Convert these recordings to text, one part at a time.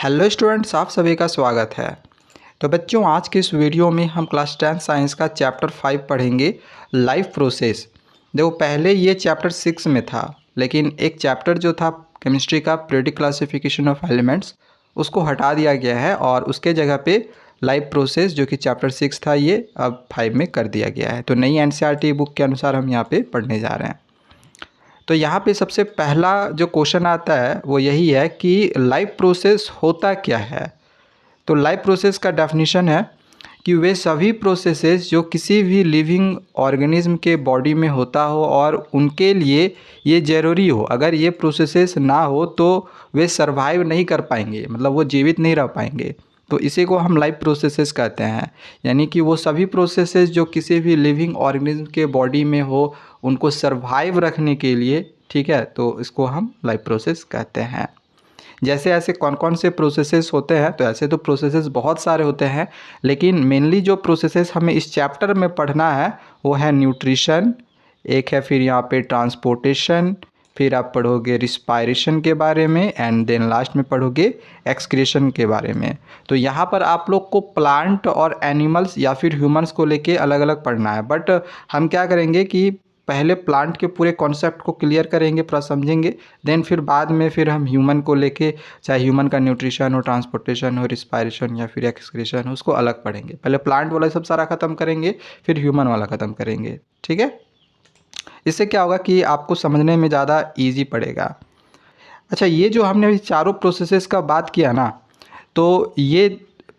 Hello students, आप सभी का स्वागत है। तो बच्चों, आज के इस वीडियो में हम क्लास 10 साइंस का चैप्टर 5 पढ़ेंगे, लाइफ प्रोसेस। देखो, पहले ये चैप्टर 6 में था, लेकिन एक चैप्टर जो था केमिस्ट्री का, पीरियोडिक क्लासिफिकेशन ऑफ एलिमेंट्स, उसको हटा दिया गया है और उसके जगह पे लाइफ प्रोसेस जो कि चैप्टर 6 था, ये अब 5 में कर दिया गया है। तो नई एनसीईआरटी बुक के अनुसार हम यहाँ पे पढ़ने जा रहे हैं। तो यहाँ पे सबसे पहला जो क्वेश्चन आता है वो यही है कि लाइफ प्रोसेस होता क्या है। तो लाइफ प्रोसेस का डेफिनेशन है कि वे सभी प्रोसेसेस जो किसी भी लिविंग ऑर्गेनिज्म के बॉडी में होता हो और उनके लिए ये ज़रूरी हो। अगर ये प्रोसेसेस ना हो तो वे सरवाइव नहीं कर पाएंगे, मतलब वो जीवित नहीं रह पाएंगे। तो इसी को हम लाइफ प्रोसेसेस कहते हैं, यानी कि वो सभी प्रोसेसेस जो किसी भी लिविंग ऑर्गेनिज्म के बॉडी में हो, उनको सरवाइव रखने के लिए, ठीक है, तो इसको हम लाइफ प्रोसेस कहते हैं। जैसे ऐसे कौन कौन से प्रोसेसेस होते हैं, तो ऐसे तो प्रोसेसेस बहुत सारे होते हैं, लेकिन मेनली जो प्रोसेसेस हमें इस चैप्टर में पढ़ना है वो है न्यूट्रिशन, एक है फिर यहाँ पे ट्रांसपोर्टेशन, फिर आप पढ़ोगे रिस्पायरेशन के बारे में, एंड देन लास्ट में पढ़ोगे एक्सक्रीशन के बारे में। तो यहाँ पर आप लोग को प्लांट और एनिमल्स या फिर ह्यूमंस को लेके अलग अलग पढ़ना है, बट हम क्या करेंगे कि पहले प्लांट के पूरे कॉन्सेप्ट को क्लियर करेंगे, पूरा समझेंगे, देन फिर बाद में फिर हम ह्यूमन को लेके, चाहे ह्यूमन का न्यूट्रिशन हो, ट्रांसपोर्टेशन हो, रिस्पायरेशन या फिर एक्सक्रीशन हो, उसको अलग पढ़ेंगे। पहले प्लांट वाला सब सारा ख़त्म करेंगे, फिर ह्यूमन वाला ख़त्म करेंगे, ठीक है। इससे क्या होगा कि आपको समझने में ज़्यादा ईजी पड़ेगा। अच्छा, ये जो हमने अभी चारों प्रोसेसेस का बात किया ना, तो ये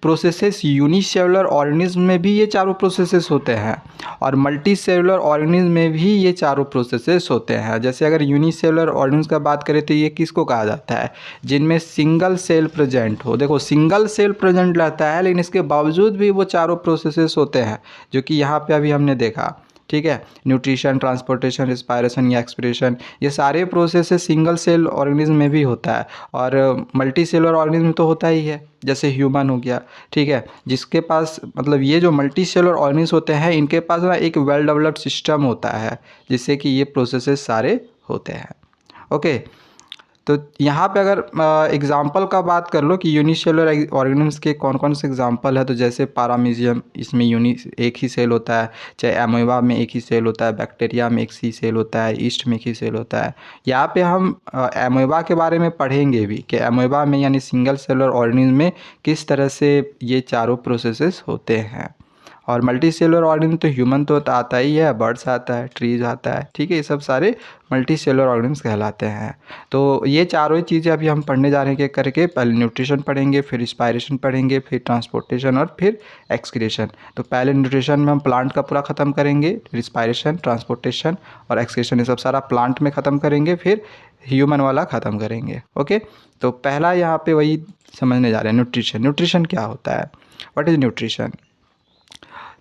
प्रोसेसेस यूनिसेलुलर ऑर्गेनिज्म में भी ये चारों प्रोसेसेस होते हैं और मल्टी सेलुलर ऑर्गेनिज्म में भी ये चारों प्रोसेसेस होते हैं। जैसे अगर यूनिसेलुलर ऑर्गेनिज्म का बात करें तो ये किसको कहा जाता है, जिनमें सिंगल सेल प्रेजेंट हो। देखो, सिंगल सेल प्रेजेंट रहता है, लेकिन इसके बावजूद भी वो चारों प्रोसेसेस होते हैं, जो कि यहाँ पे अभी हमने देखा, ठीक है। न्यूट्रिशन, ट्रांसपोर्टेशन, रिस्पायरेशन या एक्सप्रेशन, ये सारे प्रोसेसेस सिंगल सेल ऑर्गेनिज्म में भी होता है और मल्टी सेलुलर ऑर्गेनिज्म तो होता ही है, जैसे ह्यूमन हो गया, ठीक है, जिसके पास, मतलब ये जो मल्टी सेलुलर ऑर्गेनिज्म होते हैं, इनके पास ना एक वेल डेवलप्ड सिस्टम होता है जिससे कि ये प्रोसेसेस सारे होते हैं। ओके, तो यहाँ पे अगर एग्जाम्पल का बात कर लो कि यूनिसेलुलर ऑर्गेनिज्म्स के कौन कौन से एग्जाम्पल है, तो जैसे पारामीजियम, इसमें एक ही सेल होता है, चाहे एमोइबा में एक ही सेल होता है, बैक्टीरिया में एक ही सेल होता है, ईस्ट में एक ही सेल होता है। यहाँ पे हम एमोइबा के बारे में पढ़ेंगे भी कि एमोइबा में यानी सिंगल सेलुलर ऑर्गेनिज्म में किस तरह से ये चारों प्रोसेसेस होते हैं। और मल्टी सेलुलर ऑर्गेनिज्म तो ह्यूमन तो आता ही है, बर्ड्स आता है, ट्रीज आता है, ठीक है, ये सब सारे मल्टी सेलुलर ऑर्गेनिज्म कहलाते हैं। तो ये चारों ही चीज़ें अभी हम पढ़ने जा रहे हैं कि करके पहले न्यूट्रिशन पढ़ेंगे, फिर रिस्पायरेशन पढ़ेंगे, फिर ट्रांसपोर्टेशन और फिर एक्सक्रीशन। तो पहले न्यूट्रिशन में हम प्लांट का पूरा ख़त्म करेंगे, रिस्पायरेशन, ट्रांसपोर्टेशन और एक्सक्रीशन ये सब सारा प्लांट में ख़त्म करेंगे, फिर ह्यूमन वाला ख़त्म करेंगे। ओके, तो पहला यहाँ पे वही समझने जा रहे हैं, न्यूट्रिशन। न्यूट्रिशन क्या होता है, व्हाट इज़ न्यूट्रिशन?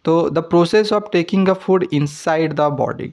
तो the process of taking a food inside the body,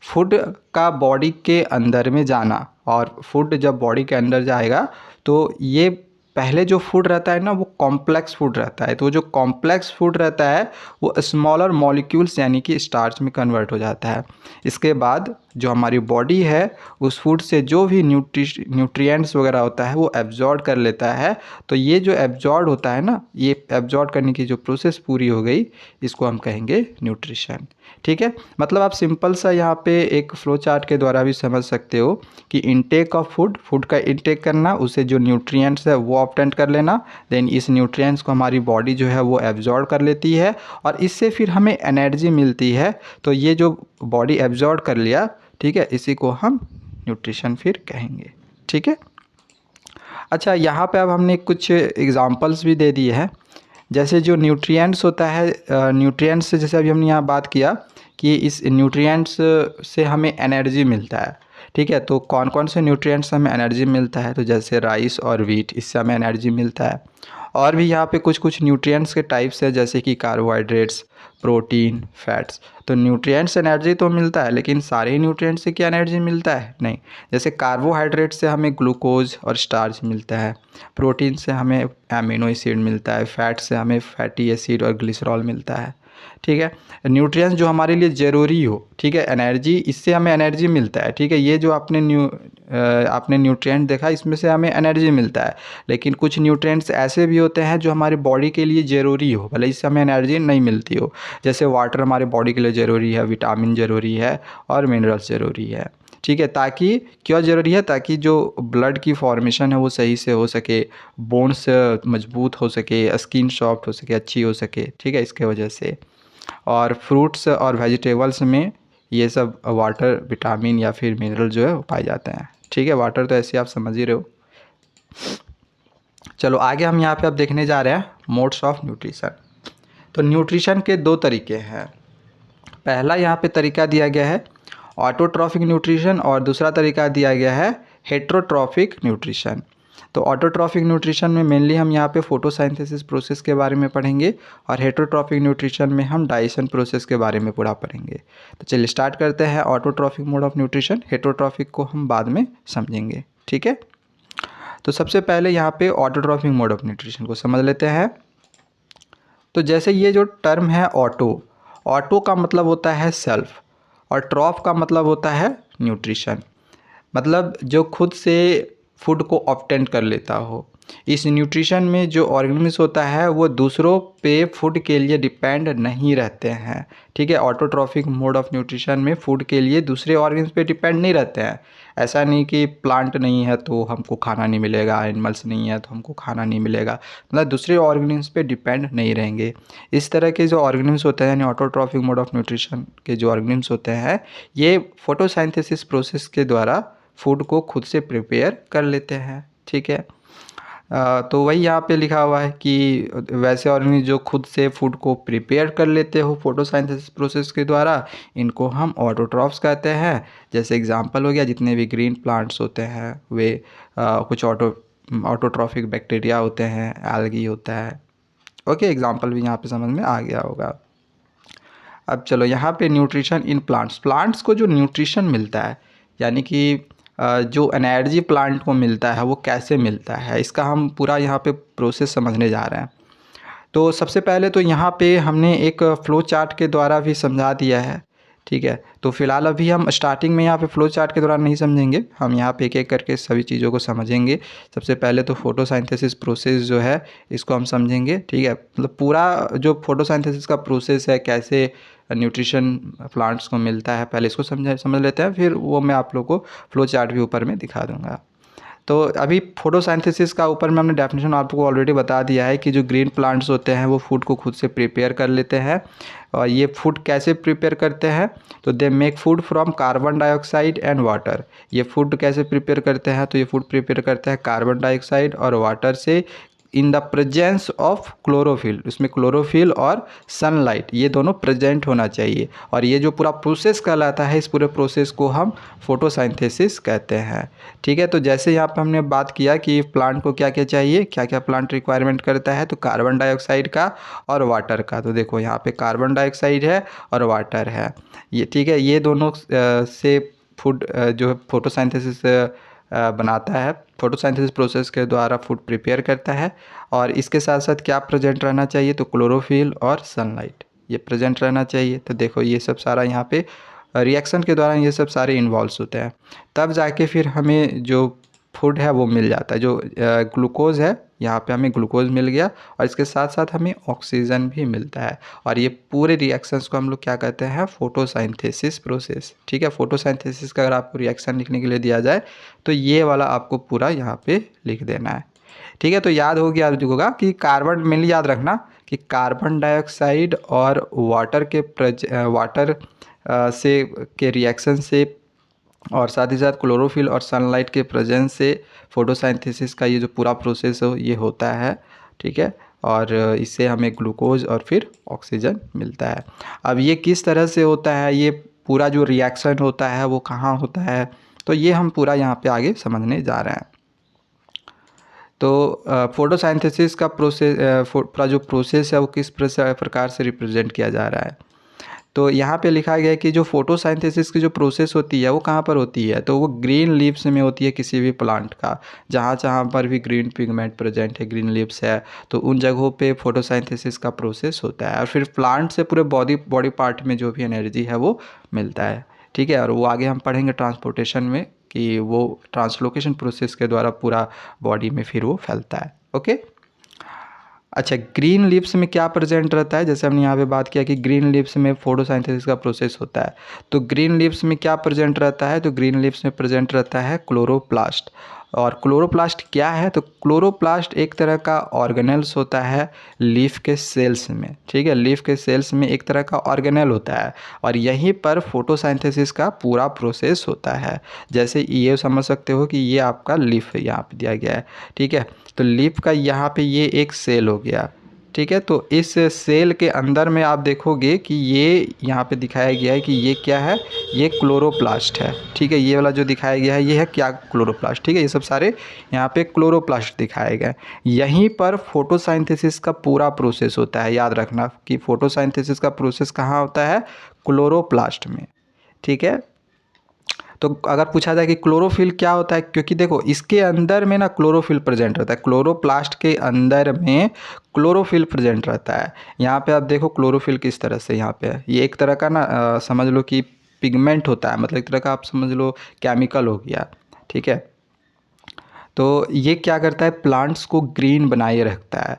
food का बॉडी के अंदर में जाना, और फूड जब बॉडी के अंदर जाएगा तो ये पहले जो फूड रहता है ना, वो कॉम्प्लेक्स फूड रहता है। तो जो कॉम्प्लेक्स फूड रहता है वो स्मॉलर मॉलिक्यूल्स यानी कि स्टार्च में कन्वर्ट हो जाता है। इसके बाद जो हमारी बॉडी है उस फूड से जो भी न्यूट्रिएंट्स वगैरह होता है वो एब्जॉर्ब कर लेता है। तो ये जो एब्जॉर्ब होता है ना, ये एब्जॉर्ब करने की जो प्रोसेस पूरी हो गई, इसको हम कहेंगे न्यूट्रिशन, ठीक है। मतलब आप सिंपल सा यहाँ पे एक फ्लो चार्ट के द्वारा भी समझ सकते हो कि इनटेक ऑफ फूड, फूड का इनटेक करना, उसे जो न्यूट्रिएंट्स है वो ऑब्टेन कर लेना, देन इस न्यूट्रिएंट्स को हमारी बॉडी जो है वो एब्जॉर्ब कर लेती है और इससे फिर हमें एनर्जी मिलती है। तो ये जो बॉडी एब्जॉर्ब कर लिया, ठीक है, इसी को हम न्यूट्रिशन फिर कहेंगे, ठीक है। अच्छा, यहाँ पे अब हमने कुछ एग्जांपल्स भी दे दिए हैं। जैसे जो न्यूट्रिएंट्स होता है, न्यूट्रिएंट्स से जैसे अभी हमने यहाँ बात किया कि इस न्यूट्रिएंट्स से हमें एनर्जी मिलता है, ठीक है। तो कौन कौन से न्यूट्रिएंट्स से हमें एनर्जी मिलता है, तो जैसे राइस और व्हीट, इससे हमें एनर्जी मिलता है। और भी यहाँ पे कुछ कुछ न्यूट्रिएंट्स के टाइप्स है, जैसे कि कार्बोहाइड्रेट्स, प्रोटीन, फैट्स। तो न्यूट्रिएंट्स एनर्जी तो मिलता है, लेकिन सारे ही न्यूट्रिएंट्स से क्या एनर्जी मिलता है, नहीं। जैसे कार्बोहाइड्रेट से हमें ग्लूकोज और स्टार्च मिलता है, प्रोटीन से हमें एमिनो एसिड मिलता है, फैट से हमें फैटी एसिड और ग्लिसरॉल मिलता है, ठीक है। न्यूट्रिएंट्स जो हमारे लिए ज़रूरी हो, ठीक है, एनर्जी, इससे हमें एनर्जी मिलता है, ठीक है। ये जो आपने न्यूट्रिएंट देखा, इसमें से हमें एनर्जी मिलता है। लेकिन कुछ न्यूट्रिएंट्स ऐसे भी होते हैं जो हमारी बॉडी के लिए ज़रूरी हो, भले इससे हमें एनर्जी नहीं मिलती हो। जैसे वाटर हमारे बॉडी के लिए ज़रूरी है, विटामिन ज़रूरी है और मिनरल्स ज़रूरी है, ठीक है। ताकि क्यों ज़रूरी है? ताकि जो ब्लड की फॉर्मेशन है वो सही से हो सके, बोन्स मजबूत हो सके, स्किन सॉफ्ट हो सके, अच्छी हो सके, ठीक है, इसके वजह से। और फ्रूट्स और वेजिटेबल्स में ये सब वाटर, विटामिन या फिर मिनरल जो है वो पाए जाते हैं, ठीक है। वाटर तो ऐसे आप समझ ही रहे हो। चलो आगे हम यहाँ पे अब देखने जा रहे हैं मोड्स ऑफ न्यूट्रिशन। तो न्यूट्रिशन के दो तरीके हैं। पहला यहाँ पे तरीका दिया गया है ऑटोट्रॉफिक न्यूट्रिशन और दूसरा तरीका दिया गया है हेट्रोट्रॉफिक न्यूट्रिशन। तो ऑटोट्रॉफिक न्यूट्रिशन में मेनली हम यहाँ पे फोटोसिंथेसिस प्रोसेस के बारे में पढ़ेंगे और हेट्रोट्रॉफिक न्यूट्रिशन में हम डाइजेशन प्रोसेस के बारे में पूरा पढ़ेंगे। तो चलिए स्टार्ट करते हैं autotrophic mode of nutrition. Heterotrophic को हम बाद में समझेंगे, ठीक है। तो सबसे पहले यहाँ पे ऑटोट्रॉफिक मोड ऑफ न्यूट्रिशन को समझ लेते हैं। तो जैसे ये जो टर्म है ऑटो का मतलब होता है सेल्फ और ट्रॉफ का मतलब होता है न्यूट्रिशन, मतलब जो खुद से फूड को ऑब्टेन कर लेता हो। इस न्यूट्रिशन में जो ऑर्गेनिज्म होता है वो दूसरों पे फूड के लिए डिपेंड नहीं रहते हैं, ठीक है। ऑटोट्रॉफिक मोड ऑफ न्यूट्रिशन में फूड के लिए दूसरे ऑर्गेनिज्म पे डिपेंड नहीं रहते हैं। ऐसा नहीं कि प्लांट नहीं है तो हमको खाना नहीं मिलेगा, एनिमल्स नहीं है तो हमको खाना नहीं मिलेगा, मतलब दूसरे ऑर्गेनिज्म पे डिपेंड नहीं रहेंगे। इस तरह के जो ऑर्गेनिज्म होते हैं यानी ऑटोट्रॉफिक मोड ऑफ न्यूट्रिशन के जो ऑर्गेनिज्म होते हैं ये फोटोसिंथेसिस प्रोसेस के द्वारा फूड को खुद से प्रिपेयर कर लेते हैं, ठीक है। तो वही यहाँ पे लिखा हुआ है कि वैसे ऑर्गेनिज्म जो खुद से फूड को प्रिपेयर कर लेते हो फोटोसिंथेसिस प्रोसेस के द्वारा, इनको हम ऑटोट्रॉफ्स कहते हैं। जैसे एग्जांपल हो गया जितने भी ग्रीन प्लांट्स होते हैं वे कुछ ऑटोट्रॉफिक बैक्टीरिया होते हैं, एल्गी होता है, ओके। एग्जांपल भी यहाँ पे समझ में आ गया होगा। अब चलो यहाँ पे न्यूट्रिशन इन प्लांट्स को जो न्यूट्रिशन मिलता है यानी कि जो एनर्जी प्लांट को मिलता है वो कैसे मिलता है, इसका हम पूरा यहाँ पे प्रोसेस समझने जा रहे हैं। तो सबसे पहले तो यहाँ पे हमने एक फ़्लो चार्ट के द्वारा भी समझा दिया है, ठीक है। तो फिलहाल अभी हम स्टार्टिंग में यहाँ पे फ़्लो चार्ट के दौरान नहीं समझेंगे, हम यहाँ पे एक एक करके सभी चीज़ों को समझेंगे। सबसे पहले तो फोटोसिंथेसिस प्रोसेस जो है इसको हम समझेंगे, ठीक है। मतलब पूरा जो फोटोसिंथेसिस का प्रोसेस है, कैसे न्यूट्रिशन प्लांट्स को मिलता है, पहले इसको समझ लेते हैं, फिर वो मैं आप लोग को फ़्लो चार्ट भी ऊपर में दिखा दूँगा। तो अभी फोटोसिंथेसिस का ऊपर में हमने डेफिनेशन आपको ऑलरेडी बता दिया है कि जो ग्रीन प्लांट्स होते हैं वो फूड को खुद से प्रिपेयर कर लेते हैं। और ये फूड कैसे प्रिपेयर करते हैं? तो they make food from carbon dioxide and water. ये फूड कैसे प्रिपेयर करते हैं? तो ये फूड प्रिपेयर करते हैं कार्बन डाइऑक्साइड और वाटर से in the presence of chlorophyll. इसमें क्लोरोफिल और सनलाइट ये दोनों प्रेजेंट होना चाहिए। और ये जो पूरा प्रोसेस कहलाता है, इस पूरे प्रोसेस को हम फोटोसिंथेसिस कहते हैं, ठीक है। तो जैसे यहाँ पे हमने बात किया कि प्लांट को क्या क्या चाहिए, क्या क्या प्लांट रिक्वायरमेंट करता है, तो कार्बन डाइऑक्साइड का और वाटर का। तो देखो यहाँ पे कार्बन डाइऑक्साइड है और वाटर है, ये ठीक है। ये दोनों से फूड जो है फोटोसिंथेसिस बनाता है, फोटोसिंथेसिस प्रोसेस के द्वारा फूड प्रिपेयर करता है। और इसके साथ साथ क्या प्रेजेंट रहना चाहिए? तो क्लोरोफिल और सनलाइट ये प्रेजेंट रहना चाहिए। तो देखो ये सब सारा यहाँ पे रिएक्शन के दौरान ये सब सारे इन्वॉल्व होते हैं, तब जाके फिर हमें जो फूड है वो मिल जाता है। जो ग्लूकोज है यहाँ पे हमें ग्लूकोज मिल गया और इसके साथ साथ हमें ऑक्सीजन भी मिलता है। और ये पूरे रिएक्शंस को हम लोग क्या कहते हैं? फोटोसिंथेसिस प्रोसेस, ठीक है। फोटोसिंथेसिस का अगर आपको रिएक्शन लिखने के लिए दिया जाए तो ये वाला आपको पूरा यहाँ पे लिख देना है, ठीक है। तो याद हो गया होगा कि कार्बन मेनली याद रखना कि कार्बन डाइऑक्साइड और वाटर से के रिएक्शन से और साथ ही साथ क्लोरोफिल और सनलाइट के प्रेजेंस से फोटोसिंथेसिस का ये जो पूरा प्रोसेस हो ये होता है, ठीक है। और इससे हमें ग्लूकोज और फिर ऑक्सीजन मिलता है। अब ये किस तरह से होता है, ये पूरा जो रिएक्शन होता है वो कहाँ होता है, तो ये हम पूरा यहाँ पे आगे समझने जा रहे हैं। तो फोटोसिंथेसिस का प्रोसेस पूरा जो प्रोसेस है वो किस प्रकार से रिप्रेजेंट किया जा रहा है? तो यहाँ पे लिखा गया है कि जो फोटोसिंथेसिस की जो प्रोसेस होती है वो कहाँ पर होती है, तो वो ग्रीन लीव्स में होती है किसी भी प्लांट का। जहाँ जहाँ पर भी ग्रीन पिगमेंट प्रेजेंट है, ग्रीन लीव्स है, तो उन जगहों पे फोटोसिंथेसिस का प्रोसेस होता है और फिर प्लांट से पूरे बॉडी पार्ट में जो भी एनर्जी है वो मिलता है। ठीक है, और वो आगे हम पढ़ेंगे ट्रांसपोर्टेशन में कि वो ट्रांसलोकेशन प्रोसेस के द्वारा पूरा बॉडी में फिर वो फैलता है। ओके। अच्छा, ग्रीन लीव्स में क्या प्रेजेंट रहता है, जैसे हमने यहाँ पे बात किया कि ग्रीन लीव्स में फोटोसिंथेसिस का प्रोसेस होता है, तो ग्रीन लीव्स में क्या प्रेजेंट रहता है, तो ग्रीन लीव्स में प्रेजेंट रहता है क्लोरोप्लास्ट। और क्लोरोप्लास्ट क्या है, तो क्लोरोप्लास्ट एक तरह का ऑर्गेनेल्स होता है लीफ के सेल्स में। ठीक है, लीफ के सेल्स में एक तरह का ऑर्गेनेल होता है और यहीं पर फोटोसिंथेसिस का पूरा प्रोसेस होता है। जैसे ये समझ सकते हो कि ये आपका लीफ है, यहाँ पे दिया गया है। ठीक है, तो लीफ का यहाँ पे ये एक सेल हो गया। ठीक है, तो इस सेल के अंदर में आप देखोगे कि ये यहाँ पे दिखाया गया है कि ये क्या है, ये क्लोरोप्लास्ट है। ठीक है, ये वाला जो दिखाया गया है ये है क्या, क्लोरोप्लास्ट। ठीक है, ये सब सारे यहाँ पे क्लोरोप्लास्ट दिखाए गए। यहीं पर फोटोसिंथेसिस का पूरा प्रोसेस होता है। याद रखना कि फोटोसिंथेसिस का प्रोसेस कहाँ होता है, क्लोरोप्लास्ट में। ठीक है, तो अगर पूछा जाए कि क्लोरोफिल क्या होता है, क्योंकि देखो इसके अंदर में ना क्लोरोफिल प्रेजेंट रहता है, क्लोरोप्लास्ट के अंदर में क्लोरोफिल प्रेजेंट रहता है। यहाँ पे आप देखो क्लोरोफिल किस तरह से यहाँ पे है, ये एक तरह का ना समझ लो कि पिगमेंट होता है, मतलब एक तरह का आप समझ लो केमिकल हो गया। ठीक है, तो ये क्या करता है, प्लांट्स को ग्रीन बनाए रखता है।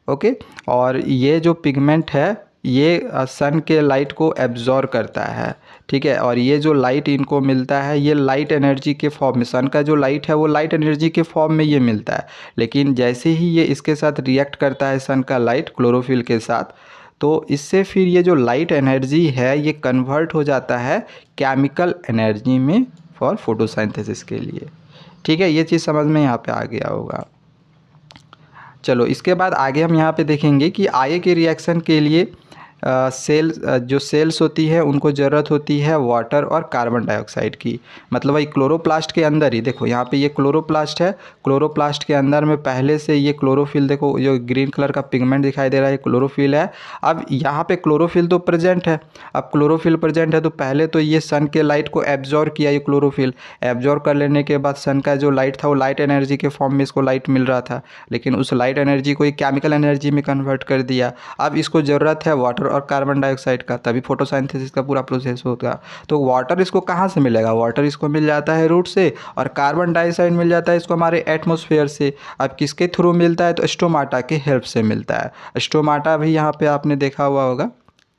ओके, और ये जो पिगमेंट है ये सन के लाइट को एब्जॉर्ब करता है। ठीक है, और ये जो लाइट इनको मिलता है ये लाइट एनर्जी के फॉर्म में, सन का जो लाइट है वो लाइट एनर्जी के फॉर्म में ये मिलता है। लेकिन जैसे ही ये इसके साथ रिएक्ट करता है सन का लाइट क्लोरोफिल के साथ, तो इससे फिर ये जो लाइट एनर्जी है ये कन्वर्ट हो जाता है केमिकल एनर्जी में फॉर फोटोसिंथेसिस के लिए। ठीक है, ये चीज़ समझ में यहाँ पे आ गया होगा। चलो इसके बाद आगे हम यहाँ पे देखेंगे कि आगे के रिएक्शन के लिए जो सेल्स होती है उनको ज़रूरत होती है वाटर और कार्बन डाइऑक्साइड की। मतलब वही क्लोरोप्लास्ट के अंदर ही देखो, यहाँ पे ये क्लोरोप्लास्ट है, क्लोरोप्लास्ट के अंदर में पहले से ये क्लोरोफिल, देखो जो ग्रीन कलर का पिगमेंट दिखाई दे रहा है ये क्लोरोफिल है। अब यहाँ पे क्लोरोफिल तो प्रेजेंट है, अब क्लोरोफिल प्रेजेंट है तो पहले तो ये सन के लाइट को एब्जॉर्ब किया, ये क्लोरोफिल एब्जॉर्ब कर लेने के बाद सन का जो लाइट था वो लाइट एनर्जी के फॉर्म में इसको लाइट मिल रहा था, लेकिन उस लाइट एनर्जी को ये केमिकल एनर्जी में कन्वर्ट कर दिया। अब इसको ज़रूरत है वाटर और कार्बन डाइऑक्साइड का, तभी फोटोसिंथेसिस का पूरा प्रोसेस होगा। तो वाटर इसको कहाँ से मिलेगा, वाटर इसको मिल जाता है रूट से, और कार्बन डाइऑक्साइड मिल जाता है इसको हमारे एटमॉस्फेयर से। अब किसके थ्रू मिलता है, तो स्टोमाटा के हेल्प से मिलता है। स्टोमाटा भी यहाँ पे आपने देखा हुआ होगा।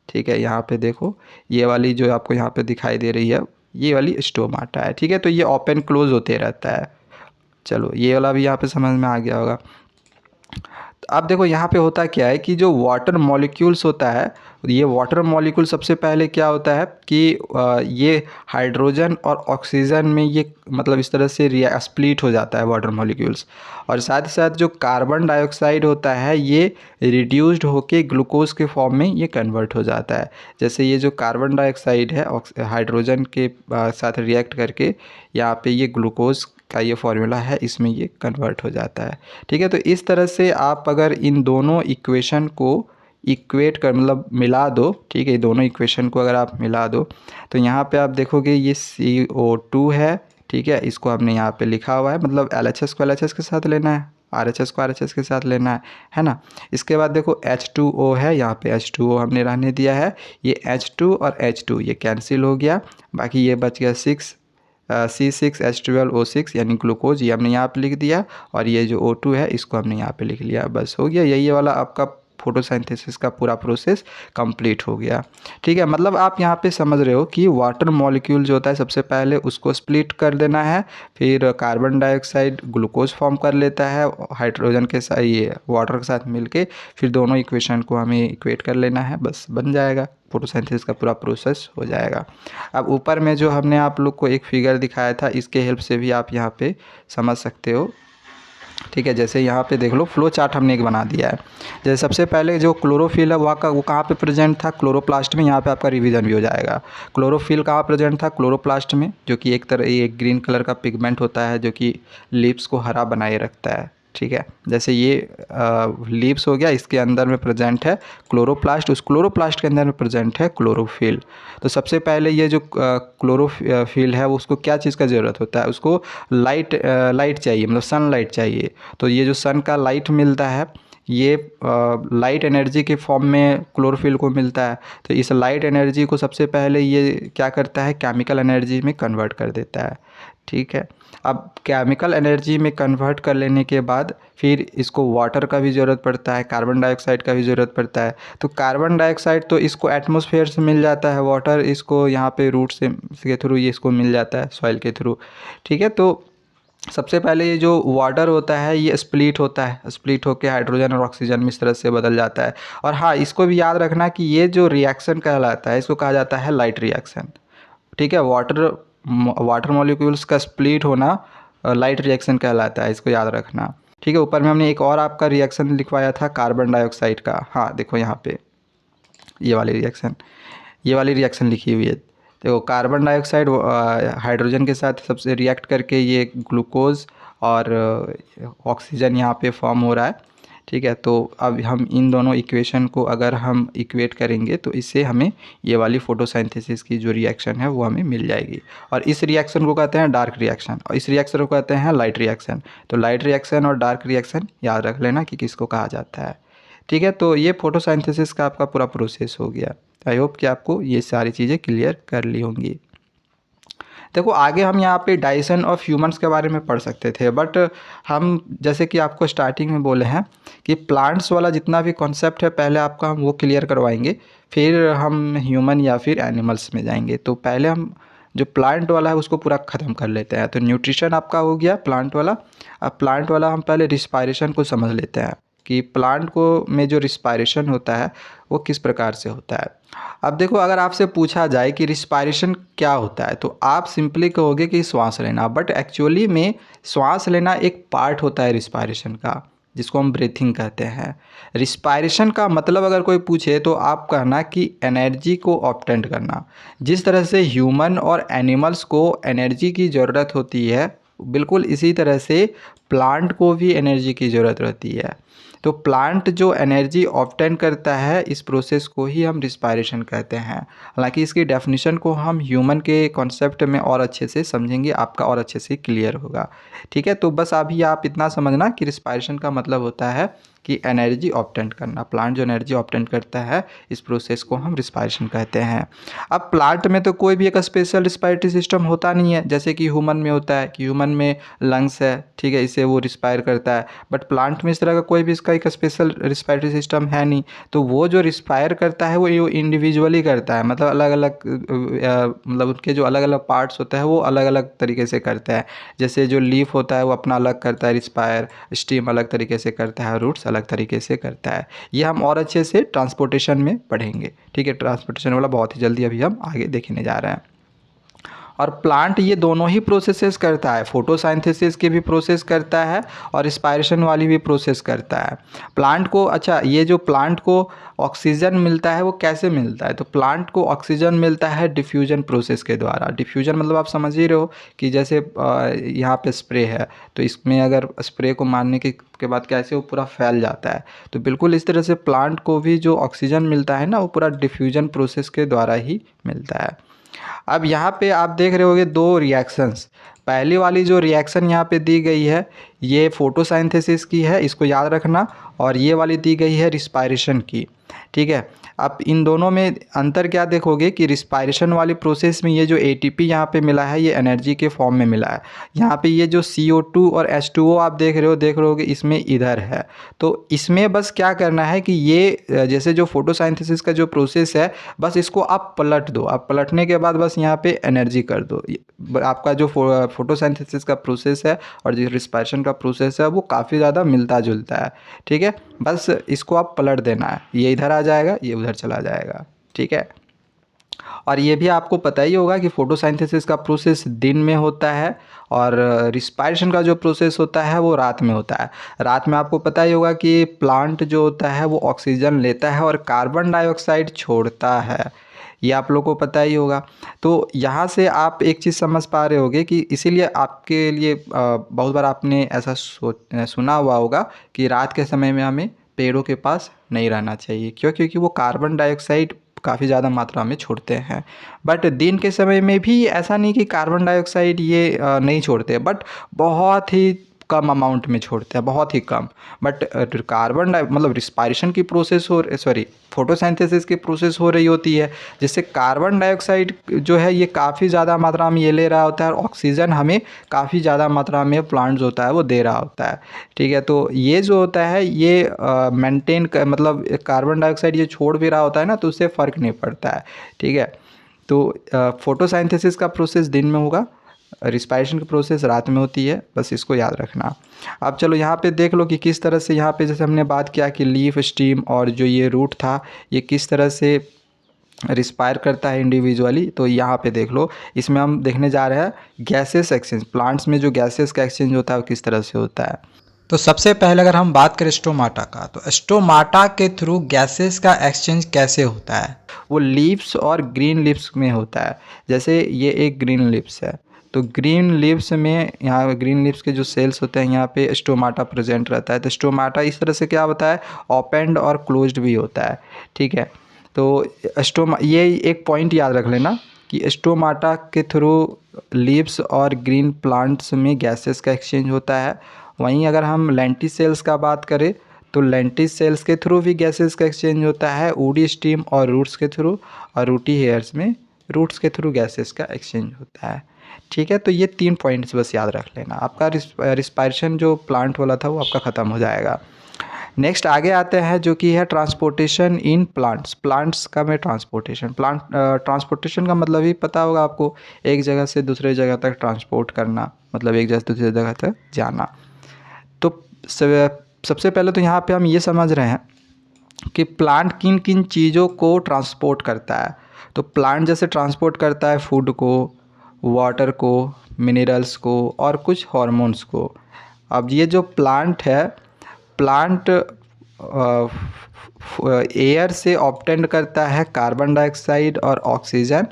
ठीक है, यहाँ पे देखो ये वाली जो आपको यहाँ पे दिखाई दे रही है ये वाली स्टोमाटा है। ठीक है, तो ये ओपन क्लोज होते रहता है। चलो ये वाला भी यहाँ पे समझ में आ गया होगा। अब देखो यहाँ पे होता क्या है कि जो वाटर मॉलिक्यूल्स होता है, ये वाटर मॉलिक्यूल सबसे पहले क्या होता है कि ये हाइड्रोजन और ऑक्सीजन में ये मतलब इस तरह से स्प्लिट हो जाता है वाटर मॉलिक्यूल्स, और साथ ही साथ जो कार्बन डाइऑक्साइड होता है ये रिड्यूस्ड होके ग्लूकोज के फॉर्म में ये कन्वर्ट हो जाता है। जैसे ये जो कार्बन डाइऑक्साइड है हाइड्रोजन के साथ रिएक्ट करके यहाँ पे ये ग्लूकोज का ये फॉर्मूला है, इसमें ये कन्वर्ट हो जाता है। ठीक है, तो इस तरह से आप अगर इन दोनों इक्वेशन को इक्वेट कर मतलब मिला दो, ठीक है, दोनों इक्वेशन को अगर आप मिला दो तो यहाँ पे आप देखोगे ये CO2 है। ठीक है, इसको हमने यहाँ पे लिखा हुआ है, मतलब LHS को LHS के साथ लेना है, RHS को RHS के साथ लेना है ना। इसके बाद देखो H2O है, यहाँ पे H2O हमने रहने दिया है, ये H2 और H2 ये कैंसिल हो गया, बाकी ये बच गया C6H12O6 यानी ग्लूकोज, ये हमने यहाँ पे लिख दिया, और ये जो O2 है इसको हमने यहाँ पे लिख लिया, बस हो गया। यही वाला आपका फोटोसिंथेसिस का पूरा प्रोसेस कंप्लीट हो गया। ठीक है, मतलब आप यहाँ पे समझ रहे हो कि वाटर मॉलिक्यूल जो होता है सबसे पहले उसको स्प्लिट कर देना है, फिर कार्बन डाइऑक्साइड ग्लूकोज फॉर्म कर लेता है हाइड्रोजन के साथ, ये वाटर के साथ मिलके, फिर दोनों इक्वेशन को हमें इक्वेट कर लेना है, बस बन जाएगा, फोटोसिंथेसिस का पूरा प्रोसेस हो जाएगा। अब ऊपर में जो हमने आप लोग को एक फिगर दिखाया था इसके हेल्प से भी आप यहाँ पे समझ सकते हो। ठीक है, जैसे यहाँ पे देख लो फ्लो चार्ट हमने एक बना दिया है। जैसे सबसे पहले जो क्लोरोफिल है वो कहाँ पे प्रेजेंट था, क्लोरोप्लास्ट में। यहाँ पे आपका रिवीजन भी हो जाएगा। क्लोरोफिल कहाँ प्रेजेंट था, क्लोरोप्लास्ट में, जो कि एक तरह एक ग्रीन कलर का पिगमेंट होता है जो कि लीव्स को हरा बनाए रखता है। ठीक है। जैसे ये लीव्स हो गया, इसके अंदर में प्रेजेंट है क्लोरोप्लास्ट, उस क्लोरोप्लास्ट के अंदर में प्रेजेंट है क्लोरोफिल। तो सबसे पहले ये जो क्लोरोफिल है वो उसको क्या चीज़ का ज़रूरत होता है, उसको लाइट चाहिए, मतलब सनलाइट चाहिए। तो ये जो सन का लाइट मिलता है ये लाइट एनर्जी के फॉर्म में क्लोरोफिल को मिलता है। तो इस लाइट एनर्जी को सबसे पहले ये क्या करता है, केमिकल एनर्जी में कन्वर्ट कर देता है। ठीक है। अब केमिकल एनर्जी में कन्वर्ट कर लेने के बाद फिर इसको वाटर का भी ज़रूरत पड़ता है, कार्बन डाइऑक्साइड का भी ज़रूरत पड़ता है। तो कार्बन डाइऑक्साइड तो इसको एटमॉस्फेयर से मिल जाता है, वाटर इसको यहाँ पे रूट से के थ्रू ये इसको मिल जाता है, सॉइल के थ्रू। ठीक है। तो सबसे पहले ये जो वाटर होता है ये स्प्लिट होता है, स्प्लिट होकर हाइड्रोजन और ऑक्सीजन में इस तरह से बदल जाता है। और हाँ, इसको भी याद रखना कि ये जो रिएक्शन कहलाता है इसको कहा जाता है लाइट रिएक्शन। ठीक है। वाटर मॉलिक्यूल्स का स्प्लिट होना लाइट रिएक्शन कहलाता है, इसको याद रखना। ठीक है। ऊपर में हमने एक और आपका रिएक्शन लिखवाया था कार्बन डाइऑक्साइड का। हाँ देखो यहाँ पे ये वाली रिएक्शन लिखी हुई है। देखो कार्बन डाइऑक्साइड हाइड्रोजन के साथ सबसे रिएक्ट करके ये ग्लूकोज और ऑक्सीजन यहाँ पे फॉर्म हो रहा है। ठीक है। तो अब हम इन दोनों इक्वेशन को अगर हम इक्वेट करेंगे तो इससे हमें ये वाली फोटोसिंथेसिस की जो रिएक्शन है वो हमें मिल जाएगी। और इस रिएक्शन को कहते हैं डार्क रिएक्शन और इस रिएक्शन को कहते हैं लाइट रिएक्शन। तो लाइट रिएक्शन और डार्क रिएक्शन याद रख लेना कि किसको कहा जाता है। ठीक है। तो ये फोटोसिंथेसिस का आपका पूरा प्रोसेस हो गया। आई होप कि आपको ये सारी चीज़ें क्लियर कर ली होंगी। देखो आगे हम यहाँ पे डाइजेशन ऑफ ह्यूमंस के बारे में पढ़ सकते थे, बट हम जैसे कि आपको स्टार्टिंग में बोले हैं कि प्लांट्स वाला जितना भी कॉन्सेप्ट है पहले आपका हम वो क्लियर करवाएंगे, फिर हम ह्यूमन या फिर एनिमल्स में जाएंगे। तो पहले हम जो प्लांट वाला है उसको पूरा ख़त्म कर लेते हैं। तो न्यूट्रिशन आपका हो गया प्लांट वाला। अब प्लांट वाला हम पहले रिस्पायरेशन को समझ लेते हैं कि प्लांट को में जो रिस्पायरेशन होता है वो किस प्रकार से होता है। अब देखो अगर आपसे पूछा जाए कि रिस्पायरेशन क्या होता है तो आप सिंपली कहोगे कि श्वास लेना, बट एक्चुअली में श्वास लेना एक पार्ट होता है रिस्पायरेशन का, जिसको हम ब्रीथिंग कहते हैं। रिस्पायरेशन का मतलब अगर कोई पूछे तो आप कहना कि एनर्जी को ऑब्टेन करना। जिस तरह से ह्यूमन और एनिमल्स को एनर्जी की ज़रूरत होती है बिल्कुल इसी तरह से प्लांट को भी एनर्जी की ज़रूरत रहती है। तो प्लांट जो एनर्जी ऑब्टेन करता है इस प्रोसेस को ही हम रिस्पायरेशन कहते हैं। हालांकि इसकी डेफिनेशन को हम ह्यूमन के कॉन्सेप्ट में और अच्छे से समझेंगे, आपका और अच्छे से क्लियर होगा। ठीक है। तो बस अभी आप इतना समझना कि रिस्पायरेशन का मतलब होता है कि एनर्जी ऑब्टेन करना। प्लांट जो एनर्जी ऑब्टेन करता है इस प्रोसेस को हम रिस्पायरेशन कहते हैं। अब प्लांट में तो कोई भी एक स्पेशल रिस्पायरेटरी सिस्टम होता नहीं है, जैसे कि ह्यूमन में होता है कि ह्यूमन में लंग्स है, ठीक है, इससे वो रिस्पायर करता है। बट प्लांट में इस तरह का कोई भी इसका एक स्पेशल रिस्पायरेटरी सिस्टम है नहीं। तो वो जो रिस्पायर करता है वो इंडिविजुअली करता है, मतलब अलग अलग मतलब उनके जो अलग अलग पार्ट्स होता है वो अलग अलग तरीके से करता है। जैसे जो लीफ होता है वो अपना अलग करता है रिस्पायर, स्टीम अलग तरीके से करता है, रूट्स अलग तरीके से करता है। ये हम और अच्छे से ट्रांसपोर्टेशन में पढ़ेंगे। ठीक है। ट्रांसपोर्टेशन वाला बहुत ही जल्दी अभी हम आगे देखने जा रहे हैं। और प्लांट ये दोनों ही प्रोसेसेस करता है, फोटोसिंथेसिस की भी प्रोसेस करता है और रिस्पायरेशन वाली भी प्रोसेस करता है। प्लांट को अच्छा ये जो प्लांट को ऑक्सीजन मिलता है वो कैसे मिलता है, तो प्लांट को ऑक्सीजन मिलता है डिफ्यूजन प्रोसेस के द्वारा। डिफ्यूजन मतलब आप समझ ही रहे हो कि जैसे यहाँ पे स्प्रे है तो इसमें अगर स्प्रे को मारने के बाद कैसे वो पूरा फैल जाता है, तो बिल्कुल इस तरह से प्लांट को भी जो ऑक्सीजन मिलता है ना वो पूरा डिफ्यूजन प्रोसेस के द्वारा ही मिलता है। अब यहाँ पे आप देख रहे होगे दो रिएक्शंस। पहली वाली जो रिएक्शन यहाँ पे दी गई है ये फोटोसिंथेसिस की है, इसको याद रखना, और ये वाली दी गई है रिस्पायरेशन की। ठीक है। अब इन दोनों में अंतर क्या देखोगे कि रिस्पायरेशन वाली प्रोसेस में ये जो एटीपी यहाँ पे मिला है ये एनर्जी के फॉर्म में मिला है। यहाँ पे ये जो CO2 और H2O आप देख रहे होगे इसमें इधर है। तो इसमें बस क्या करना है कि ये जैसे जो फोटोसिंथेसिस का जो प्रोसेस है बस इसको आप पलट दो। आप पलटने के बाद बस यहाँ पे एनर्जी कर दो। आपका जो फोटोसिंथेसिस का प्रोसेस है और जो रिस्पायरेशन का प्रोसेस है वो काफ़ी ज़्यादा मिलता जुलता है। ठीक है। बस इसको आप पलट देना है, ये इधर आ जाएगा ये उधर चला जाएगा। ठीक है। और ये भी आपको पता ही होगा कि फोटोसिंथेसिस का प्रोसेस दिन में होता है और रिस्पायरेशन का जो प्रोसेस होता है वो रात में होता है। रात में आपको पता ही होगा कि प्लांट जो होता है वो ऑक्सीजन लेता है और कार्बन डाइऑक्साइड छोड़ता है। ये आप लोग को पता ही होगा। तो यहाँ से आप एक चीज़ समझ पा रहे होगे कि इसीलिए आपके लिए बहुत बार आपने ऐसा सुना हुआ होगा कि रात के समय में हमें पेड़ों के पास नहीं रहना चाहिए। क्यों? क्योंकि वो कार्बन डाइऑक्साइड काफ़ी ज़्यादा मात्रा में छोड़ते हैं। बट दिन के समय में भी ऐसा नहीं कि कार्बन डाइऑक्साइड ये नहीं छोड़ते, बट बहुत ही कम अमाउंट में छोड़ते हैं, बहुत ही कम। बट कार्बन डाइ मतलब रिस्पायरेशन की प्रोसेस फोटोसिंथेसिस की प्रोसेस हो रही होती है, जिससे कार्बन डाइऑक्साइड जो है ये काफ़ी ज़्यादा मात्रा में ये ले रहा होता है और ऑक्सीजन हमें काफ़ी ज़्यादा मात्रा में प्लांट जो होता है वो दे रहा होता है। ठीक है, तो ये जो होता है ये मेंटेन मतलब कार्बन डाइऑक्साइड ये छोड़ भी रहा होता है ना, तो उससे फ़र्क नहीं पड़ता है। ठीक है, तो फोटोसिंथेसिस का प्रोसेस दिन में होगा, रिस्पायरेशन की प्रोसेस रात में होती है, बस इसको याद रखना। अब चलो यहाँ पे देख लो कि किस तरह से यहाँ पे जैसे हमने बात किया कि लीफ, स्टीम और जो ये रूट था ये किस तरह से रिस्पायर करता है इंडिविजुअली। तो यहाँ पे देख लो, इसमें हम देखने जा रहे हैं गैसेस एक्सचेंज। प्लांट्स में जो गैसेस का एक्सचेंज होता है वो किस तरह से होता है। तो सबसे पहले अगर हम बात करें स्टोमाटा का, तो स्टोमाटा के थ्रू गैसेस का एक्सचेंज कैसे होता है? वो लीव्स और ग्रीन लीव्स में होता है। जैसे ये एक ग्रीन लीव्स है, तो ग्रीन लीव्स में यहाँ ग्रीन लीव्स के जो सेल्स होते हैं यहाँ पे स्टोमाटा प्रेजेंट रहता है। तो स्टोमाटा इस तरह से क्या होता है, ओपनड और क्लोज्ड भी होता है। ठीक है, तो ये एक पॉइंट याद रख लेना कि स्टोमाटा के थ्रू लीव्स और ग्रीन प्लांट्स में गैसेस का एक्सचेंज होता है। वहीं अगर हम लेंटिसेल्स का बात करें तो लेंटिसेल्स के थ्रू भी गैसेस का एक्सचेंज होता है, वुडी स्टीम और रूट्स के थ्रू, और रूटी हेयर्स में रूट्स के थ्रू गैसेस का एक्सचेंज होता है। ठीक है, तो ये 3 पॉइंट्स बस याद रख लेना, आपका रिस्पायरेशन जो प्लांट वाला था वो आपका ख़त्म हो जाएगा। नेक्स्ट आगे आते हैं जो कि है ट्रांसपोर्टेशन इन प्लांट्स का में ट्रांसपोर्टेशन का मतलब ही पता होगा आपको, एक जगह से दूसरे जगह तक ट्रांसपोर्ट करना, मतलब एक जगह से दूसरी जगह तक जाना। तो सबसे पहले तो यहाँ पे हम ये समझ रहे हैं कि प्लांट किन किन चीज़ों को ट्रांसपोर्ट करता है। तो प्लांट जैसे ट्रांसपोर्ट करता है फूड को, वाटर को, मिनरल्स को और कुछ हार्मोन्स को। अब ये जो प्लांट है, प्लांट एयर से ऑब्टेन करता है कार्बन डाइऑक्साइड और ऑक्सीजन,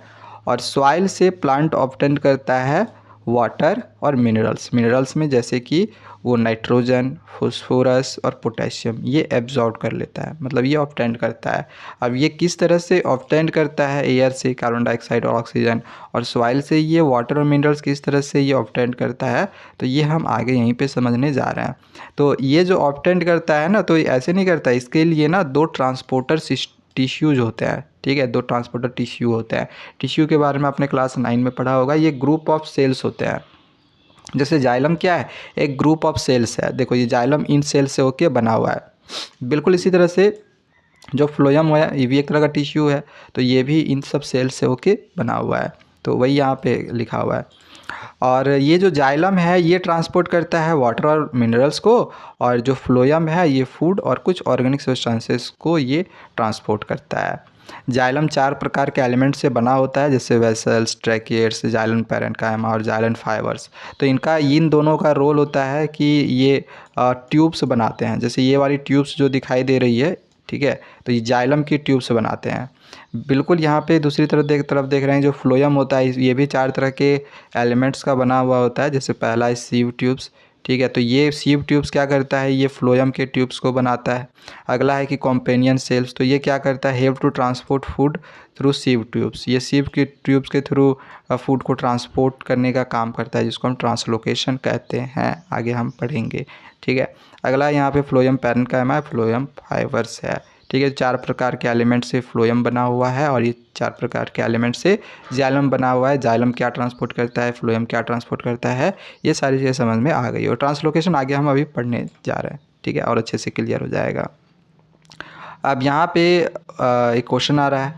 और सॉइल से प्लांट ऑब्टेन करता है वाटर और मिनरल्स में जैसे कि वो नाइट्रोजन, फॉस्फोरस और पोटेशियम ये एब्जॉर्ब कर लेता है, मतलब ये ऑब्टेन करता है। अब ये किस तरह से ऑब्टेन करता है, एयर से कार्बन डाइऑक्साइड और ऑक्सीजन, और सॉइल से ये वाटर और मिनरल्स किस तरह से ये ऑब्टेन करता है, तो ये हम आगे यहीं पे समझने जा रहे हैं। तो ये जो ऑब्टेन करता है ना, तो ये ऐसे नहीं करता, इसके लिए ना 2 ट्रांसपोर्टर टिश्यूज होते हैं। ठीक है, 2 ट्रांसपोर्टर टिश्यू होते हैं। टिश्यू के बारे में आपने क्लास 9 में पढ़ा होगा। ये ग्रुप ऑफ सेल्स होते हैं। जैसे जाइलम क्या है, एक ग्रुप ऑफ सेल्स है। देखो ये जाइलम इन सेल से होके बना हुआ है। बिल्कुल इसी तरह से जो फ्लोएम है ये भी एक तरह का टिश्यू है, तो ये भी इन सब सेल से होके बना हुआ है। तो वही यहाँ पे लिखा हुआ है। और ये जो जाइलम है ये ट्रांसपोर्ट करता है वाटर और मिनरल्स को, और जो फ्लोएम है ये फूड और कुछ ऑर्गेनिक सब्सटेंसेस को ये ट्रांसपोर्ट करता है। जाइलम 4 प्रकार के एलिमेंट से बना होता है, जैसे वेसल्स, ट्रैकिएट्स, जाइलम पैरेन्काइमा और जाइलम फाइबर्स। तो इन दोनों का रोल होता है कि ये ट्यूब्स बनाते हैं। जैसे ये वाली ट्यूब्स जो दिखाई दे रही है, ठीक है, तो ये जाइलम की ट्यूब्स बनाते हैं। बिल्कुल यहाँ पे दूसरी तरफ देख रहे हैं, जो फ्लोएम होता है ये भी 4 तरह के एलिमेंट्स का बना हुआ होता है। जैसे पहला है सीव ट्यूब्स। ठीक है, तो ये सीव ट्यूब्स क्या करता है, ये फ्लोएम के ट्यूब्स को बनाता है। अगला है कि कॉम्पेनियन सेल्स, तो ये क्या करता है, have to transport food through sieve tubes. ये सीव के ट्यूब्स के थ्रू फूड को ट्रांसपोर्ट करने का काम करता है, जिसको हम ट्रांसलोकेशन कहते हैं, आगे हम पढ़ेंगे। ठीक है, अगला यहाँ पे फ्लोएम पैरेन्काइमा, फ्लोएम फाइबर्स है। ठीक है, 4 प्रकार के एलिमेंट से फ्लोएम बना हुआ है, और ये 4 प्रकार के एलिमेंट से जाइलम बना हुआ है। जाइलम क्या ट्रांसपोर्ट करता है, फ्लोएम क्या ट्रांसपोर्ट करता है, ये सारी चीज़ें समझ में आ गई। और ट्रांसलोकेशन आगे हम अभी पढ़ने जा रहे हैं। ठीक है, और अच्छे से क्लियर हो जाएगा। अब यहाँ पे एक क्वेश्चन आ रहा है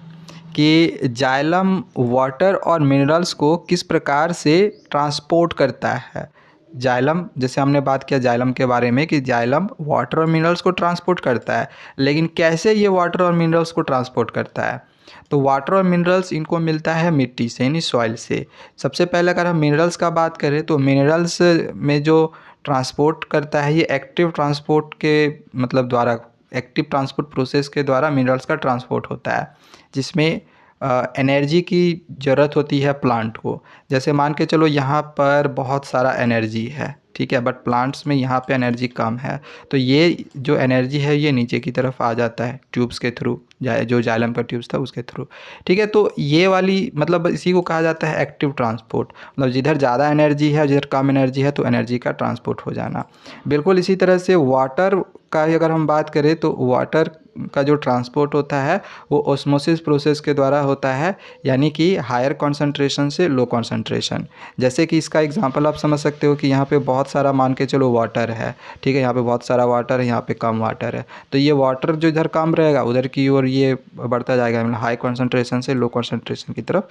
कि जाइलम वाटर और मिनरल्स को किस प्रकार से ट्रांसपोर्ट करता है। जाइलम, जैसे हमने बात किया जाइलम के बारे में कि जाइलम वाटर और मिनरल्स को ट्रांसपोर्ट करता है, लेकिन कैसे ये वाटर और मिनरल्स को ट्रांसपोर्ट करता है। तो वाटर और मिनरल्स इनको मिलता है मिट्टी से, यानी सॉइल से। सबसे पहले अगर हम मिनरल्स का बात करें तो मिनरल्स में जो ट्रांसपोर्ट करता है ये एक्टिव ट्रांसपोर्ट के मतलब द्वारा, एक्टिव ट्रांसपोर्ट प्रोसेस के द्वारा मिनरल्स का ट्रांसपोर्ट होता है, जिसमें एनर्जी की ज़रूरत होती है प्लांट को। जैसे मान के चलो यहाँ पर बहुत सारा एनर्जी है, ठीक है, बट प्लांट्स में यहाँ पे एनर्जी कम है, तो ये जो एनर्जी है ये नीचे की तरफ आ जाता है ट्यूब्स के थ्रू, जो जाइलम का ट्यूब्स था उसके थ्रू, ठीक है। तो ये वाली मतलब इसी को कहा जाता है एक्टिव ट्रांसपोर्ट, मतलब जिधर ज़्यादा एनर्जी है जिधर कम एनर्जी है तो एनर्जी का ट्रांसपोर्ट हो जाना। बिल्कुल इसी तरह से वाटर का ही अगर हम बात करें तो वाटर का जो ट्रांसपोर्ट होता है वो ऑस्मोसिस प्रोसेस के द्वारा होता है, यानी कि हायर कॉन्सेंट्रेशन से लो कॉन्सेंट्रेशन। जैसे कि इसका एग्जांपल आप समझ सकते हो कि यहाँ पे बहुत सारा मान के चलो वाटर है, ठीक है, यहाँ पे बहुत सारा वाटर है, यहाँ पे कम वाटर है, तो ये वाटर जो इधर कम रहेगा उधर की ओर ये बढ़ता जाएगा, मतलब हाई कॉन्सेंट्रेशन से लो कॉन्सेंट्रेशन की तरफ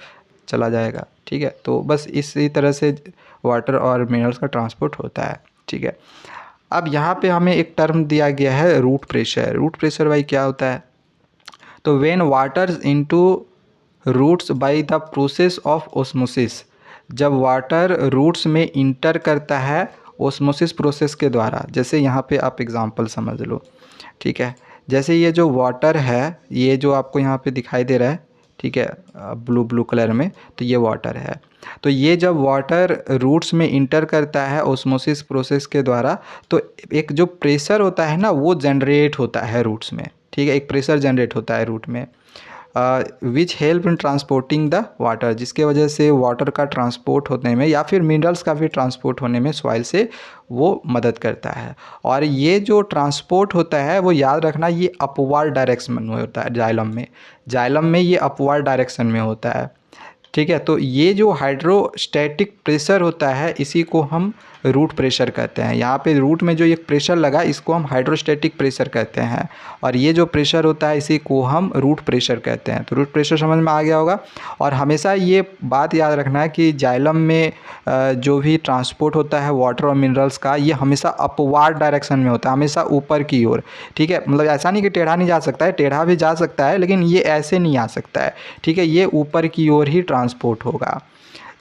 चला जाएगा, ठीक है। तो बस इसी तरह से वाटर और मिनरल्स का ट्रांसपोर्ट होता है, ठीक है। अब यहाँ पे हमें एक टर्म दिया गया है रूट प्रेशर। रूट प्रेशर भाई क्या होता है? तो when water into roots by the process of osmosis, जब वाटर रूट्स में इंटर करता है ओस्मोसिस प्रोसेस के द्वारा। जैसे यहाँ पे आप एग्जांपल समझ लो, ठीक है। जैसे ये जो वाटर है, ये जो आपको यहाँ पे दिखाई दे रहा है, ठीक है, ब्लू ब्लू कलर में, तो ये वाटर है। तो ये जब वाटर रूट्स में इंटर करता है ओस्मोसिस प्रोसेस के द्वारा, तो एक जो प्रेशर होता है ना वो जनरेट होता है रूट्स में, ठीक है, एक प्रेशर जनरेट होता है रूट में, which help in transporting the water, जिसके वजह से वाटर का ट्रांसपोर्ट होने में या फिर मिनरल्स का भी ट्रांसपोर्ट होने में सॉइल से वो मदद करता है। और ये जो ट्रांसपोर्ट होता है वो याद रखना ये अपवर्ड डायरेक्शन में होता है। जाइलम में ये अपवर्ड डायरेक्शन में होता है, ठीक है। तो ये जो हाइड्रोस्टैटिक प्रेशर होता है इसी को हम रूट प्रेशर कहते हैं। यहाँ पे रूट में जो एक प्रेशर लगा इसको हम हाइड्रोस्टैटिक प्रेशर कहते हैं, और ये जो प्रेशर होता है इसी को हम रूट प्रेशर कहते हैं। तो रूट प्रेशर समझ में आ गया होगा। और हमेशा ये बात याद रखना है कि जाइलम में जो भी ट्रांसपोर्ट होता है वाटर और मिनरल्स का, ये हमेशा अपवार्ड डायरेक्शन में होता है, हमेशा ऊपर की ओर, ठीक है। मतलब ऐसा नहीं कि टेढ़ा नहीं जा सकता है, टेढ़ा भी जा सकता है, लेकिन ये ऐसे नहीं आ सकता है, ठीक है, ये ऊपर की ओर ही ट्रांसपोर्ट होगा।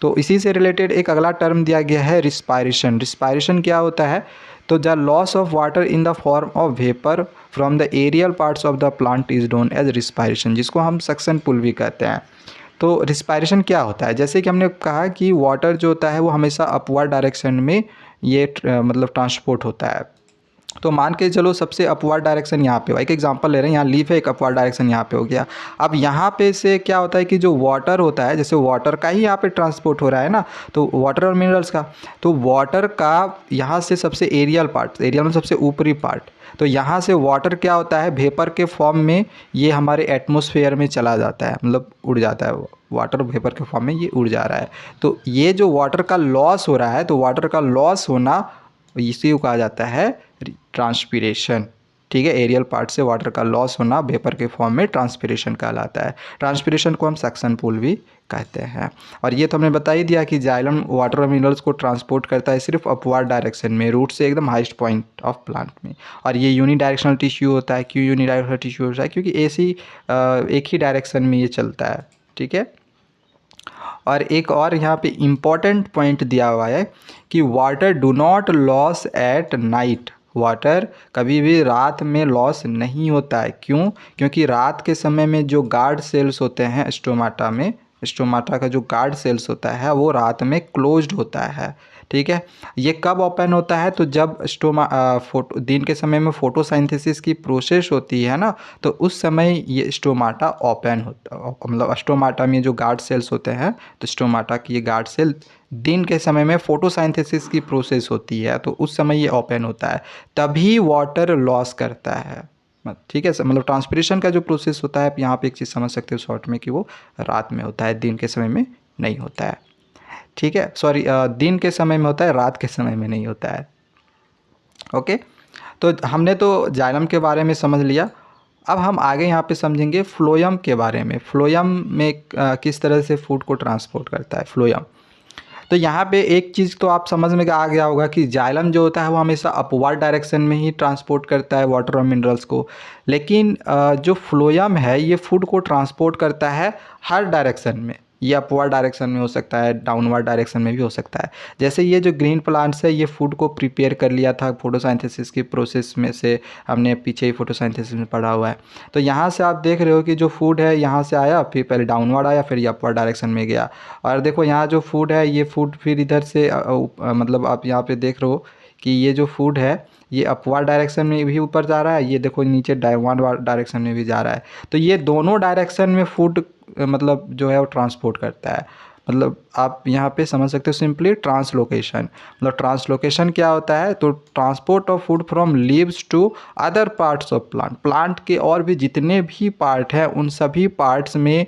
तो इसी से रिलेटेड एक अगला टर्म दिया गया है रिस्पायरेशन। रिस्पायरेशन क्या होता है? तो the loss of water in the form of vapour from the aerial parts of the plant is known as respiration, जिसको हम सक्शन पुल भी कहते हैं। तो रिस्पायरेशन क्या होता है? जैसे कि हमने कहा कि वाटर जो होता है वो हमेशा अपवर्ड डायरेक्शन में ये मतलब ट्रांसपोर्ट होता है। तो मान के चलो सबसे अपवर्ड डायरेक्शन यहाँ पे, एक एग्जांपल ले रहे हैं, यहाँ लीफ है, एक अपवर्ड डायरेक्शन यहाँ पे हो गया। अब यहाँ पे से क्या होता है कि जो वाटर होता है, जैसे वाटर का ही यहाँ पे ट्रांसपोर्ट हो रहा है ना, तो वाटर और मिनरल्स का, तो वाटर का यहाँ से सबसे एरियल पार्ट, एरियल में सबसे ऊपरी पार्ट, तो यहाँ से वाटर क्या होता है वेपर के फॉर्म में ये हमारे एटमॉस्फेयर में चला जाता है, मतलब उड़ जाता है, वाटर वेपर के फॉर्म में ये उड़ जा रहा है। तो ये जो वाटर का लॉस हो रहा है, तो वाटर का लॉस होना इसी को कहा जाता है ट्रांसपीरेशन, ठीक है। एरियल पार्ट से वाटर का लॉस होना वेपर के फॉर्म में ट्रांसपीरेशन कहलाता है। ट्रांसपीरेशन को हम सक्शन पुल भी कहते हैं। और ये तो हमने बता ही दिया कि जाइलम वाटर और मिनरल्स को ट्रांसपोर्ट करता है सिर्फ अपवर्ड डायरेक्शन में, रूट से एकदम हाईएस्ट पॉइंट ऑफ प्लांट में। और ये यूनिडायरेक्शनल टिश्यू होता है। क्यों यूनिडायरेक्शनल टिश्यू होता है? क्योंकि एक ही डायरेक्शन में ये चलता है, ठीक है। और एक और यहाँ पे इम्पॉर्टेंट पॉइंट दिया हुआ है कि water do not loss at night, water कभी भी रात में लॉस नहीं होता है। क्यों? क्योंकि रात के समय में जो गार्ड सेल्स होते हैं स्टोमाटा में, स्टोमाटा का जो गार्ड सेल्स होता है वो रात में क्लोज्ड होता है, ठीक है। ये कब ओपन होता है? तो जब दिन के समय में फोटोसिंथेसिस की प्रोसेस होती है ना, तो उस समय ये स्टोमाटा ओपन होता, मतलब स्टोमाटा में जो गार्ड सेल्स होते हैं, तो स्टोमाटा की ये गार्ड सेल दिन के समय में फोटोसिंथेसिस की प्रोसेस होती है, तो उस समय ये ओपन होता है, तभी वाटर लॉस करता है, ठीक है। मतलब ट्रांसपिरेशन का जो प्रोसेस होता है, यहाँ पे एक चीज़ समझ सकते हो शॉर्ट में कि वो रात में होता है, दिन के समय में नहीं होता है, ठीक है। सॉरी, दिन के समय में होता है, रात के समय में नहीं होता है। ओके, तो हमने तो जाइलम के बारे में समझ लिया। अब हम आगे यहाँ पे समझेंगे फ्लोएम के बारे में। फ्लोएम में किस तरह से फूड को ट्रांसपोर्ट करता है फ्लोएम। तो यहाँ पे एक चीज़ तो आप समझ में आ गया होगा कि जाइलम जो होता है वो हमेशा अपवर्ड डायरेक्शन में ही ट्रांसपोर्ट करता है वाटर और मिनरल्स को, लेकिन जो फ्लोएम है ये फूड को ट्रांसपोर्ट करता है हर डायरेक्शन में, ये अपवर्ड डायरेक्शन में हो सकता है, डाउनवर्ड डायरेक्शन में भी हो सकता है। जैसे ये जो ग्रीन प्लांट्स है ये फूड को प्रिपेयर कर लिया था फोटोसिंथेसिस की प्रोसेस में से, हमने पीछे ही फोटोसिंथेसिस में पढ़ा हुआ है। तो यहाँ से आप देख रहे हो कि जो फूड है यहाँ से आया, फिर पहले डाउनवर्ड आया, फिर ये अपवर्ड डायरेक्शन में गया। और देखो यहाँ जो फूड है ये फूड फिर इधर से मतलब आप यहाँ पे देख रहे हो कि ये जो फूड है ये अपवर्ड डायरेक्शन में भी ऊपर जा रहा है, ये देखो नीचे डाउनवर्ड डायरेक्शन में भी जा रहा है। तो ये दोनों डायरेक्शन में फूड मतलब जो है वो ट्रांसपोर्ट करता है। मतलब आप यहाँ पे समझ सकते हो सिंपली ट्रांसलोकेशन। मतलब ट्रांसलोकेशन क्या होता है, तो transport of food from leaves to other parts of plant. Plant के और भी जितने भी पार्ट हैं उन सभी पार्ट्स में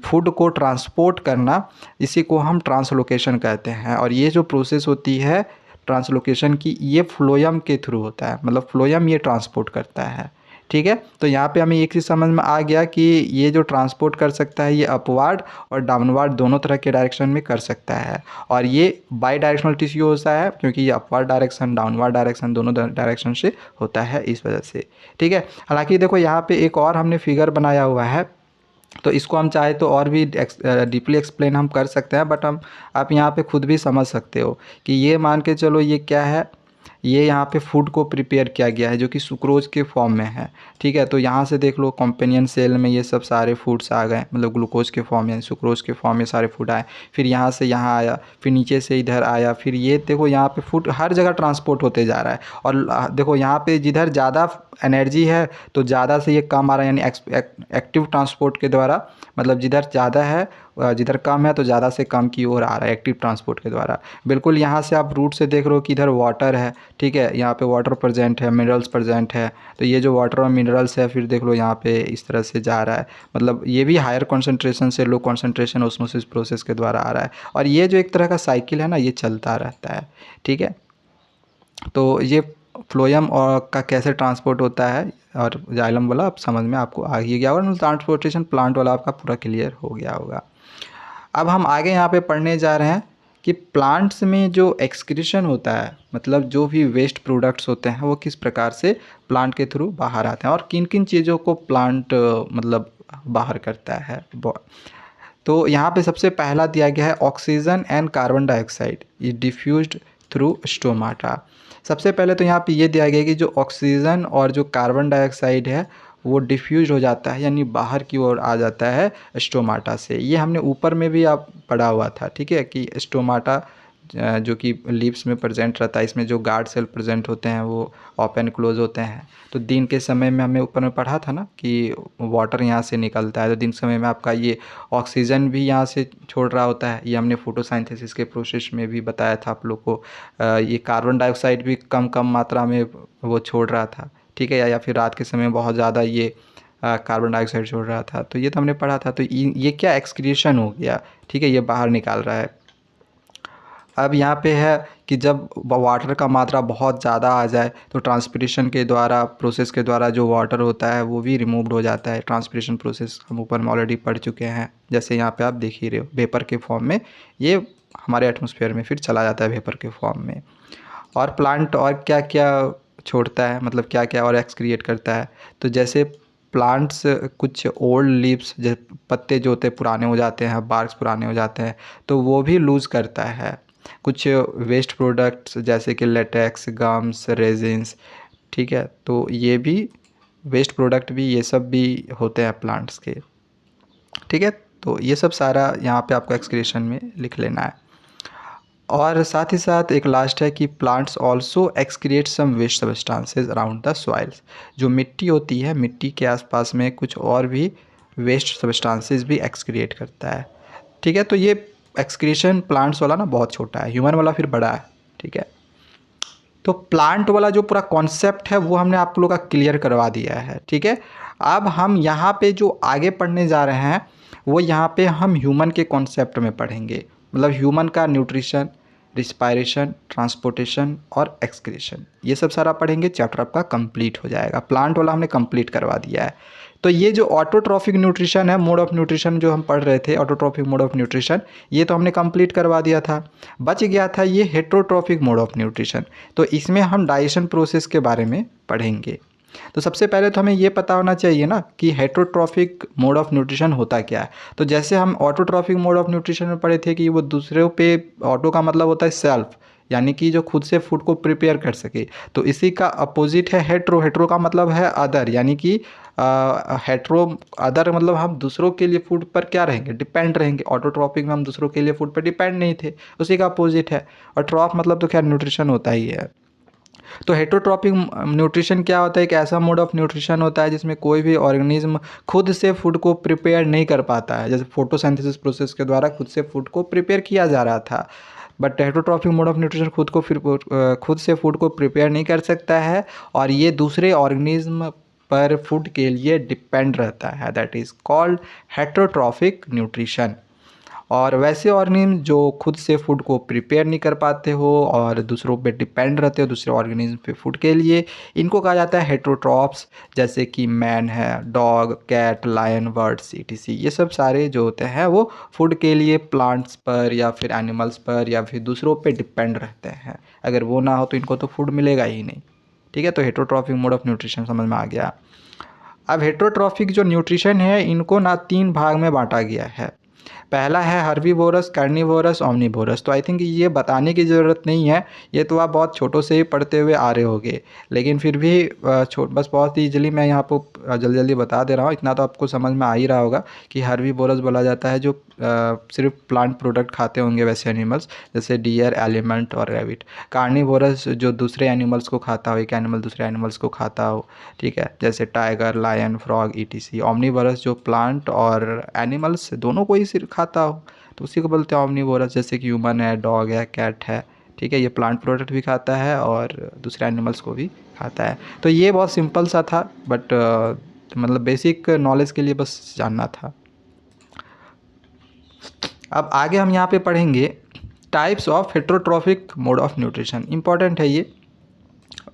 फूड को ट्रांसपोर्ट करना, इसी को हम ट्रांसलोकेशन कहते हैं। और ये जो प्रोसेस होती है ट्रांसलोकेशन की, ये फ्लोएम के थ्रू होता है। मतलब फ्लोएम ये ट्रांसपोर्ट करता है। ठीक है, तो यहाँ पे हमें एक चीज़ समझ में आ गया कि ये जो ट्रांसपोर्ट कर सकता है ये अपवर्ड और डाउनवर्ड दोनों तरह के डायरेक्शन में कर सकता है। और ये बाई डायरेक्शनल टिश्यू होता है क्योंकि ये अपवर्ड डायरेक्शन डाउनवर्ड डायरेक्शन दोनों डायरेक्शन से होता है इस वजह से। ठीक है, हालांकि देखो यहाँ पे एक और हमने फिगर बनाया हुआ है, तो इसको हम चाहे तो और भी डीपली एक्सप्लेन हम कर सकते हैं, बट हम आप यहाँ पे खुद भी समझ सकते हो कि ये मान के चलो ये क्या है, ये यहाँ पे फूड को प्रिपेयर किया गया है जो कि सुक्रोज के फॉर्म में है। ठीक है, तो यहाँ से देख लो कंपेनियन सेल में ये सब सारे फूड्स आ गए, मतलब ग्लूकोज के फॉर्म में, सुक्रोज के फॉर्म में सारे फूड आए। फिर यहाँ से यहाँ आया, फिर नीचे से इधर आया, फिर ये देखो यहाँ पे फूड हर जगह ट्रांसपोर्ट होते जा रहा है। और देखो यहाँ पे जिधर ज़्यादा एनर्जी है तो ज़्यादा से ये कम आ रहा है, यानी एक्टिव ट्रांसपोर्ट के द्वारा। मतलब जिधर ज़्यादा है जिधर कम है तो ज़्यादा से कम की ओर आ रहा है एक्टिव ट्रांसपोर्ट के द्वारा। बिल्कुल यहाँ से आप रूट से देख रहे हो कि इधर वाटर है। ठीक है, यहाँ पे वाटर प्रेजेंट है, मिनरल्स प्रेजेंट है। तो ये जो वाटर और मिनरल्स है फिर देख लो यहाँ पे इस तरह से जा रहा है। मतलब ये भी हायर कॉन्सेंट्रेशन से लो कॉन्सेंट्रेशन ऑस्मोसिस प्रोसेस के द्वारा आ रहा है। और ये जो एक तरह का साइकिल है ना, ये चलता रहता है। ठीक है, तो ये फ्लोएम और का कैसे ट्रांसपोर्ट होता है और जाइलम वाला आप समझ में आपको आ ही गया होगा। ट्रांसपोर्टेशन प्लांट वाला आपका पूरा क्लियर हो गया होगा। अब हम आगे यहाँ पे पढ़ने जा रहे हैं कि प्लांट्स में जो एक्सक्रीशन होता है, मतलब जो भी वेस्ट प्रोडक्ट्स होते हैं वो किस प्रकार से प्लांट के थ्रू बाहर आते हैं और किन किन चीज़ों को प्लांट मतलब बाहर करता है। तो यहाँ पे सबसे पहला दिया गया है oxygen and carbon dioxide is diffused through stomata. सबसे पहले तो यहाँ पे ये दिया गया है कि जो ऑक्सीजन और जो कार्बन डाइऑक्साइड है वो डिफ्यूज हो जाता है, यानी बाहर की ओर आ जाता है स्टोमाटा से। ये हमने ऊपर में भी आप पढ़ा हुआ था। ठीक है, कि स्टोमाटा जो कि लीव्स में प्रेजेंट रहता है, इसमें जो गार्ड सेल प्रेजेंट होते हैं वो ओपन क्लोज होते हैं। तो दिन के समय में हमने ऊपर में पढ़ा था ना कि वाटर यहाँ से निकलता है, तो दिन समय में आपका ये ऑक्सीजन भी यहाँ से छोड़ रहा होता है। ये हमने फोटोसिंथेसिस के प्रोसेस में भी बताया था आप लोग को। ये कार्बन डाइऑक्साइड भी कम कम मात्रा में वो छोड़ रहा था। ठीक है, या फिर रात के समय बहुत ज़्यादा ये कार्बन डाइऑक्साइड छोड़ रहा था। तो ये तो हमने पढ़ा था। तो ये क्या एक्सक्रीशन हो गया। ठीक है, ये बाहर निकाल रहा है। अब यहाँ पे है कि जब वाटर का मात्रा बहुत ज़्यादा आ जाए तो ट्रांसपिरेशन के द्वारा प्रोसेस के द्वारा जो वाटर होता है वो भी रिमूव्ड हो जाता है। ट्रांसपिरेशन प्रोसेस हम ऊपर में ऑलरेडी पढ़ चुके हैं, जैसे यहाँ पे आप देख ही रहे हो वेपर के फॉर्म में ये हमारे एटमॉस्फेयर में फिर चला जाता है वेपर के फॉर्म में। और प्लांट और क्या क्या छोड़ता है, मतलब क्या क्या और एक्सक्रिएट करता है, तो जैसे प्लांट्स कुछ ओल्ड लीव्स जैसे पत्ते जो होते हैं पुराने हो जाते हैं, बार्क्स पुराने हो जाते हैं, तो वो भी लूज़ करता है। कुछ वेस्ट प्रोडक्ट्स जैसे कि लेटेक्स, गम्स, रेजिन्स। ठीक है, तो ये भी वेस्ट प्रोडक्ट भी ये सब भी होते हैं प्लांट्स के। ठीक है, तो ये सब सारा यहाँ पे आपको एक्सक्रीशन में लिख लेना है। और साथ ही साथ एक लास्ट है कि plants also excrete some waste substances around the soils. जो मिट्टी होती है, मिट्टी के आसपास में कुछ और भी वेस्ट सब्सटेंसेस भी एक्सक्रिएट करता है। ठीक है, तो ये एक्सक्रीशन प्लांट्स वाला ना बहुत छोटा है, ह्यूमन वाला फिर बड़ा है। ठीक है, तो प्लांट वाला जो पूरा कॉन्सेप्ट है वो हमने आप लोगों का क्लियर करवा दिया है। ठीक है, अब हम यहाँ पे जो आगे पढ़ने जा रहे हैं वो यहाँ पे हम ह्यूमन के कॉन्सेप्ट में पढ़ेंगे। मतलब ह्यूमन का न्यूट्रिशन, रिस्पायरेशन, ट्रांसपोर्टेशन और एक्सक्रीशन, ये सब सारा पढ़ेंगे। चैप्टर आपका कंप्लीट हो जाएगा। प्लांट वाला हमने कंप्लीट करवा दिया है। तो ये जो ऑटोट्रॉफिक न्यूट्रिशन है, मोड ऑफ न्यूट्रिशन जो हम पढ़ रहे थे, ऑटोट्रॉफिक मोड ऑफ न्यूट्रिशन, ये तो हमने कंप्लीट करवा दिया था। बच गया था ये हेटरोट्रॉफिक मोड ऑफ न्यूट्रिशन। तो इसमें हम डाइजेशन प्रोसेस के बारे में पढ़ेंगे। तो सबसे पहले तो हमें ये पता होना चाहिए ना कि हेटरोट्रॉफिक मोड ऑफ न्यूट्रिशन होता क्या है। तो जैसे हम ऑटोट्रॉफिक मोड ऑफ न्यूट्रिशन में पढ़े थे कि वो दूसरों पे, ऑटो का मतलब होता है सेल्फ, यानी कि जो खुद से फूड को प्रिपेयर कर सके। तो इसी का अपोजिट है हेट्रो। हेट्रो का मतलब है अदर, यानी कि हेट्रो अदर मतलब हम दूसरों के लिए फूड पर क्या रहेंगे, डिपेंड रहेंगे। ऑटोट्रॉपिक में हम दूसरों के लिए फूड पर डिपेंड नहीं थे, उसी का अपोजिट है। और ट्रॉफ मतलब तो खैर न्यूट्रिशन होता ही है। तो हेटरोट्रॉपिक न्यूट्रिशन क्या होता है, एक ऐसा मोड ऑफ न्यूट्रिशन होता है जिसमें कोई भी ऑर्गेनिज्म खुद से फूड को प्रिपेयर नहीं कर पाता है। जैसे फोटोसिंथेसिस प्रोसेस के द्वारा खुद से फूड को प्रिपेयर किया जा रहा था, but heterotrophic mode of nutrition खुद से फूड को प्रिपेयर नहीं कर सकता है, और ये दूसरे ऑर्गेनिज्म पर फूड के लिए डिपेंड रहता है। That is called heterotrophic nutrition. और वैसे ऑर्गेनिज्म जो खुद से फूड को प्रिपेयर नहीं कर पाते हो और दूसरों पे डिपेंड रहते हो दूसरे ऑर्गेनिज्म पे फूड के लिए, इनको कहा जाता है हेटरोट्रॉप्स। जैसे कि मैन है, dog, cat, lion, birds, etc। ये सब सारे जो होते हैं वो फूड के लिए प्लांट्स पर या फिर एनिमल्स पर या फिर दूसरों पे डिपेंड रहते हैं। अगर वो ना हो तो इनको तो फूड मिलेगा ही नहीं। ठीक है, तो हेटरोट्रॉफिक मोड ऑफ न्यूट्रिशन समझ में आ गया। अब हेटरोट्रॉफिक जो न्यूट्रिशन है इनको ना 3 भाग में बांटा गया है। पहला है हर्बीवोरस, कार्निवोरस, ओमनीवोरस। तो आई थिंक ये बताने की ज़रूरत नहीं है, ये तो आप बहुत छोटों से ही पढ़ते हुए आ रहे होगे। लेकिन फिर भी बस बहुत ईजिली मैं यहाँ पर जल्दी जल्दी बता दे रहा हूँ। इतना तो आपको समझ में आ ही रहा होगा कि हर्बीवोरस बोला जाता है जो सिर्फ प्लांट प्रोडक्ट खाते होंगे वैसे एनिमल्स, जैसे डियर, एलिफेंट और रैबिट। कार्निवोरस जो दूसरे एनिमल्स को खाता हो, एक एनिमल दूसरे एनिमल्स को खाता हो, ठीक है, जैसे tiger, lion, frog, etc। Omnivorous जो प्लांट और एनिमल्स दोनों को ही सिर्फ खाता हो, तो उसी को बोलते हैं ओमनीवोरस। जैसे कि ह्यूमन है, डॉग है, कैट है, ठीक है, ये प्लांट प्रोडक्ट भी खाता है और दूसरे एनिमल्स को भी खाता है। तो ये बहुत सिंपल सा था, बट मतलब बेसिक नॉलेज के लिए बस जानना था। अब आगे हम यहाँ पे पढ़ेंगे types of heterotrophic mode of nutrition. Important है ये,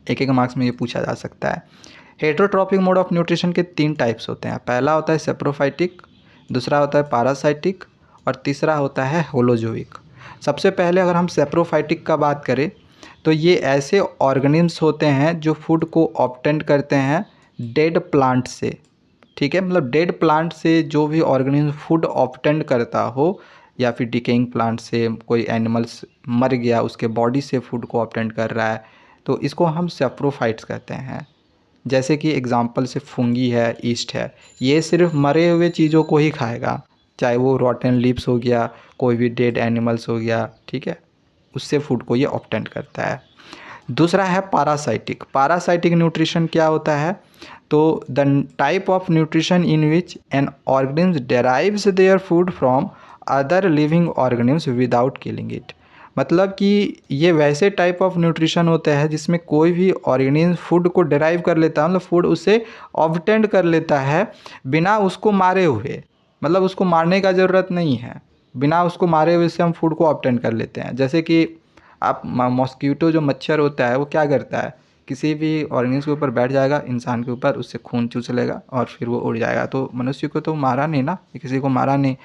एक मार्क्स में ये पूछा जा सकता है। हेटरोट्रॉपिक मोड ऑफ न्यूट्रिशन के 3 टाइप्स होते हैं। पहला होता है सेप्रोफाइटिक, दूसरा होता है पारासाइटिक और तीसरा होता है होलोजोइक। सबसे पहले अगर हम सेप्रोफाइटिक का बात करें तो ये ऐसे ऑर्गेनिम्स होते हैं जो फूड को ऑब्टेन करते हैं डेड प्लांट से। ठीक है, मतलब डेड प्लांट से जो भी ऑर्गेनिज्म फूड ऑब्टेन करता हो, या फिर डिकेइंग प्लांट से कोई एनिमल्स मर गया उसके बॉडी से फूड को ऑब्टेन कर रहा है, तो इसको हम सेप्रोफाइट्स कहते हैं। जैसे कि एग्जांपल से फंगी है, ईस्ट है, ये सिर्फ मरे हुए चीज़ों को ही खाएगा, चाहे वो रॉटन लीव्स हो गया, कोई भी डेड एनिमल्स हो गया, ठीक है, उससे फूड को ये ऑब्टेन करता है। दूसरा है पारासाइटिक। पारासाइटिक न्यूट्रिशन क्या होता है, तो the type of nutrition in which an organism डेराइव्स their food from other living organisms without killing it. मतलब कि ये वैसे टाइप ऑफ न्यूट्रिशन होता है जिसमें कोई भी ऑर्गेनिज्म फूड को डेराइव कर लेता है, मतलब फूड उसे ऑब्टेंड कर लेता है बिना उसको मारे हुए। मतलब उसको मारने का ज़रूरत नहीं है, बिना उसको मारे हुए से हम फूड को ऑब्टेंड कर लेते हैं। जैसे कि आप मॉस्किटो जो मच्छर होता है वो क्या करता है, किसी भी ऑर्गेनिज्म के ऊपर बैठ जाएगा, इंसान के ऊपर, उससे खून चूस लेगा और फिर वो उड़ जाएगा। तो मनुष्य को तो मारा नहीं ना, किसी को मारा नहीं,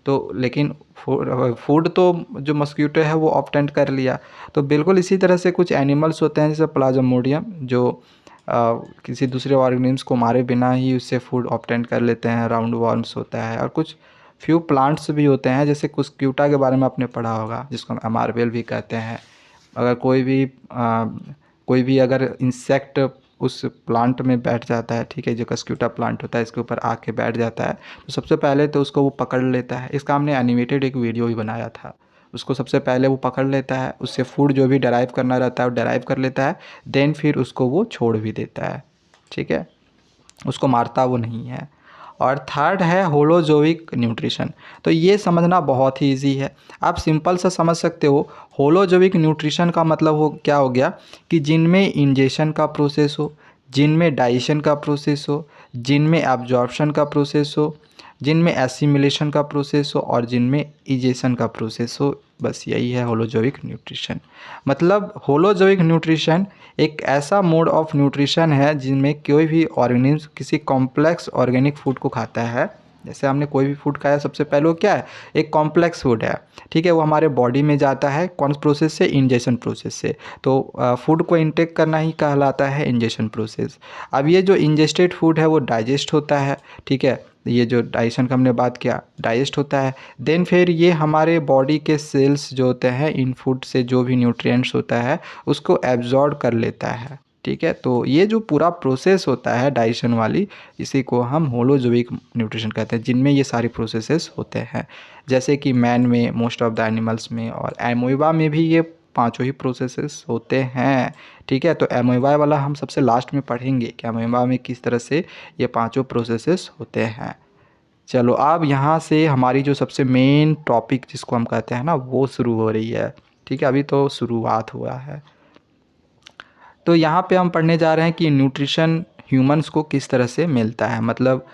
तो लेकिन फूड तो जो मॉस्किटो है वो ऑब्टेंड कर लिया। तो बिल्कुल इसी तरह से कुछ एनिमल्स होते हैं जैसे प्लाज्मोडियम जो किसी दूसरे ऑर्गेनिम्स को मारे बिना ही उससे फूड ऑब्टेंड कर लेते हैं। राउंड वॉर्म्स होता है, और कुछ फ्यू प्लांट्स भी होते हैं जैसे कुस्क्यूटा के बारे में आपने पढ़ा होगा, जिसको हम अमारबेल भी कहते हैं। अगर कोई भी अगर इंसेक्ट उस प्लांट में बैठ जाता है, ठीक है, जो कस्क्यूटा प्लांट होता है इसके ऊपर आके बैठ जाता है, तो सबसे पहले तो उसको वो पकड़ लेता है। इसका हमने एनिमेटेड एक वीडियो भी बनाया था। उसको सबसे पहले वो पकड़ लेता है, उससे फूड जो भी डराइव करना रहता है वो डराइव कर लेता है, देन फिर उसको वो छोड़ भी देता है, ठीक है, उसको मारता वो नहीं है। और थर्ड है होलोजोइक न्यूट्रिशन। तो ये समझना बहुत ही ईजी है, आप सिंपल सा समझ सकते हो। होलोजोइक न्यूट्रिशन का मतलब हो क्या हो गया कि जिनमें इंजेशन का प्रोसेस हो, जिनमें डाइजेशन का प्रोसेस हो, जिनमें एब्जॉर्प्शन का प्रोसेस हो, जिनमें एसिमिलेशन का प्रोसेस हो और जिनमें इजेशन का प्रोसेस हो, बस यही है होलोजोइक न्यूट्रिशन। मतलब होलोजोइक न्यूट्रिशन एक ऐसा मोड ऑफ न्यूट्रिशन है जिनमें कोई भी ऑर्गेनिज्म किसी कॉम्प्लेक्स ऑर्गेनिक फूड को खाता है, जैसे हमने कोई भी फूड खाया सबसे पहले वो क्या है, एक कॉम्प्लेक्स फूड है, ठीक है। वो हमारे बॉडी में जाता है कौन से प्रोसेस से, इंजेशन प्रोसेस से। तो फूड को इंटेक करना ही कहलाता है इंजेशन प्रोसेस। अब ये जो इंजेस्टेड फूड है वो डाइजेस्ट होता है, ठीक है। ये जो डाइजेशन का हमने बात किया, डाइजेस्ट होता है। देन फिर ये हमारे बॉडी के सेल्स जो होते हैं इन फूड से जो भी न्यूट्रिएंट्स होता है उसको एब्जॉर्ब कर लेता है, ठीक है। तो ये जो पूरा प्रोसेस होता है डाइजेशन वाली, इसी को हम होलोजोइक न्यूट्रिशन कहते हैं, जिनमें ये सारी प्रोसेसेस होते हैं। जैसे कि मैन में, मोस्ट ऑफ द एनिमल्स में और एमोइबा में भी ये पांचों ही प्रोसेसेस होते हैं, ठीक है। तो एमोइबा वाला हम सबसे लास्ट में पढ़ेंगे कि एमोइबा में किस तरह से ये पांचों प्रोसेसेस होते हैं। चलो अब यहाँ से हमारी जो सबसे मेन टॉपिक जिसको हम कहते हैं ना वो शुरू हो रही है, ठीक है। अभी तो शुरुआत हुआ है। तो यहाँ पे हम पढ़ने जा रहे हैं कि न्यूट्रिशन ह्यूमंस को किस तरह से मिलता है, मतलब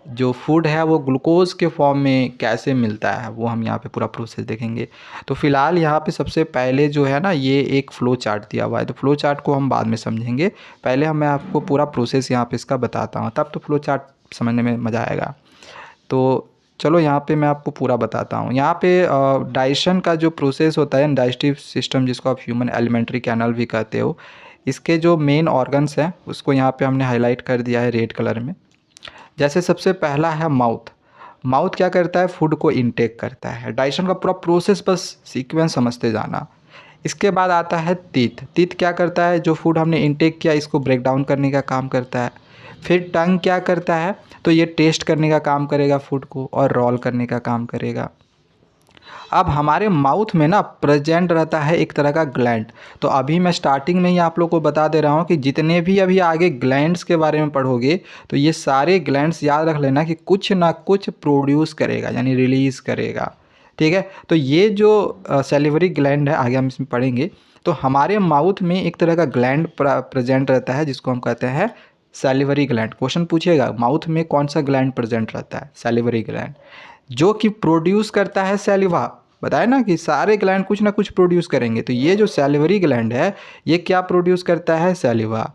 जो फूड है वो ग्लूकोज के फॉर्म में कैसे मिलता है, वो हम यहाँ पे पूरा प्रोसेस देखेंगे। तो फिलहाल यहाँ पे सबसे पहले जो है ना ये एक फ़्लो चार्ट दिया हुआ है, तो फ़्लो चार्ट को हम बाद में समझेंगे। पहले मैं आपको पूरा प्रोसेस यहाँ पे इसका बताता हूँ, तब तो फ़्लो चार्ट समझने में मज़ा आएगा। तो चलो यहाँ पे मैं आपको पूरा बताता हूँ। यहाँ पे डाइजेशन का जो प्रोसेस होता है, डाइजेस्टिव सिस्टम जिसको आप ह्यूमन एलिमेंट्री कैनल भी कहते हो, इसके जो मेन ऑर्गन्स हैं उसको यहाँ पे हमने हाईलाइट कर दिया है रेड कलर में। जैसे सबसे पहला है माउथ। माउथ क्या करता है, फूड को इनटेक करता है। डाइजेशन का पूरा प्रोसेस बस सीक्वेंस समझते जाना। इसके बाद आता है टीथ। टीथ क्या करता है, जो फूड हमने इनटेक किया इसको ब्रेक डाउन करने का काम करता है। फिर टंग क्या करता है, तो ये टेस्ट करने का काम करेगा फूड को और रोल करने का काम करेगा। अब हमारे माउथ में ना प्रेजेंट रहता है एक तरह का ग्लैंड। तो अभी मैं स्टार्टिंग में ही आप लोग को बता दे रहा हूँ कि जितने भी अभी आगे ग्लैंड्स के बारे में पढ़ोगे तो ये सारे ग्लैंड्स याद रख लेना कि कुछ ना कुछ प्रोड्यूस करेगा, यानी रिलीज़ करेगा, ठीक है। तो ये जो सैलिवरी ग्लैंड है आगे हम इसमें पढ़ेंगे। तो हमारे माउथ में एक तरह का ग्लैंड प्रेजेंट रहता है जिसको हम कहते हैं सैलिवरी ग्लैंड। क्वेश्चन पूछेगा माउथ में कौन सा ग्लैंड प्रेजेंट रहता है, सैलिवरी ग्लैंड, जो कि प्रोड्यूस करता है सैलिवा। बताया ना कि सारे ग्लैंड कुछ ना कुछ प्रोड्यूस करेंगे, तो ये जो सैलिवरी ग्लैंड है ये क्या प्रोड्यूस करता है, सैलिवा।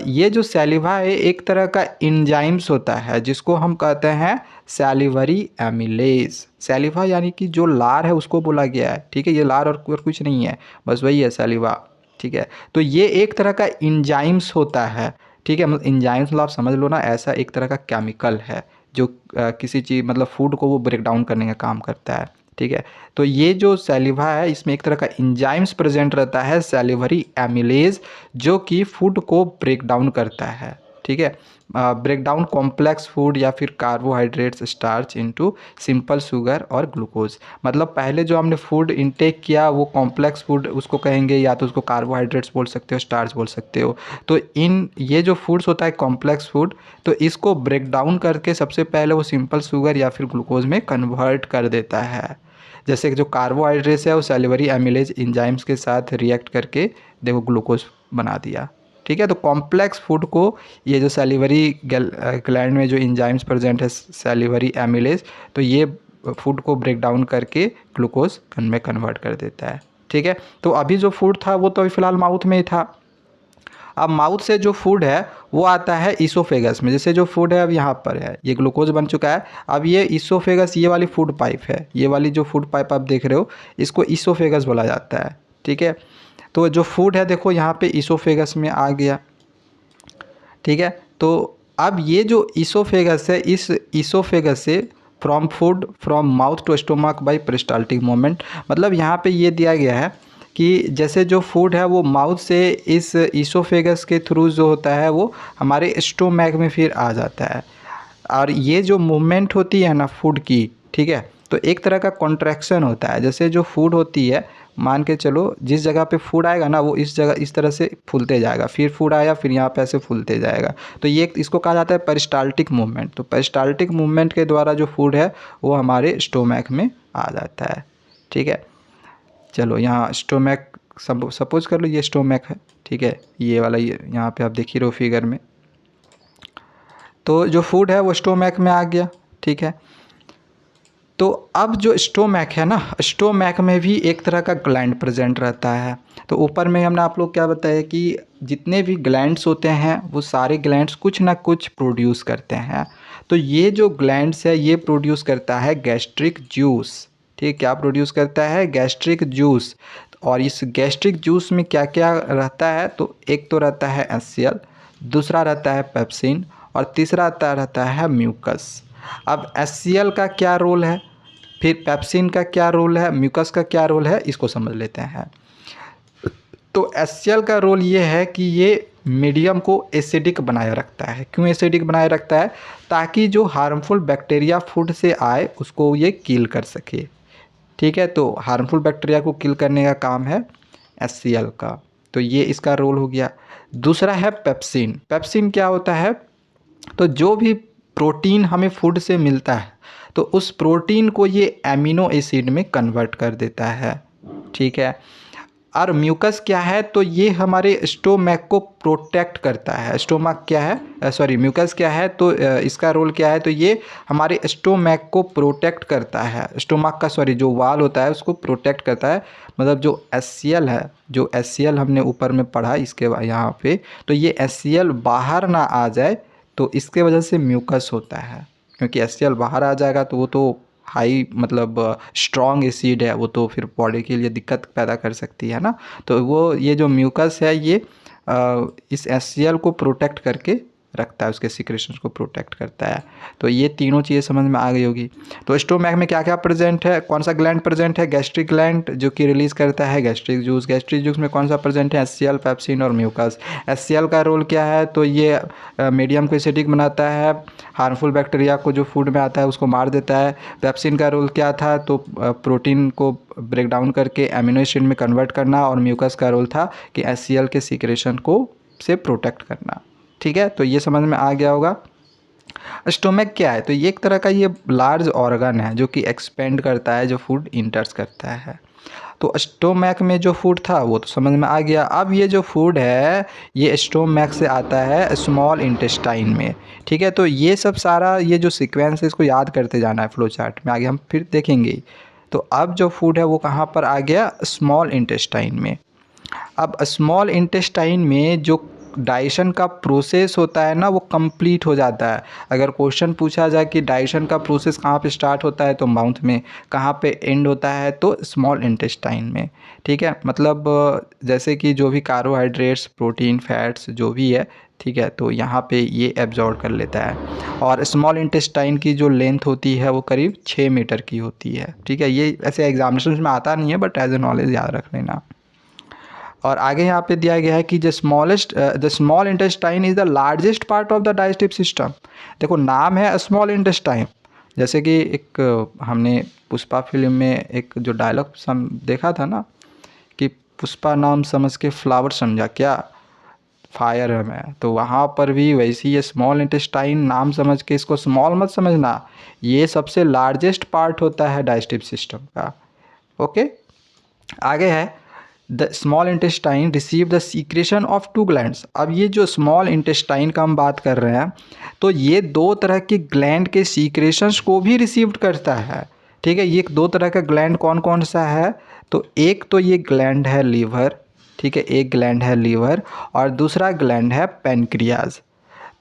ये जो सैलिवा है एक तरह का इंजाइम्स होता है जिसको हम कहते हैं सैलिवरी एमिलेज। सैलिवा यानी कि जो लार है उसको बोला गया है, ठीक है। ये लार और कुछ नहीं है, बस वही है सैलिवा, ठीक है। तो ये एक तरह का इंजाइम्स होता है, ठीक है। मतलब इंजाइम्स मतलब आप समझ लो ना, ऐसा एक तरह का केमिकल है जो किसी चीज़ मतलब फूड को वो ब्रेक डाउन करने का काम करता है, ठीक है। तो ये जो सैलिवा है इसमें एक तरह का इंजाइम्स प्रेजेंट रहता है सैलिवरी एमिलेज, जो कि फूड को ब्रेक डाउन करता है, ठीक है। ब्रेक डाउन कॉम्प्लेक्स फूड या फिर carbohydrates starch into simple sugar और ग्लूकोज। मतलब पहले जो हमने फूड इनटेक किया वो कॉम्प्लेक्स फूड उसको कहेंगे, या तो उसको कार्बोहाइड्रेट्स बोल सकते हो, स्टार्च बोल सकते हो। तो इन ये जो फूड्स होता है कॉम्प्लेक्स फूड, तो इसको ब्रेक डाउन करके सबसे पहले वो सिंपल शुगर या फिर ग्लूकोज में कन्वर्ट कर देता है। जैसे कि जो कार्बोहाइड्रेट्स है वो सैलिवरी एमिलेज एंजाइम्स के साथ रिएक्ट करके देखो ग्लूकोज बना दिया, ठीक है। तो कॉम्प्लेक्स फूड को ये जो सैलिवरी ग्लैंड में जो एंजाइम्स प्रेजेंट है सैलिवरी एमिलेज, तो ये फूड को ब्रेक डाउन करके ग्लूकोज में कन्वर्ट कर देता है, ठीक है। तो अभी जो फूड था वो तो अभी फ़िलहाल माउथ में ही था। अब माउथ से जो फूड है वो आता है ईसोफेगस में। जैसे जो फूड है अब यहाँ पर है, ये ग्लूकोज बन चुका है। अब ये ईसोफेगस, ये वाली फूड पाइप है, ये वाली जो फूड पाइप आप देख रहे हो इसको ईसोफेगस बोला जाता है, ठीक है। तो जो फूड है देखो यहाँ पे ईसोफेगस में आ गया, ठीक है। तो अब ये जो ईसोफेगस है, इस ईसोफेगस से from mouth to stomach by peristaltic movement, मतलब यहाँ पे ये दिया गया है कि जैसे जो फूड है वो माउथ से इस ईसोफेगस के थ्रू जो होता है वो हमारे स्टोमैक में फिर आ जाता है। और ये जो मूवमेंट होती है ना फूड की, ठीक है, तो एक तरह का कॉन्ट्रैक्शन होता है। जैसे जो फूड होती है, मान के चलो जिस जगह पे फूड आएगा ना वो इस जगह इस तरह से फूलते जाएगा, फिर फूड आया फिर यहाँ पे ऐसे फूलते जाएगा। तो ये इसको कहा जाता है पेरिस्टाल्टिक मूवमेंट। तो पेरिस्टाल्टिक मूवमेंट के द्वारा जो फूड है वो हमारे स्टोमैक में आ जाता है, ठीक है। चलो यहाँ स्टोमैक सपोज कर लो ये स्टोमैक है, ठीक है। ये वाला ये यहाँ पे आप देख ही रहो फिगर में। तो जो फूड है वो स्टोमैक में आ गया, ठीक है। तो अब जो स्टोमैक है ना, स्टोमैक में भी एक तरह का ग्लैंड प्रेजेंट रहता है। तो ऊपर में हमने आप लोग क्या बताया कि जितने भी ग्लैंड्स होते हैं वो सारे ग्लैंड्स कुछ ना कुछ प्रोड्यूस करते हैं। तो ये जो ग्लैंड्स है ये प्रोड्यूस करता है गैस्ट्रिक जूस। ठीक, क्या प्रोड्यूस करता है? Gastric juice. और इस गैस्ट्रिक जूस में क्या क्या रहता है? तो एक तो रहता है HCl, दूसरा रहता है पेप्सिन, और तीसरा रहता है म्यूकस। अब HCl का क्या रोल है, फिर पेप्सिन का क्या रोल है, म्यूकस का क्या रोल है, इसको समझ लेते हैं। तो HCl का रोल ये है कि ये मीडियम को एसिडिक बनाए रखता है। क्यों एसिडिक बनाए रखता है? ताकि जो हार्मफुल बैक्टीरिया फूड से आए उसको ये किल कर सके। ठीक है, तो हार्मफुल बैक्टीरिया को किल करने का काम है HCl का। तो ये इसका रोल हो गया। दूसरा है पेप्सिन। पेप्सिन क्या होता है? तो जो भी प्रोटीन हमें फूड से मिलता है तो उस प्रोटीन को ये एमिनो एसिड में कन्वर्ट कर देता है। ठीक है। और म्यूकस क्या है? तो ये हमारे स्टोमैक को प्रोटेक्ट करता है। स्टोमैक क्या है, सॉरी म्यूकस क्या है? तो इसका रोल क्या है? तो ये हमारे स्टोमैक को प्रोटेक्ट करता है। स्टोमैक का सॉरी जो वाल होता है उसको प्रोटेक्ट करता है। मतलब जो HCl है, जो HCl हमने ऊपर में पढ़ा इसके यहाँ पे, तो ये HCl बाहर ना आ जाए तो इसके वजह से म्यूकस होता है। क्योंकि HCl बाहर आ जाएगा तो वो तो हाई मतलब स्ट्रॉन्ग एसिड है, वो तो फिर बॉडी के लिए दिक्कत पैदा कर सकती है ना। तो वो ये जो म्यूकस है ये इस HCl को प्रोटेक्ट करके रखता है, उसके सिक्रेशंस को प्रोटेक्ट करता है। तो ये तीनों चीज़ें समझ में आ गई होगी। तो स्टोमैक में क्या क्या प्रेजेंट है? कौन सा ग्लैंड प्रेजेंट है? गैस्ट्रिक ग्लैंड, जो कि रिलीज़ करता है गैस्ट्रिक जूस। गैस्ट्रिक जूस में कौन सा प्रेजेंट है? HCl, पेप्सिन और म्यूकस। HCl का रोल क्या है? तो ये मीडियम को एसिडिक बनाता है, हार्मफुल बैक्टीरिया को जो फूड में आता है उसको मार देता है। पेप्सिन का रोल क्या था? तो प्रोटीन को ब्रेक डाउन करके एमिनो एसिड में कन्वर्ट करना। और म्यूकस का रोल था कि HCl के सिक्रेशन को से प्रोटेक्ट करना। ठीक है, तो ये समझ में आ गया होगा। स्टोमक क्या है? तो ये एक तरह का ये लार्ज ऑर्गन है जो कि एक्सपेंड करता है, जो फूड इंटर्स करता है। तो स्टोमैक में जो फूड था वो तो समझ में आ गया। अब ये जो फूड है ये स्टोमैक से आता है स्मॉल इंटेस्टाइन में। ठीक है, तो ये सब सारा ये जो सीक्वेंस है इसको याद करते जाना है फ्लो चार्ट में, आगे हम फिर देखेंगे। तो अब जो फूड है वो कहाँ पर आ गया? स्मॉल इंटेस्टाइन में। अब स्मॉल इंटेस्टाइन में जो डाइजेशन का प्रोसेस होता है ना वो कंप्लीट हो जाता है। अगर क्वेश्चन पूछा जाए कि डाइजेशन का प्रोसेस कहाँ पे स्टार्ट होता है तो माउथ में, कहाँ पे एंड होता है तो स्मॉल इंटेस्टाइन में। ठीक है, मतलब जैसे कि जो भी कार्बोहाइड्रेट्स, प्रोटीन, फैट्स जो भी है, ठीक है, तो यहाँ पे ये एब्जॉर्ब कर लेता है। और स्मॉल इंटेस्टाइन की जो लेंथ होती है वो करीब 6 मीटर की होती है। ठीक है, ये ऐसे एग्जामिनेशन में आता नहीं है बट एज ए नॉलेज याद रख लेना। और आगे यहाँ पे दिया गया है कि the small intestine is the largest part of the digestive system. देखो नाम है स्मॉल इंटेस्टाइन, जैसे कि एक हमने पुष्पा फिल्म में एक जो डायलॉग देखा था ना कि पुष्पा नाम समझ के फ्लावर समझा क्या, फायर है मैं, तो वहाँ पर भी वैसी ये स्मॉल इंटेस्टाइन नाम समझ के इसको स्मॉल मत समझना, ये सबसे लार्जेस्ट पार्ट होता है डाइजेस्टिव सिस्टम का। ओके, आगे है the small intestine receive the secretion of 2 glands. अब ये जो स्मॉल इंटेस्टाइन का हम बात कर रहे हैं तो ये 2 तरह के ग्लैंड के सीक्रेशंस को भी रिसीव करता है। ठीक है, ये 2 तरह का ग्लैंड कौन कौन सा है? तो एक तो ये ग्लैंड है लीवर, ठीक है, एक ग्लैंड है लीवर और दूसरा ग्लैंड है पैनक्रियाज।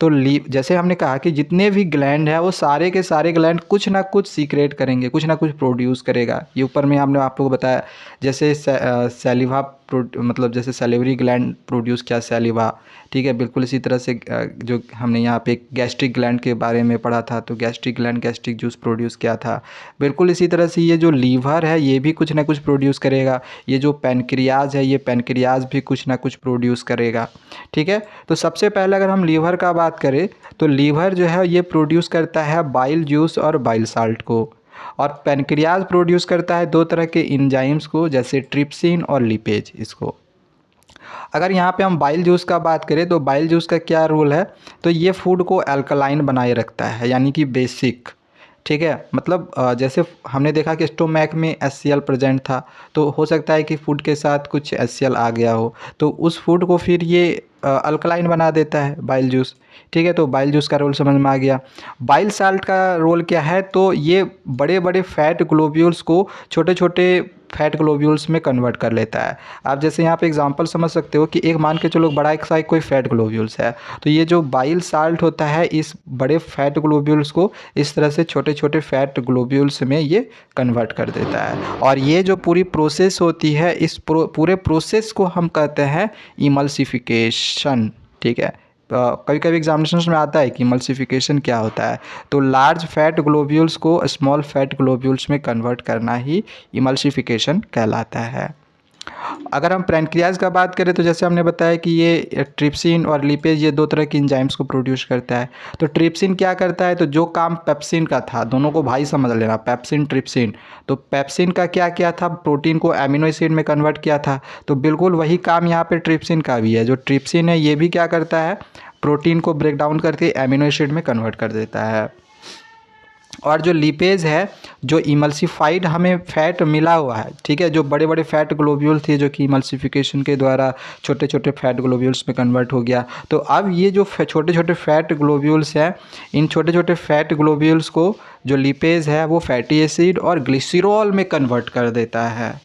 तो जैसे हमने कहा कि जितने भी ग्लैंड है वो सारे के सारे ग्लैंड कुछ ना कुछ सीक्रेट करेंगे, कुछ ना कुछ प्रोड्यूस करेगा। ये ऊपर में हमने आप लोगों को बताया, जैसे सैलिवा मतलब जैसे सैलिवरी ग्लैंड प्रोड्यूस किया सैलिवा। ठीक है, बिल्कुल इसी तरह से जो हमने यहाँ पे गैस्ट्रिक ग्लैंड के बारे में पढ़ा था तो gastric gland gastric juice produce किया था। बिल्कुल इसी तरह से ये जो लीवर है ये भी कुछ ना कुछ प्रोड्यूस करेगा। ये जो पैनक्रियाज है ये पैनक्रियाज भी कुछ ना कुछ प्रोड्यूस करेगा। ठीक है, तो सबसे पहले अगर हम लीवर का बात करें तो लीवर जो है ये प्रोड्यूस करता है बाइल जूस और बाइल साल्ट को, और पैनक्रियाज प्रोड्यूस करता है 2 तरह के इंजाइम्स को, जैसे ट्रिप्सिन और लिपेज। इसको अगर यहाँ पे हम बाइल जूस का बात करें तो बाइल जूस का क्या रोल है? तो ये फूड को अल्कलाइन बनाए रखता है, यानी कि बेसिक। ठीक है, मतलब जैसे हमने देखा कि स्टोमैक में HCl प्रेजेंट था तो हो सकता है कि फूड के साथ कुछ HCl आ गया हो तो उस फूड को फिर ये अल्कलाइन बना देता है बाइल जूस। ठीक है, तो बाइल जूस का रोल समझ में आ गया। बाइल साल्ट का रोल क्या है, तो ये बड़े बड़े फैट ग्लोब्यूल्स को छोटे छोटे फैट ग्लोब्यूल्स में कन्वर्ट कर लेता है। आप जैसे यहाँ पे एग्जांपल समझ सकते हो कि एक मान के चलो बड़ा एक सा कोई फैट ग्लोब्यूल्स है, तो ये जो बाइल साल्ट होता है इस बड़े फैट ग्लोब्यूल्स को इस तरह से छोटे छोटे फैट ग्लोब्यूल्स में ये कन्वर्ट कर देता है। और ये जो पूरी प्रोसेस होती है, इस पूरे प्रोसेस को हम कहते हैं इमल्सिफिकेशन। ठीक है, कभी कभी एग्जामिनेशन में आता है कि इमल्सिफिकेशन क्या होता है, तो लार्ज फैट ग्लोब्यूल्स को स्मॉल फैट ग्लोब्यूल्स में कन्वर्ट करना ही इमल्सिफिकेशन कहलाता है। अगर हम पैनक्रियाज का बात करें तो जैसे हमने बताया कि ये ट्रिप्सिन और लिपेज ये दो तरह की एंजाइम्स को प्रोड्यूस करता है। तो ट्रिप्सिन क्या करता है, तो जो काम पेप्सिन का था, दोनों को भाई समझ लेना, पेप्सिन ट्रिप्सिन। तो पेप्सिन का क्या किया था, प्रोटीन को एमिनो एसिड में कन्वर्ट किया था, तो बिल्कुल वही काम यहाँ पे ट्रिप्सिन का भी है। जो ट्रिप्सिन है ये भी क्या करता है, प्रोटीन को ब्रेक डाउन करके एमिनो एसिड में कन्वर्ट कर देता है। और जो लिपेज है, जो इमल्सिफाइड हमें फैट मिला हुआ है, ठीक है, जो बड़े बड़े फैट ग्लोब्यूल थे जो कि इमल्सिफिकेशन के द्वारा छोटे छोटे फैट ग्लोब्यूल्स में कन्वर्ट हो गया, तो अब ये जो छोटे छोटे फैट ग्लोब्यूल्स हैं, इन छोटे छोटे फैट ग्लोब्यूल्स को जो लिपेज है वो फैटी एसिड और ग्लिसरॉल में कन्वर्ट कर देता है।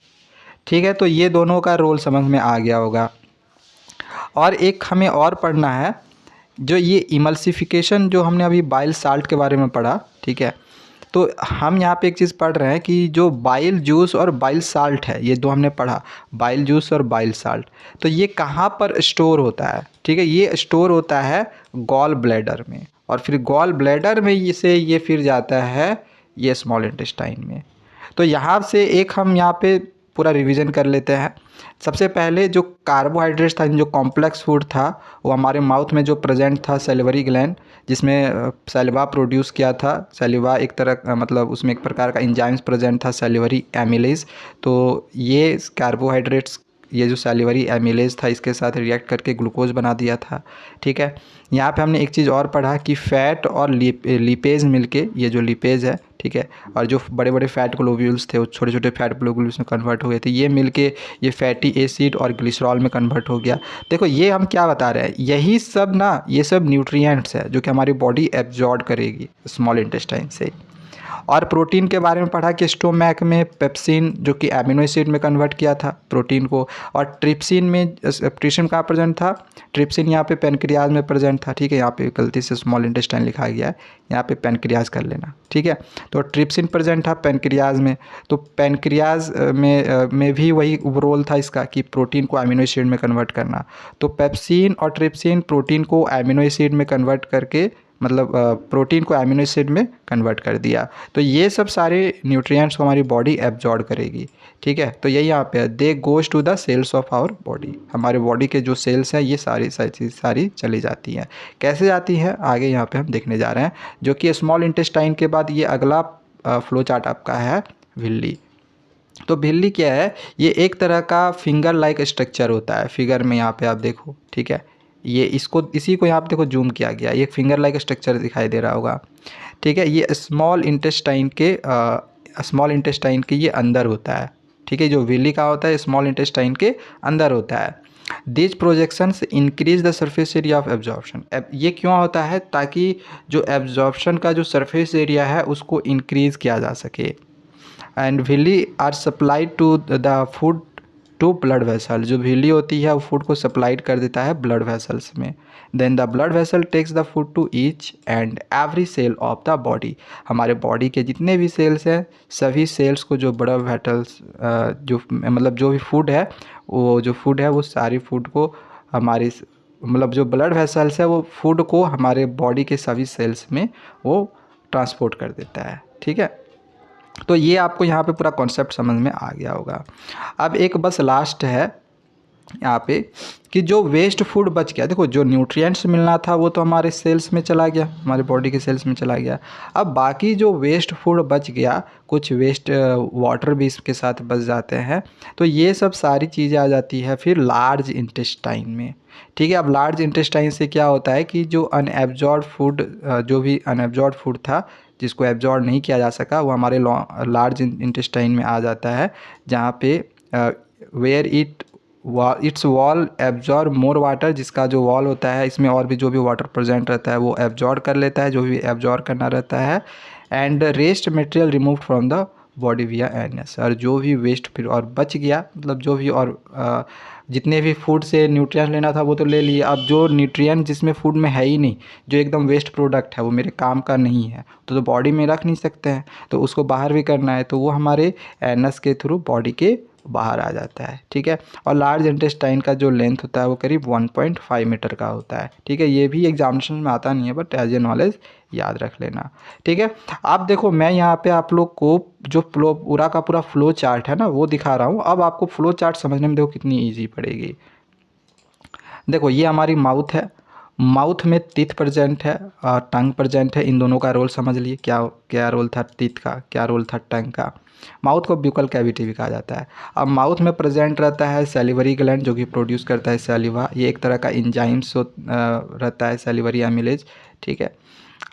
ठीक है, तो ये दोनों का रोल समझ में आ गया होगा। और एक हमें और पढ़ना है, जो ये इमल्सिफिकेशन जो हमने अभी बाइल साल्ट के बारे में पढ़ा, ठीक है, तो हम यहाँ पे एक चीज़ पढ़ रहे हैं कि जो बाइल जूस और बाइल साल्ट है, ये दो हमने पढ़ा, बाइल जूस और बाइल साल्ट, तो ये कहाँ पर स्टोर होता है। ठीक है, ये स्टोर होता है गॉल ब्लैडर में, और फिर गॉल ब्लैडर में ये फिर जाता है ये स्मॉल इंटेस्टाइन में। तो यहाँ से एक हम यहाँ पे पूरा रिवीजन कर लेते हैं। सबसे पहले जो कार्बोहाइड्रेट्स था, जो कॉम्प्लेक्स फूड था, वो हमारे माउथ में जो प्रेजेंट था सैलिवरी ग्लैंड, जिसमें सैलिवा प्रोड्यूस किया था। सैलिवा एक तरह मतलब उसमें एक प्रकार का एंजाइम्स प्रेजेंट था, सैलिवरी एमिलेज। तो ये कार्बोहाइड्रेट्स, ये जो सैलिवरी एमिलेज था, इसके साथ रिएक्ट करके ग्लूकोज बना दिया था। ठीक है, यहाँ पे हमने एक चीज़ और पढ़ा कि फ़ैट और लिपेज मिलके, ये जो लिपेज है, ठीक है, और जो बड़े बड़े फैट ग्लोब्यूल्स थे वो छोटे छोटे फैट ग्लोब्यूल्स में कन्वर्ट हो गए थे, ये मिलके ये फैटी एसिड और ग्लिसरॉल में कन्वर्ट हो गया। देखो ये हम क्या बता रहे हैं, यही सब ना, ये सब न्यूट्रिएंट्स है जो कि हमारी बॉडी एब्जॉर्ब करेगी स्मॉल इंटेस्टाइन से। और प्रोटीन के बारे में पढ़ा कि स्टोमैक में पेप्सिन जो कि एमिनो एसिड में कन्वर्ट किया था प्रोटीन को, और ट्रिप्सिन में, ट्रिप्सिन कहाँ प्रेजेंट था, ट्रिप्सिन यहाँ पे पैनक्रियाज में प्रेजेंट था। ठीक है, यहाँ पे गलती से स्मॉल इंटेस्टाइन लिखा गया है, यहाँ पे पैनक्रियाज कर लेना। ठीक है, तो ट्रिप्सिन प्रेजेंट था पैनक्रियाज में, तो पैनक्रियाज में भी वही रोल था इसका कि प्रोटीन को एमिनो एसिड में कन्वर्ट करना। तो पेप्सिन और ट्रिप्सिन प्रोटीन को एमिनो एसिड में कन्वर्ट करके, मतलब प्रोटीन को एमिनो एसिड में कन्वर्ट कर दिया। तो ये सब सारे न्यूट्रिएंट्स को हमारी बॉडी एब्जॉर्ब करेगी। ठीक है, तो यही यहाँ पे है, they goes to the cells of our body, हमारे बॉडी के जो सेल्स हैं ये सारी चली जाती हैं। कैसे जाती हैं आगे यहाँ पे हम देखने जा रहे हैं, जो कि स्मॉल इंटेस्टाइन के बाद ये अगला फ्लो चार्ट आपका है झिल्ली। तो झिल्ली क्या है, ये एक तरह का फिंगर लाइक स्ट्रक्चर होता है, फिगर में यहाँ पे आप देखो। ठीक है, ये इसी को यहाँ पे देखो जूम किया गया, ये फिंगर लाइक स्ट्रक्चर दिखाई दे रहा होगा। ठीक है, ये स्मॉल इंटेस्टाइन के ये अंदर होता है। ठीक है, जो झिल्ली का होता है स्मॉल इंटेस्टाइन के अंदर होता है। This projections increase the surface area of absorption. ये क्यों होता है, ताकि जो एब्जॉर्प्शन का जो सरफेस एरिया है उसको इंक्रीज किया जा सके। And villi are supplied to the food to blood vessel, जो villi होती है वो फूड को सप्लाइड कर देता है ब्लड वेसल्स में। Then the blood vessel takes the food to each and every cell of the body, हमारे बॉडी के जितने भी सेल्स हैं सभी सेल्स को जो ब्लड वेसल्स जो मतलब जो भी फूड है वो सारी फूड को हमारी मतलब जो ब्लड वेसल्स है वो फूड को हमारे बॉडी के सभी सेल्स में वो ट्रांसपोर्ट कर देता है। ठीक है, तो ये आपको यहाँ पे पूरा कॉन्सेप्ट समझ में आ गया होगा। अब एक बस लास्ट है यहाँ पे कि जो वेस्ट फूड बच गया, देखो जो न्यूट्रिएंट्स मिलना था वो तो हमारे सेल्स में चला गया, हमारे बॉडी के सेल्स में चला गया। अब बाकी जो वेस्ट फूड बच गया, कुछ वेस्ट वाटर भी इसके साथ बच जाते हैं, तो ये सब सारी चीज़ें आ जाती है फिर लार्ज इंटेस्टाइन में। ठीक है, अब लार्ज इंटेस्टाइन से क्या होता है कि जो अनएब्जॉर्ब फूड, जो भी अनएब्जॉर्ब फूड था जिसको एब्जॉर्ब नहीं किया जा सका, वो हमारे लार्ज इंटेस्टाइन में आ जाता है, जहाँ पे where it its wall absorb more water, जिसका जो वॉल होता है इसमें और भी जो भी वाटर प्रेजेंट रहता है वो एब्जॉर्ब कर लेता है, जो भी एब्जॉर्ब करना रहता है। And waste material remove from the body via anus, और जो भी वेस्ट फिर और बच गया, मतलब जो भी और जितने भी फूड से न्यूट्रिएंट लेना था वो तो ले लिए। अब जो न्यूट्रिएंट जिसमें फूड में है ही नहीं, जो एकदम वेस्ट प्रोडक्ट है, वो मेरे काम का नहीं है, तो बॉडी में रख नहीं सकते हैं, तो उसको बाहर भी करना है, तो वो हमारे एनएस के थ्रू बॉडी के बाहर आ जाता है। ठीक है, और लार्ज इंटेस्टाइन का जो लेंथ होता है वो करीब 1.5 मीटर का होता है। ठीक है, ये भी एग्जामिनेशन में आता नहीं है, बट एज ए नॉलेज याद रख लेना। ठीक है, आप देखो मैं यहाँ पे आप लोग को जो पूरा का पूरा फ्लो चार्ट है ना वो दिखा रहा हूँ। अब आपको फ्लो चार्ट समझने में देखो कितनी ईजी पड़ेगी। देखो ये हमारी माउथ है, माउथ में टीथ प्रेजेंट है और टंग प्रेजेंट है। इन दोनों का रोल समझ लिए, क्या क्या रोल था टीथ का, क्या रोल था टंग का। माउथ को ब्यूकल कैविटी भी कहा जाता है। अब माउथ में प्रेजेंट रहता है सैलिवरी ग्लैंड, जो कि प्रोड्यूस करता है सैलिवा। ये एक तरह का इंजाइम्स रहता है, सैलिवरी एमिलेज। ठीक है,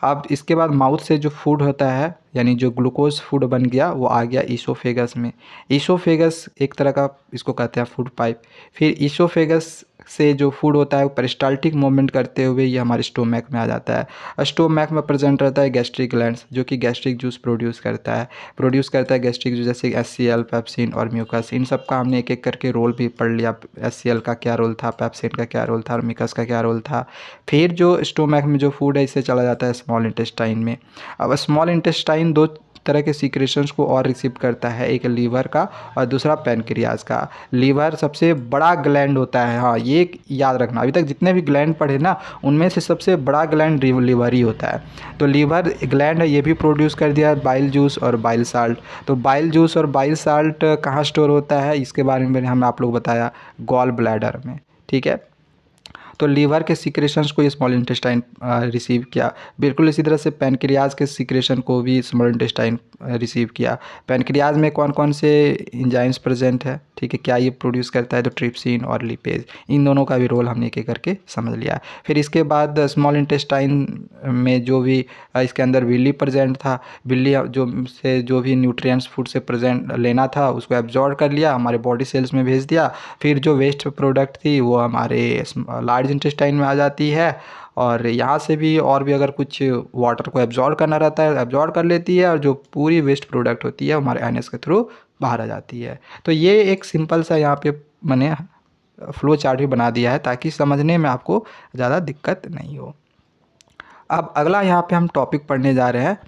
अब इसके बाद माउथ से जो फूड होता है, यानी जो ग्लूकोज फूड बन गया, वो आ गया ईसोफेगस में। ईसोफेगस एक तरह का इसको कहते हैं फूड पाइप। फिर ईसोफेगस से जो फूड होता है वो पेरिस्टाल्टिक मूवमेंट करते हुए ये हमारे स्टोमैक में आ जाता है। स्टोमैक में प्रेजेंट रहता है गैस्ट्रिक ग्लैंड्स, जो कि गैस्ट्रिक जूस प्रोड्यूस करता है गैस्ट्रिक जूस, जैसे एचसीएल, पेप्सिन और म्यूकस। इन सब का हमने एक एक करके रोल भी पढ़ लिया। एचसीएल का क्या रोल था, पेप्सिन का क्या रोल था और म्यूकस का क्या रोल था। फिर जो स्टोमैक में जो फूड है इससे चला जाता है स्मॉल इंटेस्टाइन में। अब स्मॉल इंटेस्टाइन दो तरह के सीक्रेशंस को और रिसीव करता है, एक लीवर का और दूसरा पैनक्रियाज का। लीवर सबसे बड़ा ग्लैंड होता है, हाँ ये याद रखना। अभी तक जितने भी ग्लैंड पढ़े ना उनमें से सबसे बड़ा ग्लैंड लीवर ही होता है। तो लीवर ग्लैंड है, ये भी प्रोड्यूस कर दिया बाइल जूस और बाइल साल्ट। तो बाइल जूस और बाइल साल्ट कहाँ स्टोर होता है, इसके बारे में हमने आप लोग बताया गॉल ब्लैडर में। ठीक है, तो लीवर के सीक्रेशंस को ये स्मॉल इंटेस्टाइन रिसीव किया। बिल्कुल इसी तरह से पैनक्रियाज के सीक्रेशन को भी स्मॉल इंटेस्टाइन रिसीव किया। पैनक्रियाज में कौन कौन से एंजाइम्स प्रेजेंट है, ठीक है, क्या ये प्रोड्यूस करता है, तो ट्रिप्सिन और लिपेज, इन दोनों का भी रोल हमने एक एक करके समझ लिया। फिर इसके बाद स्मॉल इंटेस्टाइन में जो भी इसके अंदर विल्ली प्रेजेंट था, विल्ली जो भी न्यूट्रिएंट्स फूड से प्रेजेंट लेना था उसको एब्जॉर्ब कर लिया, हमारे बॉडी सेल्स में भेज दिया। फिर जो वेस्ट प्रोडक्ट थी वो हमारे लार्ज इंटेस्टाइन में आ जाती है, और यहाँ से भी और भी अगर कुछ वाटर को एब्जॉर्ब करना रहता है एब्जॉर्ब कर लेती है, और जो पूरी वेस्ट प्रोडक्ट होती है हमारे एनएस के थ्रू बाहर आ जाती है। तो ये एक सिंपल सा यहाँ पे मैंने फ्लो चार्ट भी बना दिया है ताकि समझने में आपको ज़्यादा दिक्कत नहीं हो। अब अगला यहाँ पे हम टॉपिक पढ़ने जा रहे हैं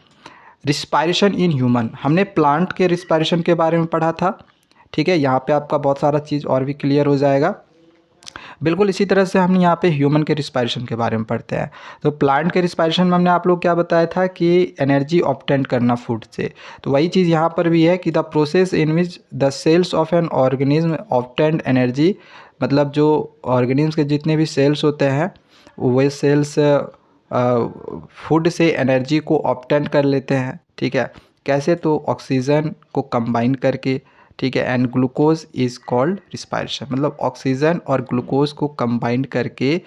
रिस्पायरेशन इन ह्यूमन। हमने प्लांट के रिस्पायरेशन के बारे में पढ़ा था। ठीक है, यहाँ पे आपका बहुत सारा चीज़ और भी क्लियर हो जाएगा। बिल्कुल इसी तरह से हम यहाँ पे ह्यूमन के रिस्पायरेशन के बारे में पढ़ते हैं। तो प्लांट के रिस्पायरेशन में हमने आप लोग क्या बताया था कि एनर्जी ऑब्टेन करना फूड से, तो वही चीज़ यहाँ पर भी है कि the process in which the cells of an organism obtain energy, मतलब जो ऑर्गेनिज्म के जितने भी सेल्स होते हैं वो सेल्स फूड से एनर्जी को ऑब्टेन कर लेते हैं। ठीक है, कैसे, तो ऑक्सीजन को कंबाइन करके। ठीक है, and glucose is called respiration, मतलब ऑक्सीजन और ग्लूकोज को कंबाइन करके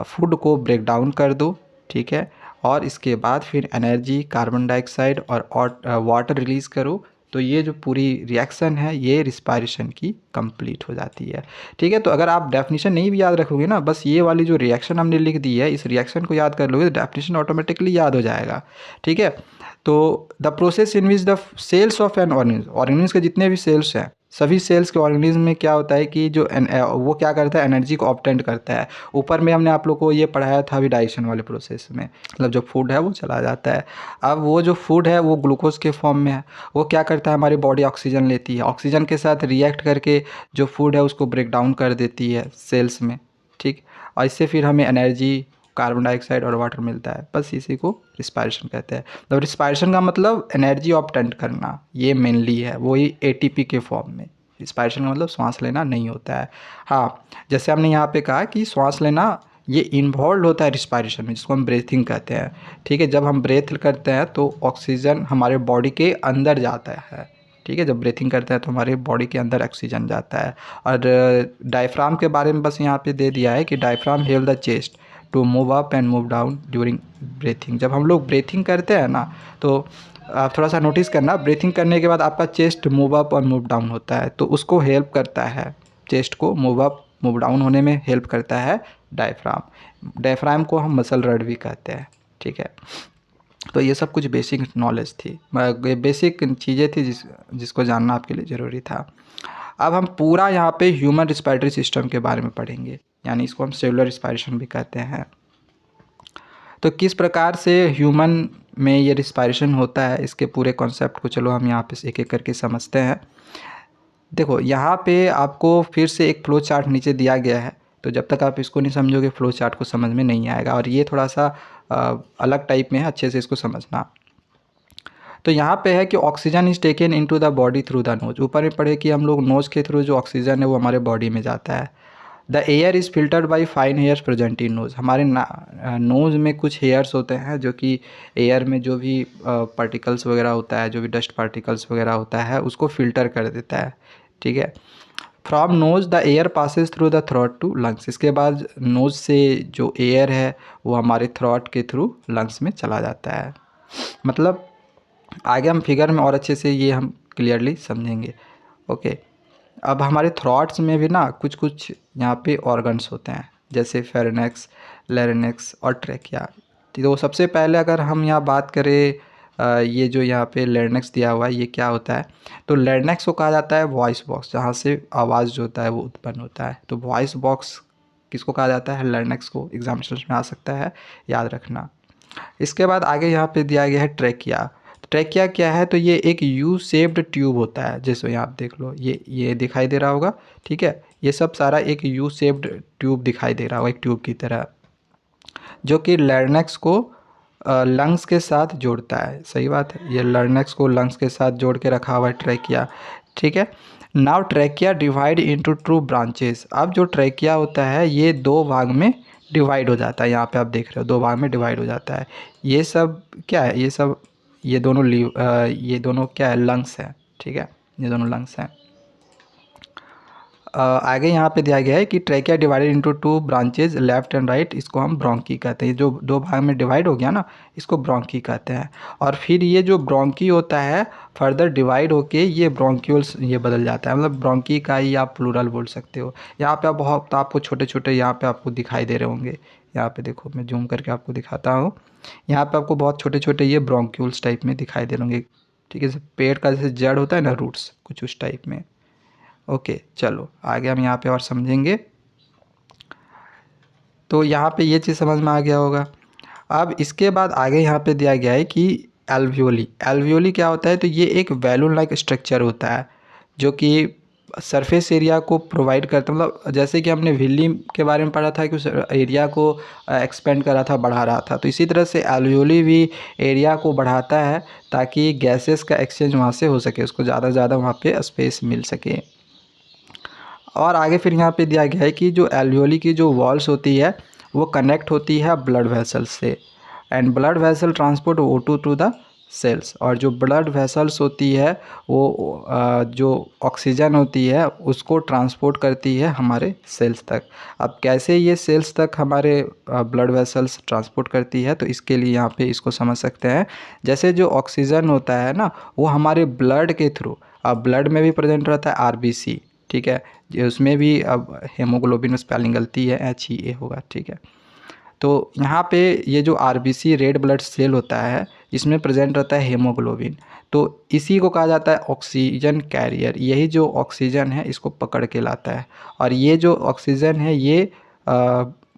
फूड को ब्रेक डाउन कर दो। ठीक है, और इसके बाद फिर एनर्जी, कार्बन डाइऑक्साइड और वाटर रिलीज़ करो, तो ये जो पूरी रिएक्शन है ये रिस्पायरेशन की कंप्लीट हो जाती है। ठीक है, तो अगर आप डेफिनेशन नहीं भी याद रखोगे ना, बस ये वाली जो रिएक्शन हमने लिख दी है इस रिएक्शन को याद कर लोगे तो डेफिनेशन ऑटोमेटिकली याद हो जाएगा। ठीक है, तो the process in which the cells of an organism के जितने भी सेल्स हैं, सभी सेल्स के ऑर्गेनिज्म में क्या होता है कि जो वो क्या करता है, एनर्जी को ऑब्टेन करता है। ऊपर में हमने आप लोग को ये पढ़ाया था अभी डाइजेशन वाले प्रोसेस में, मतलब जो फूड है वो चला जाता है। अब वो जो फूड है वो ग्लूकोज के फॉर्म में है, वो क्या करता है, हमारी बॉडी ऑक्सीजन लेती है, ऑक्सीजन के साथ रिएक्ट करके जो फूड है उसको ब्रेक डाउन कर देती है सेल्स में। ठीक, और इससे फिर हमें एनर्जी, कार्बन डाइऑक्साइड और वाटर मिलता है, बस इसी को रिस्पायरेशन कहते हैं। तो रिस्पायरेशन का मतलब एनर्जी ऑब्टेन करना, ये मेनली है, वही एटीपी के फॉर्म में। रिस्पायरेशन का मतलब सांस लेना नहीं होता है। हाँ, जैसे हमने यहाँ पे कहा कि सांस लेना ये इन्वॉल्व होता है रिस्पायरेशन में, जिसको हम ब्रीथिंग कहते हैं। ठीक है, जब हम ब्रेथ करते हैं तो ऑक्सीजन हमारे बॉडी के अंदर जाता है। ठीक है, जब ब्रीथिंग करते हैं तो हमारे बॉडी के अंदर ऑक्सीजन जाता है। और डायफ्राम के बारे में बस यहाँ पे दे दिया है कि diaphragm help the chest to move up and move down during breathing. जब हम लोग ब्रीथिंग करते हैं ना तो आप थोड़ा सा नोटिस करना, ब्रीथिंग करने के बाद आपका चेस्ट मूव अप और मूव डाउन होता है, तो उसको हेल्प करता है चेस्ट को मूव अप मूव डाउन होने में हेल्प करता है डायफ्राम। डायफ्राम को हम मसल रड भी कहते हैं, ठीक है। तो ये सब कुछ बेसिक नॉलेज थी, ये बेसिक चीज़ें थी जिसको जानना आपके लिए ज़रूरी था। अब हम पूरा यहाँ पे ह्यूमन रिस्पायरेटरी सिस्टम के बारे में पढ़ेंगे, यानी इसको हम सेलुलर रिस्पायरेशन भी कहते हैं। तो किस प्रकार से ह्यूमन में ये रिस्पायरेशन होता है, इसके पूरे कॉन्सेप्ट को चलो हम यहाँ पे एक एक करके समझते हैं। देखो यहाँ पे आपको फिर से एक फ्लो चार्ट नीचे दिया गया है, तो जब तक आप इसको नहीं समझोगे फ्लो चार्ट को समझ में नहीं आएगा, और ये थोड़ा सा अलग टाइप में है, अच्छे से इसको समझना। तो यहाँ पे है कि oxygen is taken into the body through the nose. ऊपर में पढ़े कि हम लोग नोज के थ्रू जो ऑक्सीजन है वो हमारे बॉडी में जाता है। The air is filtered by fine hairs present in knows. हमारे नोज में कुछ हेयर्स होते हैं जो कि एयर में जो भी पार्टिकल्स वगैरह होता है, जो भी डस्ट पार्टिकल्स वगैरह होता है उसको फिल्टर कर देता है, ठीक है। From nose the air passes through the throat to lungs. इसके बाद नोज से जो एयर है वो हमारे थ्रोट के थ्रू लंग्स में चला जाता है। मतलब आगे हम फिगर में और अच्छे से ये हम क्लियरली समझेंगे, ओके। अब हमारे थ्रॉट्स में भी ना कुछ कुछ यहाँ पे ऑर्गन्स होते हैं, जैसे फेरेनेक्स, लैरिनेक्स और ट्रेकिया। तो सबसे पहले अगर हम यहाँ बात करें ये जो यहाँ पे लैरिनेक्स दिया हुआ है ये क्या होता है, तो लैरिनेक्स को कहा जाता है वॉइस बॉक्स, जहाँ से आवाज़ जो होता है वो उत्पन्न होता है। तो वॉइस बॉक्स किसको कहा जाता है, लैरिनेक्स को। एग्जामिनेशन में आ सकता है, याद रखना। इसके बाद आगे यहाँ पे दिया गया है ट्रेकिया। ट्रेकिया क्या है, तो ये एक यू शेप्ड ट्यूब होता है, जैसे यहाँ आप देख लो ये दिखाई दे रहा होगा, ठीक है। ये सब सारा एक यू शेप्ड ट्यूब दिखाई दे रहा होगा, एक ट्यूब की तरह, जो कि लैरिंक्स को लंग्स के साथ जोड़ता है। सही बात है, ये लैरिंक्स को लंग्स के साथ जोड़ के रखा हुआ है ट्रेकिया, ठीक है। Now trachea divide into two branches. अब जो ट्रेकिया होता है ये दो भाग में डिवाइड हो जाता है, यहाँ पे आप देख रहे हो दो भाग में डिवाइड हो जाता है। ये सब क्या है, ये दोनों क्या है, लंग्स है, ठीक है। ये दोनों लंग्स हैं। आगे यहाँ पे दिया गया है कि trachea divided into two branches left and right. इसको हम ब्रोंकी कहते हैं। जो दो भाग में डिवाइड हो गया ना, इसको ब्रोंकी कहते हैं। और फिर ये जो ब्रोंकी होता है फर्दर डिवाइड होके ये ब्रोंक्यूल्स ये बदल जाता है। मतलब ब्रोंकी का ही आप प्लूरल बोल सकते हो। यहाँ पे बहुत आपको छोटे छोटे यहाँ पे आपको दिखाई दे रहे होंगे। यहाँ पे देखो, मैं जूम करके आपको दिखाता हूँ। यहाँ पे आपको बहुत छोटे छोटे ये ब्रोंक्यूल्स टाइप में दिखाई दे रहे होंगे, ठीक है। पेड़ का जैसे जड़ होता है ना, रूट्स, कुछ उस टाइप में। ओके, चलो आगे हम यहाँ पे और समझेंगे। तो यहाँ पे ये चीज़ समझ में आ गया होगा। अब इसके बाद आगे यहाँ पे दिया गया है कि एल्वियोली। एल्वियोली क्या होता है, तो ये एक बैलून लाइक स्ट्रक्चर होता है जो कि सरफेस एरिया को प्रोवाइड करता है। मतलब जैसे कि हमने विल्ली के बारे में पढ़ा था कि उस एरिया को एक्सपेंड कर रहा था, बढ़ा रहा था, तो इसी तरह से एल्वियोली भी एरिया को बढ़ाता है ताकि गैसेस का एक्सचेंज वहाँ से हो सके, उसको ज़्यादा से ज़्यादा वहाँ पे स्पेस मिल सके। और आगे फिर यहाँ पे दिया गया है कि जो एल्वियोली की जो वॉल्स होती है वो कनेक्ट होती है ब्लड वेसल्स से, and blood vessel transport O2 to the cells. और जो ब्लड वेसल्स होती है वो जो ऑक्सीजन होती है उसको ट्रांसपोर्ट करती है हमारे सेल्स तक। अब कैसे ये सेल्स तक हमारे ब्लड वेसल्स ट्रांसपोर्ट करती है, तो इसके लिए यहाँ पे इसको समझ सकते हैं। जैसे जो ऑक्सीजन होता है ना वो हमारे ब्लड के थ्रू, अब ब्लड में भी प्रेजेंट रहता है RBC, ठीक है। उसमें भी अब हेमोग्लोबिन में स्पेलिंग गलती है, HEA होगा, ठीक है। तो यहाँ पे ये जो RBC रेड ब्लड सेल होता है इसमें प्रेजेंट रहता है हेमोग्लोबिन। तो इसी को कहा जाता है ऑक्सीजन कैरियर। यही जो ऑक्सीजन है इसको पकड़ के लाता है, और ये जो ऑक्सीजन है ये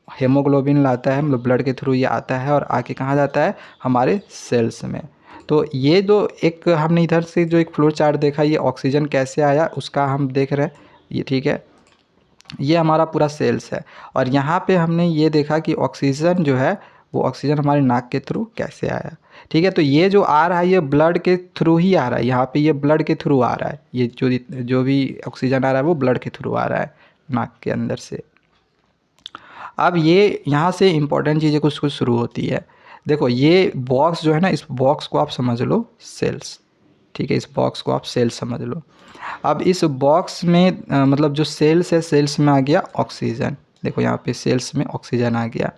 हेमोग्लोबिन लाता है, मतलब ब्लड के थ्रू ये आता है और आके कहाँ जाता है, हमारे सेल्स में। तो ये जो एक हमने इधर से जो एक फ्लो चार्ट देखा, ये ऑक्सीजन कैसे आया उसका हम देख रहे हैं, ये ठीक है। ये हमारा पूरा सेल्स है, और यहाँ पे हमने ये देखा कि ऑक्सीजन जो है वो ऑक्सीजन हमारे नाक के थ्रू कैसे आया, ठीक है। तो ये जो आ रहा है ये ब्लड के थ्रू ही आ रहा है, यहाँ पे ये ब्लड के थ्रू आ रहा है। ये जो भी ऑक्सीजन आ रहा है वो ब्लड के थ्रू आ रहा है नाक के अंदर से। अब ये यहाँ से इम्पोर्टेंट चीज़ें कुछ कुछ शुरू होती है। देखो ये बॉक्स जो है ना, इस बॉक्स को आप समझ लो सेल्स, ठीक है। इस बॉक्स को आप सेल्स समझ लो। अब इस बॉक्स में मतलब जो सेल्स है, सेल्स में आ गया ऑक्सीजन। देखो यहाँ पे सेल्स में ऑक्सीजन आ गया।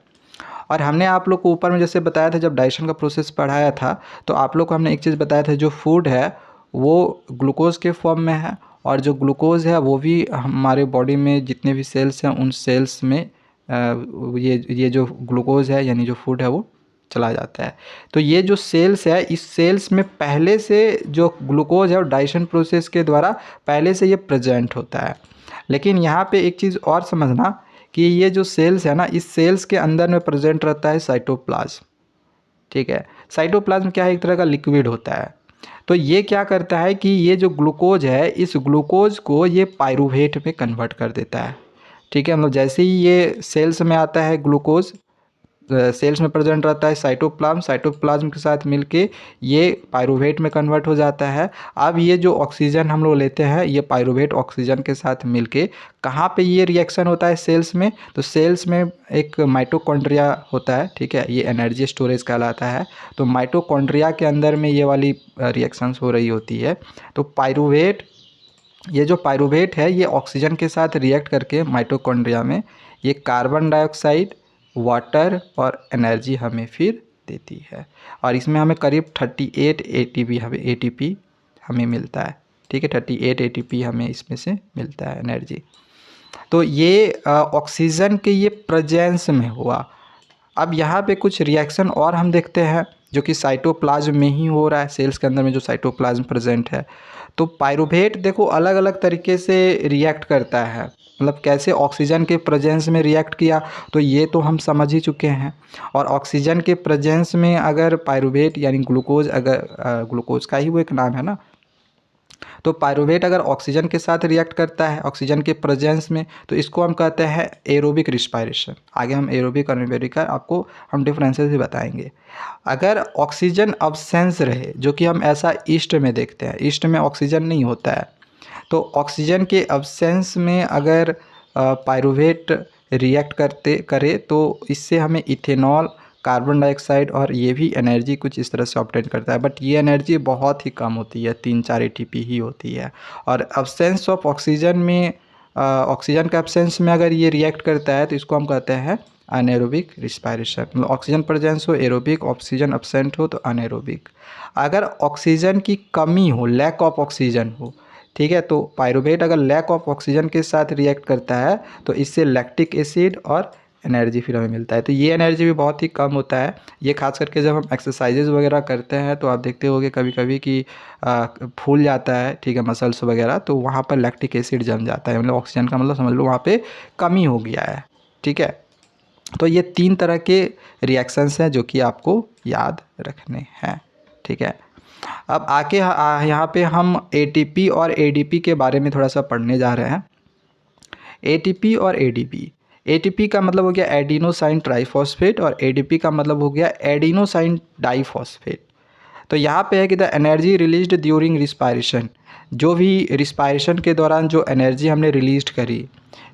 और हमने आप लोग को ऊपर में जैसे बताया था, जब डाइजेशन का प्रोसेस पढ़ाया था, तो आप लोग को हमने एक चीज़ बताया था, जो फूड है वो ग्लूकोज के फॉर्म में है और जो ग्लूकोज़ है वो भी हमारे बॉडी में जितने भी सेल्स हैं उन सेल्स में ये जो ग्लूकोज़ है यानी जो फूड है वो चला जाता है। तो ये जो सेल्स है इस सेल्स में पहले से जो ग्लूकोज़ है वो डाइजेशन प्रोसेस के द्वारा पहले से ये प्रेजेंट होता है। लेकिन यहाँ पे एक चीज़ और समझना कि ये जो सेल्स है ना, इस सेल्स के अंदर में प्रेजेंट रहता है साइटोप्लाज्म। ठीक है, साइटोप्लाज्म क्या है, एक तरह का लिक्विड होता है। तो ये क्या करता है कि ये जो ग्लूकोज है इस ग्लूकोज को ये पाइरूवेट में कन्वर्ट कर देता है। ठीक है, मतलब जैसे ही ये सेल्स में आता है ग्लूकोज सेल्स में प्रेजेंट रहता है साइटोप्लाज्म के साथ मिलके ये पाइरूवेट में कन्वर्ट हो जाता है। अब ये जो ऑक्सीजन हम लोग लेते हैं ये पाइरूवेट ऑक्सीजन के साथ मिलके कहाँ पे ये रिएक्शन होता है सेल्स में, तो सेल्स में एक माइटोकॉन्ड्रिया होता है। ठीक है, ये एनर्जी स्टोरेज कहलाता है। तो माइटोकॉन्ड्रिया के अंदर में ये वाली रिएक्शंस हो रही होती है। तो पाइरूवेट, ये जो पाइरूवेट है ये ऑक्सीजन के साथ रिएक्ट करके माइटोकॉन्ड्रिया में ये कार्बन डाइऑक्साइड, वाटर और एनर्जी हमें फिर देती है। और इसमें हमें करीब 38 एटीपी हमें मिलता है। ठीक है, 38 एटीपी हमें इसमें से मिलता है एनर्जी। तो ये ऑक्सीजन के ये प्रेजेंस में हुआ। अब यहाँ पे कुछ रिएक्शन और हम देखते हैं जो कि साइटोप्लाज्म में ही हो रहा है, सेल्स के अंदर में जो साइटोप्लाज्म प्रेजेंट है। तो पाइरूवेट देखो अलग अलग तरीके से रिएक्ट करता है, मतलब कैसे ऑक्सीजन के प्रेजेंस में रिएक्ट किया तो ये तो हम समझ ही चुके हैं। और ऑक्सीजन के प्रेजेंस में अगर पाइरूवेट यानी ग्लूकोज, अगर ग्लूकोज का ही वो एक नाम है ना, तो पाइरूवेट अगर ऑक्सीजन के साथ रिएक्ट करता है ऑक्सीजन के प्रेजेंस में तो इसको हम कहते हैं एरोबिक रिस्पायरेशन। आगे हम एरोबिक और एनारोबिक का आपको हम डिफरेंसेस भी बताएंगे। अगर ऑक्सीजन अब्सेंस रहे, जो कि हम ऐसा ईस्ट में देखते हैं, ईस्ट में ऑक्सीजन नहीं होता है, तो ऑक्सीजन के अब्सेंस में अगर पाइरूवेट रिएक्ट करे तो इससे हमें इथेनॉल, कार्बन डाइऑक्साइड और ये भी एनर्जी कुछ इस तरह से ऑब्टेन करता है। बट ये एनर्जी बहुत ही कम होती है, 3-4 एटीपी ही होती है। और अब्सेंस ऑफ ऑक्सीजन में ऑक्सीजन के अब्सेंस में अगर ये रिएक्ट करता है तो इसको हम कहते हैं अनएरोबिक रिस्पायरेशन। मतलब ऑक्सीजन प्रेजेंस हो एरोबिक, ऑक्सीजन अब्सेंट हो तो अनएरोबिक। अगर ऑक्सीजन की कमी हो, लैक ऑफ ऑक्सीजन हो, ठीक है, तो पाइरूवेट अगर लैक ऑफ ऑक्सीजन के साथ रिएक्ट करता है तो इससे लैक्टिक एसिड और एनर्जी फिर हमें मिलता है। तो ये एनर्जी भी बहुत ही कम होता है। ये खास करके जब हम एक्सरसाइजेज वगैरह करते हैं तो आप देखते होंगे कभी कभी कि फूल जाता है, ठीक है, मसल्स वगैरह, तो वहाँ पर लैक्टिक एसिड जम जाता है, मतलब ऑक्सीजन का मतलब समझ लो वहाँ पे कमी हो गया है। ठीक है, तो ये 3 तरह के रिएक्शंस हैं जो कि आपको याद रखने हैं। ठीक है, अब आके यहाँ पे हम एटीपी और एडीपी के बारे में थोड़ा सा पढ़ने जा रहे हैं। एटीपी और एडीपी, एटीपी का मतलब हो गया एडिनोसाइन ट्राइफॉस्फेट और एडीपी का मतलब हो गया एडिनोसाइन डाइफॉस्फेट। तो यहाँ पे है कि the energy released during respiration, जो भी रिस्पायरेशन के दौरान जो एनर्जी हमने रिलीज करी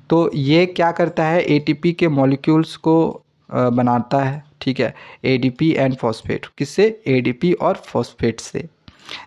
तो ये क्या करता है, एटीपी के मॉलिक्यूल्स को बनाता है। ठीक है, एडीपी एंड फॉस्फेट, किससे, एडीपी और फॉस्फेट से।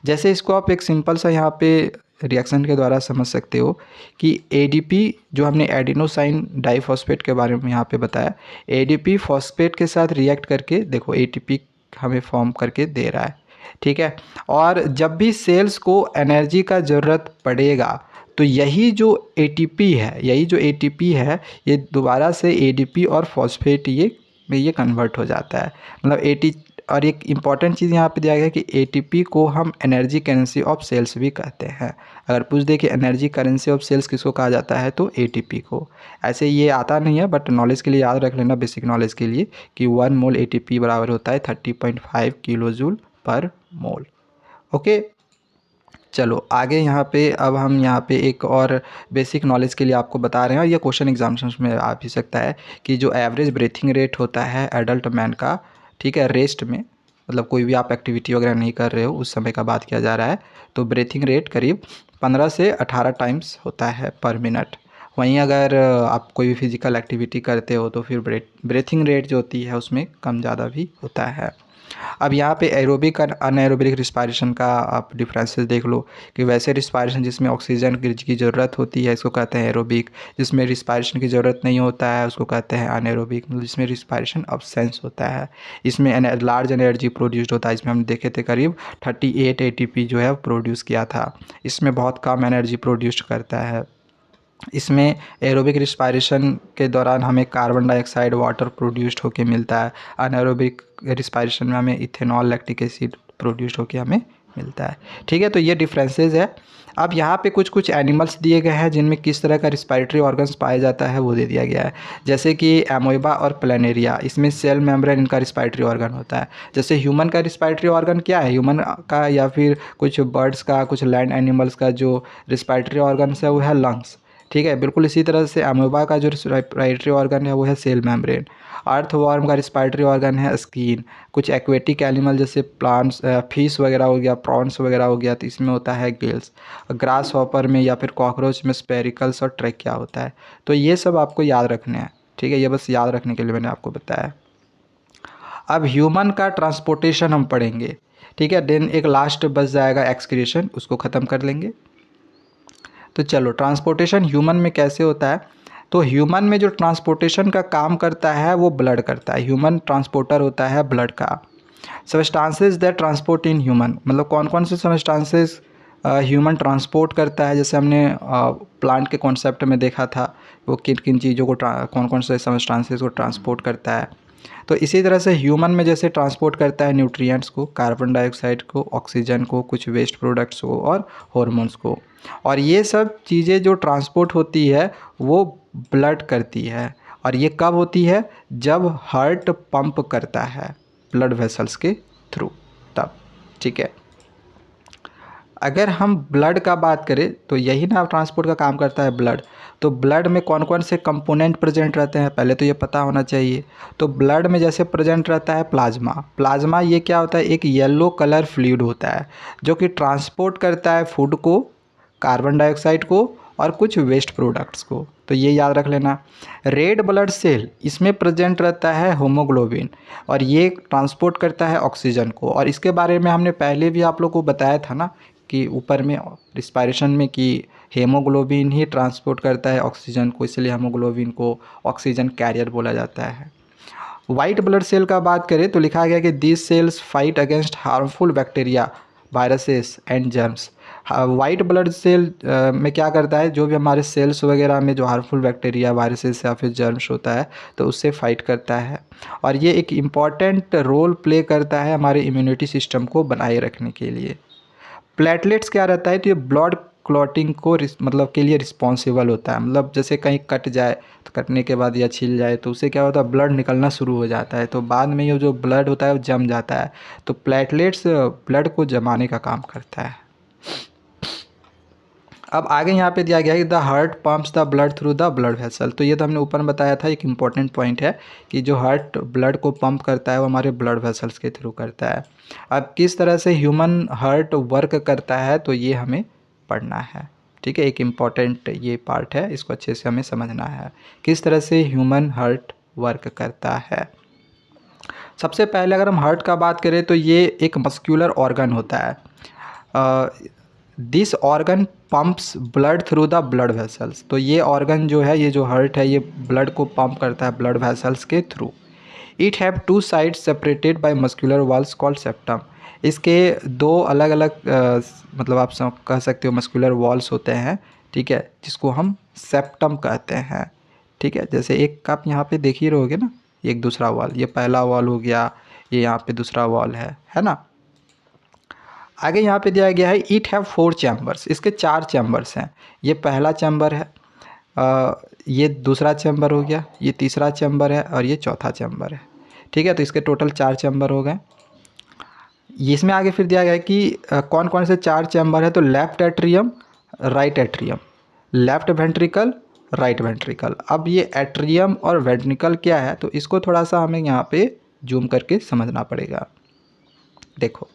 जैसे इसको आप एक सिंपल सा यहाँ पे रिएक्शन के द्वारा समझ सकते हो कि एडीपी जो हमने एडिनोसाइन डाइफॉस्फेट के बारे में यहाँ पे बताया, एडीपी फॉस्फेट के साथ रिएक्ट करके देखो एटीपी हमें फॉर्म करके दे रहा है। ठीक है, और जब भी सेल्स को एनर्जी का ज़रूरत पड़ेगा तो यही जो एटीपी है ये दोबारा से एडीपी और फॉस्फेट ये में ये कन्वर्ट हो जाता है। मतलब और एक इम्पॉर्टेंट चीज़ यहाँ पे दिया गया है कि एटीपी को हम एनर्जी करेंसी ऑफ सेल्स भी कहते हैं। अगर पूछ दे कि एनर्जी करेंसी ऑफ सेल्स किसको कहा जाता है तो एटीपी को। ऐसे ये आता नहीं है बट नॉलेज के लिए याद रख लेना, बेसिक नॉलेज के लिए, कि 1 मोल एटीपी बराबर होता है 30.5 किलो जूल पर मोल। ओके, चलो आगे यहाँ पे अब हम यहाँ पे एक और बेसिक नॉलेज के लिए आपको बता रहे हैं, और ये क्वेश्चन एग्जामिनेशन में आ भी सकता है कि जो एवरेज ब्रीथिंग रेट होता है एडल्ट मैन का, ठीक है, रेस्ट में, मतलब कोई भी आप एक्टिविटी वगैरह नहीं कर रहे हो उस समय का बात किया जा रहा है, तो ब्रीथिंग रेट करीब 15 से 18 टाइम्स होता है पर मिनट। वहीं अगर आप कोई भी फिजिकल एक्टिविटी करते हो तो फिर ब्रीथिंग रेट जो होती है उसमें कम ज़्यादा भी होता है। अब यहाँ पे एरोबिक और अनएरोबिक रिस्पायरेशन का आप डिफरेंसेस देख लो कि वैसे रिस्पायरेशन जिसमें ऑक्सीजन की ज़रूरत होती है इसको कहते हैं एरोबिक, जिसमें रिस्पायरेशन की ज़रूरत नहीं होता है उसको कहते हैं अनएरोबिक, मतलब जिसमें रिस्पायरेशन अब्सेंस होता है। इसमें लार्ज एनर्जी प्रोड्यूस्ड होता है, इसमें हम देखे थे करीब 38 ATP जो है प्रोड्यूस किया था। इसमें बहुत कम एनर्जी प्रोड्यूस करता है। इसमें एरोबिक रिस्पायरेशन के दौरान हमें कार्बन डाइऑक्साइड वाटर प्रोड्यूस्ड होके मिलता है। अनएरोबिक रिस्पायरेशन में हमें इथेनॉल लैक्टिक एसिड प्रोड्यूस्ड होके हमें मिलता है। ठीक है, तो ये डिफरेंसेस है। अब यहाँ पे कुछ कुछ एनिमल्स दिए गए हैं जिनमें किस तरह का रिस्पायरेटरी ऑर्गन्स पाया जाता है वो दे दिया गया है। जैसे कि एमोइबा और प्लेनेरिया, इसमें सेल मेम्ब्रेन इनका रिस्पायरेटरी ऑर्गन होता है। जैसे ह्यूमन का रिस्पायरेटरी ऑर्गन क्या है, ह्यूमन का या फिर कुछ बर्ड्स का, कुछ लैंड एनिमल्स का जो रिस्पायरेटरी ऑर्गन्स है वो है लंग्स। ठीक है, बिल्कुल इसी तरह से अमीबा का जो रिस्पायरेटरी ऑर्गन है वो है सेल मेम्ब्रेन। अर्थवर्म का रिस्पायरेटरी ऑर्गन है स्किन। कुछ एक्वेटिक एनिमल जैसे प्लांट्स, फिश वगैरह हो गया, प्रॉन्स वगैरह हो गया, तो इसमें होता है गिल्स। ग्रास हॉपर में या फिर कॉकरोच में स्पेरिकल्स और ट्रैकिया होता है। तो ये सब आपको याद रखने हैं। ठीक है, ये बस याद रखने के लिए मैंने आपको बताया। अब ह्यूमन का ट्रांसपोर्टेशन हम पढ़ेंगे। ठीक है, देन एक लास्ट बच जाएगा एक्सक्रीशन, उसको ख़त्म कर लेंगे। तो चलो, ट्रांसपोर्टेशन ह्यूमन में कैसे होता है। तो ह्यूमन में जो ट्रांसपोर्टेशन का काम करता है वो ब्लड करता है। ह्यूमन ट्रांसपोर्टर होता है ब्लड का। Substances that transport in human, मतलब कौन कौन से सबस्टांसेस ह्यूमन ट्रांसपोर्ट करता है। जैसे हमने प्लांट के कॉन्सेप्ट में देखा था वो किन किन चीज़ों को कौन कौन से सबस्टांसेस को ट्रांसपोर्ट करता है। तो इसी तरह से ह्यूमन में जैसे ट्रांसपोर्ट करता है न्यूट्रिएंट्स को, कार्बन डाइऑक्साइड को, ऑक्सीजन को, कुछ वेस्ट प्रोडक्ट्स को और हॉर्मोन्स को। और ये सब चीज़ें जो ट्रांसपोर्ट होती है वो ब्लड करती है। और ये कब होती है, जब हार्ट पंप करता है ब्लड वेसल्स के थ्रू, तब। ठीक है, अगर हम ब्लड का बात करें तो यही ना ट्रांसपोर्ट का काम करता है ब्लड। तो ब्लड में कौन कौन से कंपोनेंट प्रेजेंट रहते हैं पहले तो ये पता होना चाहिए। तो ब्लड में जैसे प्रेजेंट रहता है प्लाज्मा। प्लाज्मा ये क्या होता है, एक येलो कलर फ्लूइड होता है जो कि ट्रांसपोर्ट करता है फूड को, कार्बन डाइऑक्साइड को और कुछ वेस्ट प्रोडक्ट्स को। तो ये याद रख लेना। रेड ब्लड सेल, इसमें प्रेजेंट रहता है होमोग्लोबिन और ये ट्रांसपोर्ट करता है ऑक्सीजन को। और इसके बारे में हमने पहले भी आप लोग को बताया था ना कि ऊपर में रिस्पायरेशन में कि हेमोग्लोबिन ही ट्रांसपोर्ट करता है ऑक्सीजन को, इसलिए हेमोग्लोबिन को ऑक्सीजन कैरियर बोला जाता है। वाइट ब्लड सेल का बात करें तो लिखा गया कि these cells fight against harmful bacteria, viruses and germs. White blood cell में क्या करता है, जो भी हमारे सेल्स वगैरह में जो हार्मफुल बैक्टीरिया, वायरसेस या फिर जर्म्स होता है तो उससे फाइट करता है। और ये एक इम्पॉर्टेंट रोल प्ले करता है हमारे इम्यूनिटी सिस्टम को बनाए रखने के लिए। प्लेटलेट्स क्या रहता है, तो ये ब्लड क्लॉटिंग को मतलब के लिए रिस्पॉन्सिबल होता है। मतलब जैसे कहीं कट जाए तो कटने के बाद या छिल जाए तो उससे क्या होता है, ब्लड निकलना शुरू हो जाता है। तो बाद में ये जो ब्लड होता है वो जम जाता है। तो प्लेटलेट्स ब्लड को जमाने का काम करता है। अब आगे यहाँ पे दिया गया है the heart pumps the blood through the blood vessel. तो ये तो हमने ऊपर बताया था, एक इम्पॉर्टेंट पॉइंट है कि जो हार्ट ब्लड को पंप करता है वो हमारे ब्लड वेसल्स के थ्रू करता है। अब किस तरह से ह्यूमन हार्ट वर्क करता है तो ये हमें पढ़ना है। ठीक है, एक इम्पॉर्टेंट ये पार्ट है, इसको अच्छे से हमें समझना है किस तरह से ह्यूमन हार्ट वर्क करता है। सबसे पहले अगर हम हार्ट का बात करें तो ये एक मस्क्यूलर ऑर्गन होता है। This organ pumps blood through the blood vessels. तो ये ऑर्गन जो है, ये जो हार्ट है, ये ब्लड को पंप करता है ब्लड वेसल्स के through. It have two sides separated by muscular walls called septum. इसके दो अलग अलग मतलब आप कह सकते हो मस्कुलर वॉल्स होते हैं। ठीक है, जिसको हम सेप्टम कहते हैं। ठीक है, जैसे एक आप यहाँ पे देख ही रहोगे ना, एक दूसरा वॉल, ये पहला वॉल हो गया, ये यहाँ पे दूसरा वॉल है ना। आगे यहाँ पे दिया गया है इट हैव 4 चैम्बर्स। इसके 4 चैम्बर्स हैं। ये पहला चैम्बर है, ये दूसरा चैम्बर हो गया, ये तीसरा चैम्बर है और ये चौथा चैम्बर है। ठीक है, तो इसके टोटल 4 चैम्बर हो गए। इसमें आगे फिर दिया गया है कि कौन कौन से 4 चैम्बर है। तो left atrium, right atrium, left ventricle, right ventricle. अब ये एट्रियम और वेंट्रिकल क्या है, तो इसको थोड़ा सा हमें यहाँ पे जूम करके समझना पड़ेगा। देखो,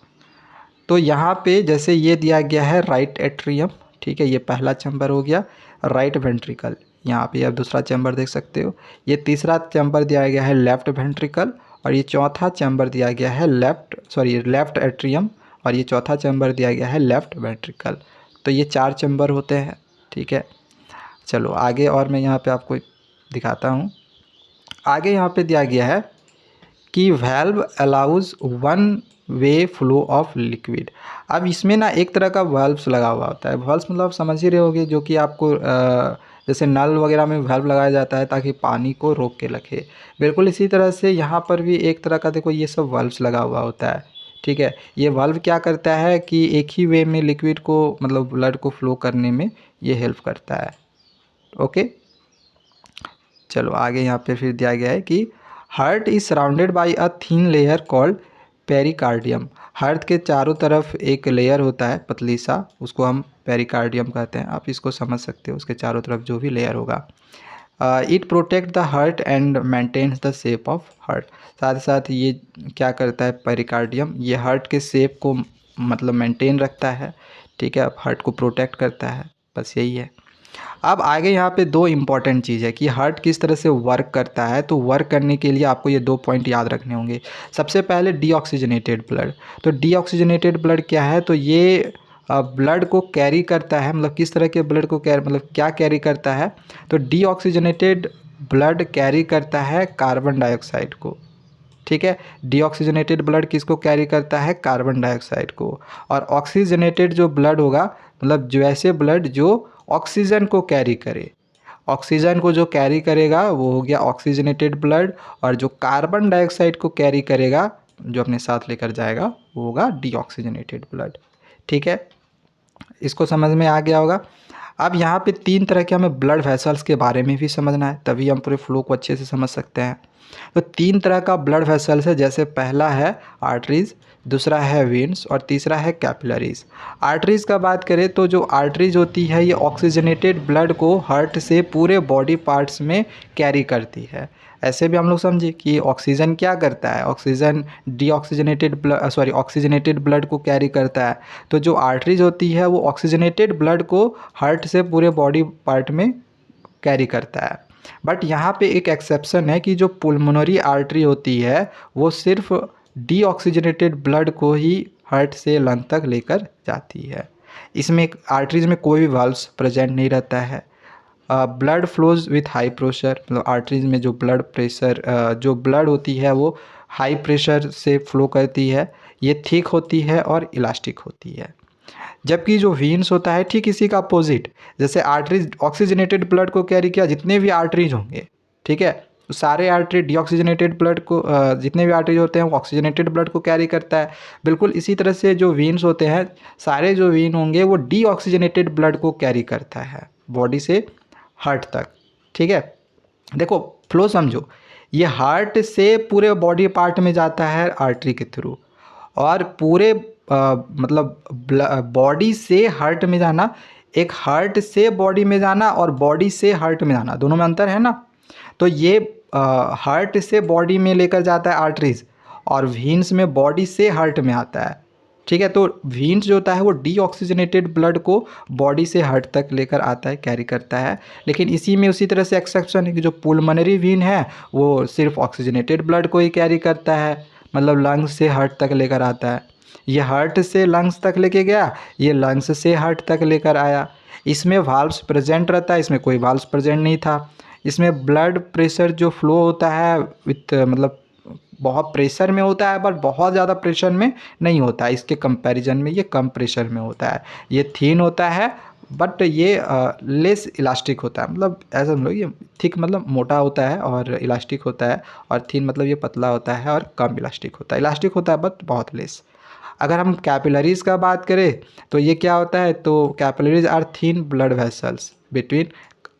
तो यहाँ पे जैसे ये दिया गया है राइट एट्रियम, ठीक है, ये पहला चैम्बर हो गया। राइट वेंट्रिकल, यहाँ पे आप दूसरा चैम्बर देख सकते हो। ये तीसरा चैम्बर दिया गया है लेफ्ट वेंट्रिकल और ये चौथा चैम्बर दिया गया है लेफ़्ट एट्रियम, और ये चौथा चैम्बर दिया गया है लेफ़्ट वेंट्रिकल। तो ये 4 चैम्बर होते हैं, ठीक है। चलो आगे और मैं यहाँ पे आपको दिखाता हूँ। आगे यहाँ पे दिया गया है कि valve allows one way flow of liquid. अब इसमें ना एक तरह का वाल्व्स लगा हुआ होता है। वाल्व्स मतलब समझ ही रहे होगे, जो कि आपको जैसे नल वगैरह में वाल्व लगाया जाता है ताकि पानी को रोक के रखे। बिल्कुल इसी तरह से यहाँ पर भी एक तरह का देखो ये सब वाल्व्स लगा हुआ होता है, ठीक है। ये वाल्व क्या करता है कि एक ही वे में लिक्विड को मतलब ब्लड को फ्लो करने में ये हेल्प करता है। ओके, चलो आगे यहाँ पे फिर दिया गया है कि heart is surrounded by a thin layer called pericardium. Heart के चारों तरफ एक लेयर होता है पतली सा, उसको हम पेरिकार्डियम कहते हैं। आप इसको समझ सकते हो, उसके चारों तरफ जो भी लेयर होगा। It protect the heart and maintains the shape of heart. साथ ही साथ ये क्या करता है पेरिकार्डियम, ये हार्ट के शेप को मतलब मेंटेन रखता है, ठीक है। हार्ट को प्रोटेक्ट करता है, बस यही है। अब आगे यहाँ पे दो इम्पॉर्टेंट चीज़ है कि हार्ट किस तरह से वर्क करता है। तो वर्क करने के लिए आपको ये 2 पॉइंट याद रखने होंगे। सबसे पहले डीऑक्सीजनेटेड ब्लड। तो डीऑक्सीजनेटेड ब्लड क्या है, तो ये ब्लड को कैरी करता है। मतलब किस तरह के ब्लड को मतलब क्या कैरी करता है, तो डीऑक्सीजनेटेड ब्लड कैरी करता है कार्बन डाइऑक्साइड को, ठीक है। डीऑक्सीजनेटेड ब्लड किसको कैरी करता है, कार्बन डाइऑक्साइड को। और ऑक्सीजनेटेड जो ब्लड होगा, मतलब जो ऐसे ब्लड जो ऑक्सीजन को कैरी करे, ऑक्सीजन को जो कैरी करेगा वो हो गया ऑक्सीजनेटेड ब्लड। और जो कार्बन डाइऑक्साइड को कैरी करेगा, जो अपने साथ लेकर जाएगा, वो होगा डीऑक्सीजनेटेड ब्लड, ठीक है। इसको समझ में आ गया होगा। अब यहाँ पे 3 तरह के हमें ब्लड वेसल्स के बारे में भी समझना है, तभी हम पूरे फ्लो को अच्छे से समझ सकते हैं। तो 3 तरह का ब्लड वेसल्स है, जैसे पहला है आर्टरीज़, दूसरा है वेन्स और तीसरा है कैपिलरीज़। आर्टरीज़ का बात करें तो जो आर्टरीज़ होती है ये ऑक्सीजनेटेड ब्लड को हार्ट से पूरे बॉडी पार्ट्स में कैरी करती है। ऐसे भी हम लोग समझे कि ऑक्सीजन क्या करता है, ऑक्सीजन ऑक्सीजनेटेड ब्लड को कैरी करता है। तो जो आर्टरीज होती है वो ऑक्सीजनेटेड ब्लड को हार्ट से पूरे बॉडी पार्ट में कैरी करता है। बट यहाँ पे एक एक्सेप्शन है कि जो पुल्मोनरी आर्टरी होती है वो सिर्फ डीऑक्सीजनेटेड ब्लड को ही हार्ट से लंग तक लेकर जाती है। इसमें आर्टरीज में कोई भी वाल्व्स प्रेजेंट नहीं रहता है। Blood flows with high pressure, मतलब आर्टरीज में जो ब्लड प्रेशर जो ब्लड होती है वो हाई प्रेशर से फ्लो करती है। ये थिक होती है और इलास्टिक होती है। जबकि जो वीन्स होता है ठीक इसी का अपोजिट। जैसे आर्टरीज ऑक्सीजनेटेड ब्लड को कैरी किया, जितने भी आर्टरीज होंगे, ठीक है, तो सारे आर्टरी डीऑक्सीजनेटेड ब्लड को जितने भी आर्टरीज होते हैं वो ऑक्सीजनेटेड ब्लड को कैरी करता है। बिल्कुल इसी तरह से जो वीन्स होते हैं, सारे जो वीन होंगे वो डीऑक्सीजनेटेड ब्लड को कैरी करता है बॉडी से हार्ट तक, ठीक है। देखो फ्लो समझो, ये हार्ट से पूरे बॉडी पार्ट में जाता है आर्टरी के थ्रू, और पूरे मतलब बॉडी से हार्ट में जाना, एक हार्ट से बॉडी में जाना और बॉडी से हार्ट में जाना, दोनों में अंतर है ना। तो ये हार्ट से बॉडी में लेकर जाता है आर्टरीज, और वीन्स में बॉडी से हार्ट में आता है, ठीक है। तो वीन्स जो होता है वो डीऑक्सीजनेटेड ब्लड को बॉडी से हार्ट तक लेकर आता है, कैरी करता है। लेकिन इसी में उसी तरह से एक्सेप्शन है कि जो पुल्मोनरी वीन है वो सिर्फ ऑक्सीजनेटेड ब्लड को ही कैरी करता है, मतलब लंग्स से हार्ट तक लेकर आता है। ये हार्ट से लंग्स तक लेके गया, ये लंग्स से हार्ट तक लेकर आया। इसमें वाल्व्स प्रेजेंट रहता है, इसमें कोई वाल्व्स प्रेजेंट नहीं था। इसमें ब्लड प्रेशर जो फ्लो होता है विथ मतलब बहुत प्रेशर में होता है, बट बहुत ज़्यादा प्रेशर में नहीं होता है। इसके कंपैरिजन में ये कम प्रेशर में होता है। ये थिन होता है बट ये लेस इलास्टिक होता है। मतलब ऐसा समझो ये थिक मतलब मोटा होता है और इलास्टिक होता है, और थिन मतलब ये पतला होता है और कम इलास्टिक होता है। इलास्टिक होता है बट बहुत लेस। अगर हम कैपिलरीज़ का बात करें तो ये क्या होता है, तो capillaries are thin blood vessels between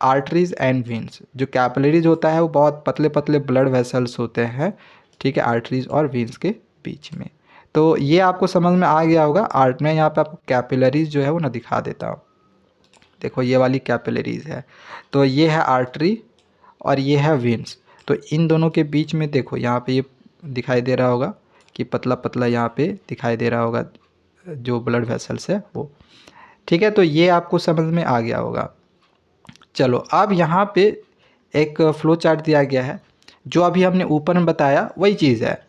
arteries and veins. जो कैपिलरीज होता है वो बहुत पतले पतले ब्लड वेसल्स होते हैं, ठीक है, आर्टरीज और वीन्स के बीच में। तो ये आपको समझ में आ गया होगा। आर्ट में यहाँ पे आपको कैपिलरीज जो है वो ना दिखा देता हूँ। देखो ये वाली कैपिलरीज है, तो ये है आर्टरी और ये है वीन्स। तो इन दोनों के बीच में देखो यहाँ पे ये दिखाई दे रहा होगा कि पतला पतला यहाँ पे दिखाई दे रहा होगा जो ब्लड वेसल्स है वो, ठीक है। तो ये आपको समझ में आ गया होगा। चलो अब यहाँ पे एक फ्लो चार्ट दिया गया है जो अभी हमने ऊपर में बताया वही चीज़ है।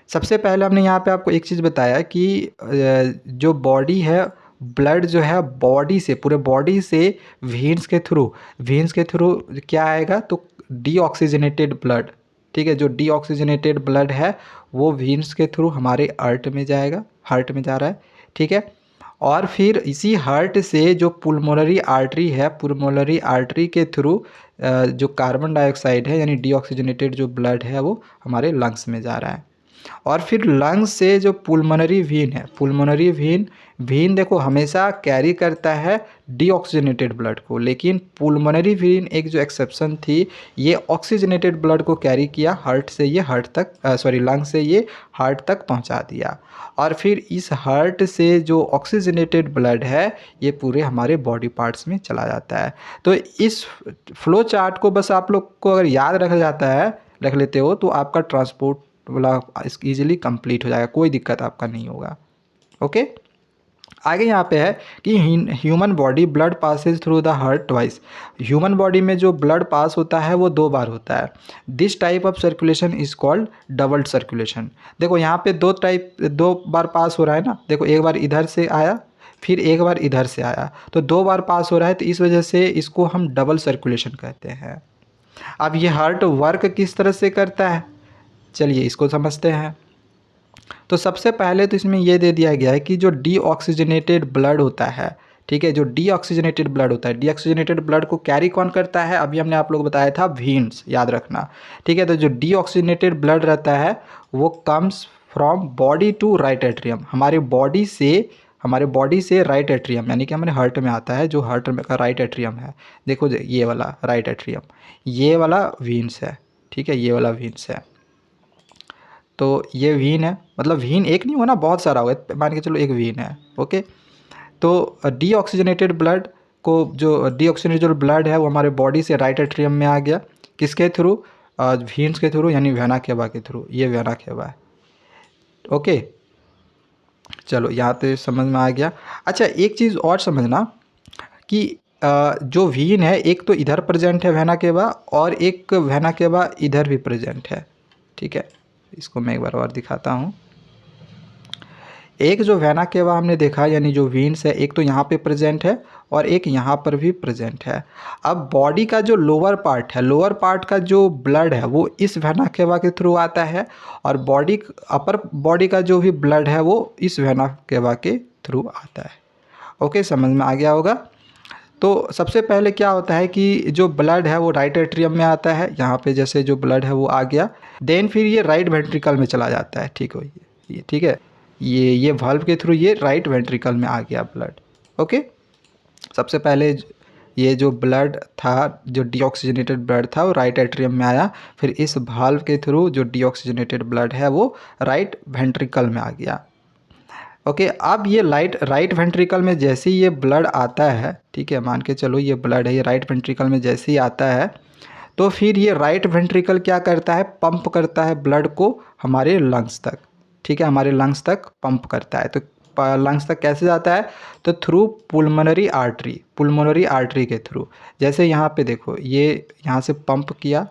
सबसे पहले हमने यहाँ पे आपको एक चीज़ बताया कि जो बॉडी है, ब्लड जो है बॉडी से, पूरे बॉडी से वेन्स के थ्रू क्या आएगा, तो डीऑक्सीजनेटेड ब्लड, ठीक है, जो डीऑक्सीजनेटेड ब्लड है वो वेन्स के थ्रू हमारे हार्ट में जाएगा, हार्ट में जा रहा है, ठीक है। और फिर इसी हार्ट से जो पुलमोनरी आर्टरी है, पुलमोनरी आर्टरी के थ्रू जो कार्बन डाइऑक्साइड है यानी डीऑक्सीजनेटेड जो ब्लड है वो हमारे लंग्स में जा रहा है। और फिर लंग्स से जो पुलमोनरी वेन है, पुलमोनरी वेन देखो हमेशा कैरी करता है डीऑक्सीजनेटेड ब्लड को, लेकिन पुलमोनरी वेन एक जो एक्सेप्शन थी, ये ऑक्सीजनेटेड ब्लड को कैरी किया हार्ट से, ये हार्ट तक लंग्स से ये हार्ट तक पहुंचा दिया। और फिर इस हार्ट से जो ऑक्सीजनेटेड ब्लड है ये पूरे हमारे बॉडी पार्ट्स में चला जाता है। तो इस फ्लो चार्ट को बस आप लोग को अगर याद रख लेते हो तो आपका ट्रांसपोर्ट वाला ईजिली कंप्लीट हो जाएगा, कोई दिक्कत आपका नहीं होगा। ओके, आगे यहाँ पे है कि human body blood Passage through the heart twice. Human body में जो ब्लड पास होता है वो 2 बार होता है। This type of circulation is called double circulation. देखो यहाँ पे 2 बार पास हो रहा है ना, देखो एक बार इधर से आया फिर एक बार इधर से आया, तो 2 बार पास हो रहा है, तो इस वजह से इसको हम डबल सर्कुलेशन कहते हैं। अब ये हार्ट वर्क किस तरह से करता है, चलिए इसको समझते हैं। तो सबसे पहले तो इसमें ये दे दिया गया है कि जो डीऑक्सीजनेटेड ब्लड होता है, ठीक है, जो डीऑक्सीजनेटेड ब्लड होता है, डीऑक्सीजनेटेड ब्लड को कैरी कौन करता है, अभी हमने आप लोग को बताया था वेन्स, याद रखना, ठीक है। तो जो डीऑक्सीजनेटेड ब्लड रहता है वो comes from body to right atrium, हमारे बॉडी से राइट एट्रियम यानी कि हमारे हार्ट में आता है, जो हार्ट में का राइट एट्रियम है, देखो ये वाला राइट एट्रियम, ये वाला वेन्स है, ठीक है, ये वाला वेन्स है। तो ये वेन है, मतलब वेन एक नहीं होना, बहुत सारा होगा, मान के चलो एक वेन है। ओके, तो डीऑक्सीजनेटेड ब्लड को, जो डीऑक्सीजनेटेड ब्लड है वो हमारे बॉडी से राइट एट्रियम में आ गया, किसके थ्रू, वेन्स के थ्रू, यानी वेना केवा के थ्रू, ये वेना केवा है। ओके, चलो यहाँ पे समझ में आ गया। अच्छा, एक चीज़ और समझना कि जो वेन है एक तो इधर प्रेजेंट है वेना केवा, और एक वेना केवा इधर भी प्रेजेंट है, ठीक है। इसको मैं एक बार और दिखाता हूँ। एक जो वेना केवा हमने देखा, यानी जो वेन्स है, एक तो यहाँ पे प्रेजेंट है और एक यहाँ पर भी प्रेजेंट है। अब बॉडी का जो लोअर पार्ट है, लोअर पार्ट का जो ब्लड है वो इस वेना केवा के थ्रू आता है, और अपर बॉडी का जो भी ब्लड है वो इस वेना केवा के थ्रू आता है। ओके, समझ में आ गया होगा। तो सबसे पहले क्या होता है कि जो ब्लड है वो राइट एट्रियम में आता है, यहाँ पे जैसे जो ब्लड है वो आ गया, देन फिर ये राइट वेंट्रिकल में चला जाता है, ठीक है, ये ठीक है, ये वाल्व के थ्रू ये राइट वेंट्रिकल में आ गया ब्लड। ओके, सबसे पहले ये जो ब्लड था, जो डीऑक्सीजनेटेड ब्लड था वो राइट एट्रियम में आया, फिर इस वाल्व के थ्रू जो डीऑक्सीजनेटेड ब्लड है वो राइट वेंट्रिकल में आ गया। ओके, अब ये राइट वेंट्रिकल में जैसे ही ये ब्लड आता है, ठीक है, मान के चलो ये ब्लड है, ये राइट वेंट्रिकल में जैसे ही आता है, तो फिर ये राइट वेंट्रिकल क्या करता है, पंप करता है ब्लड को हमारे लंग्स तक, ठीक है, हमारे लंग्स तक पंप करता है। तो लंग्स तक कैसे जाता है, तो थ्रू पुलमोनरी आर्टरी के थ्रू। जैसे यहाँ पे देखो, ये यहाँ से पंप किया,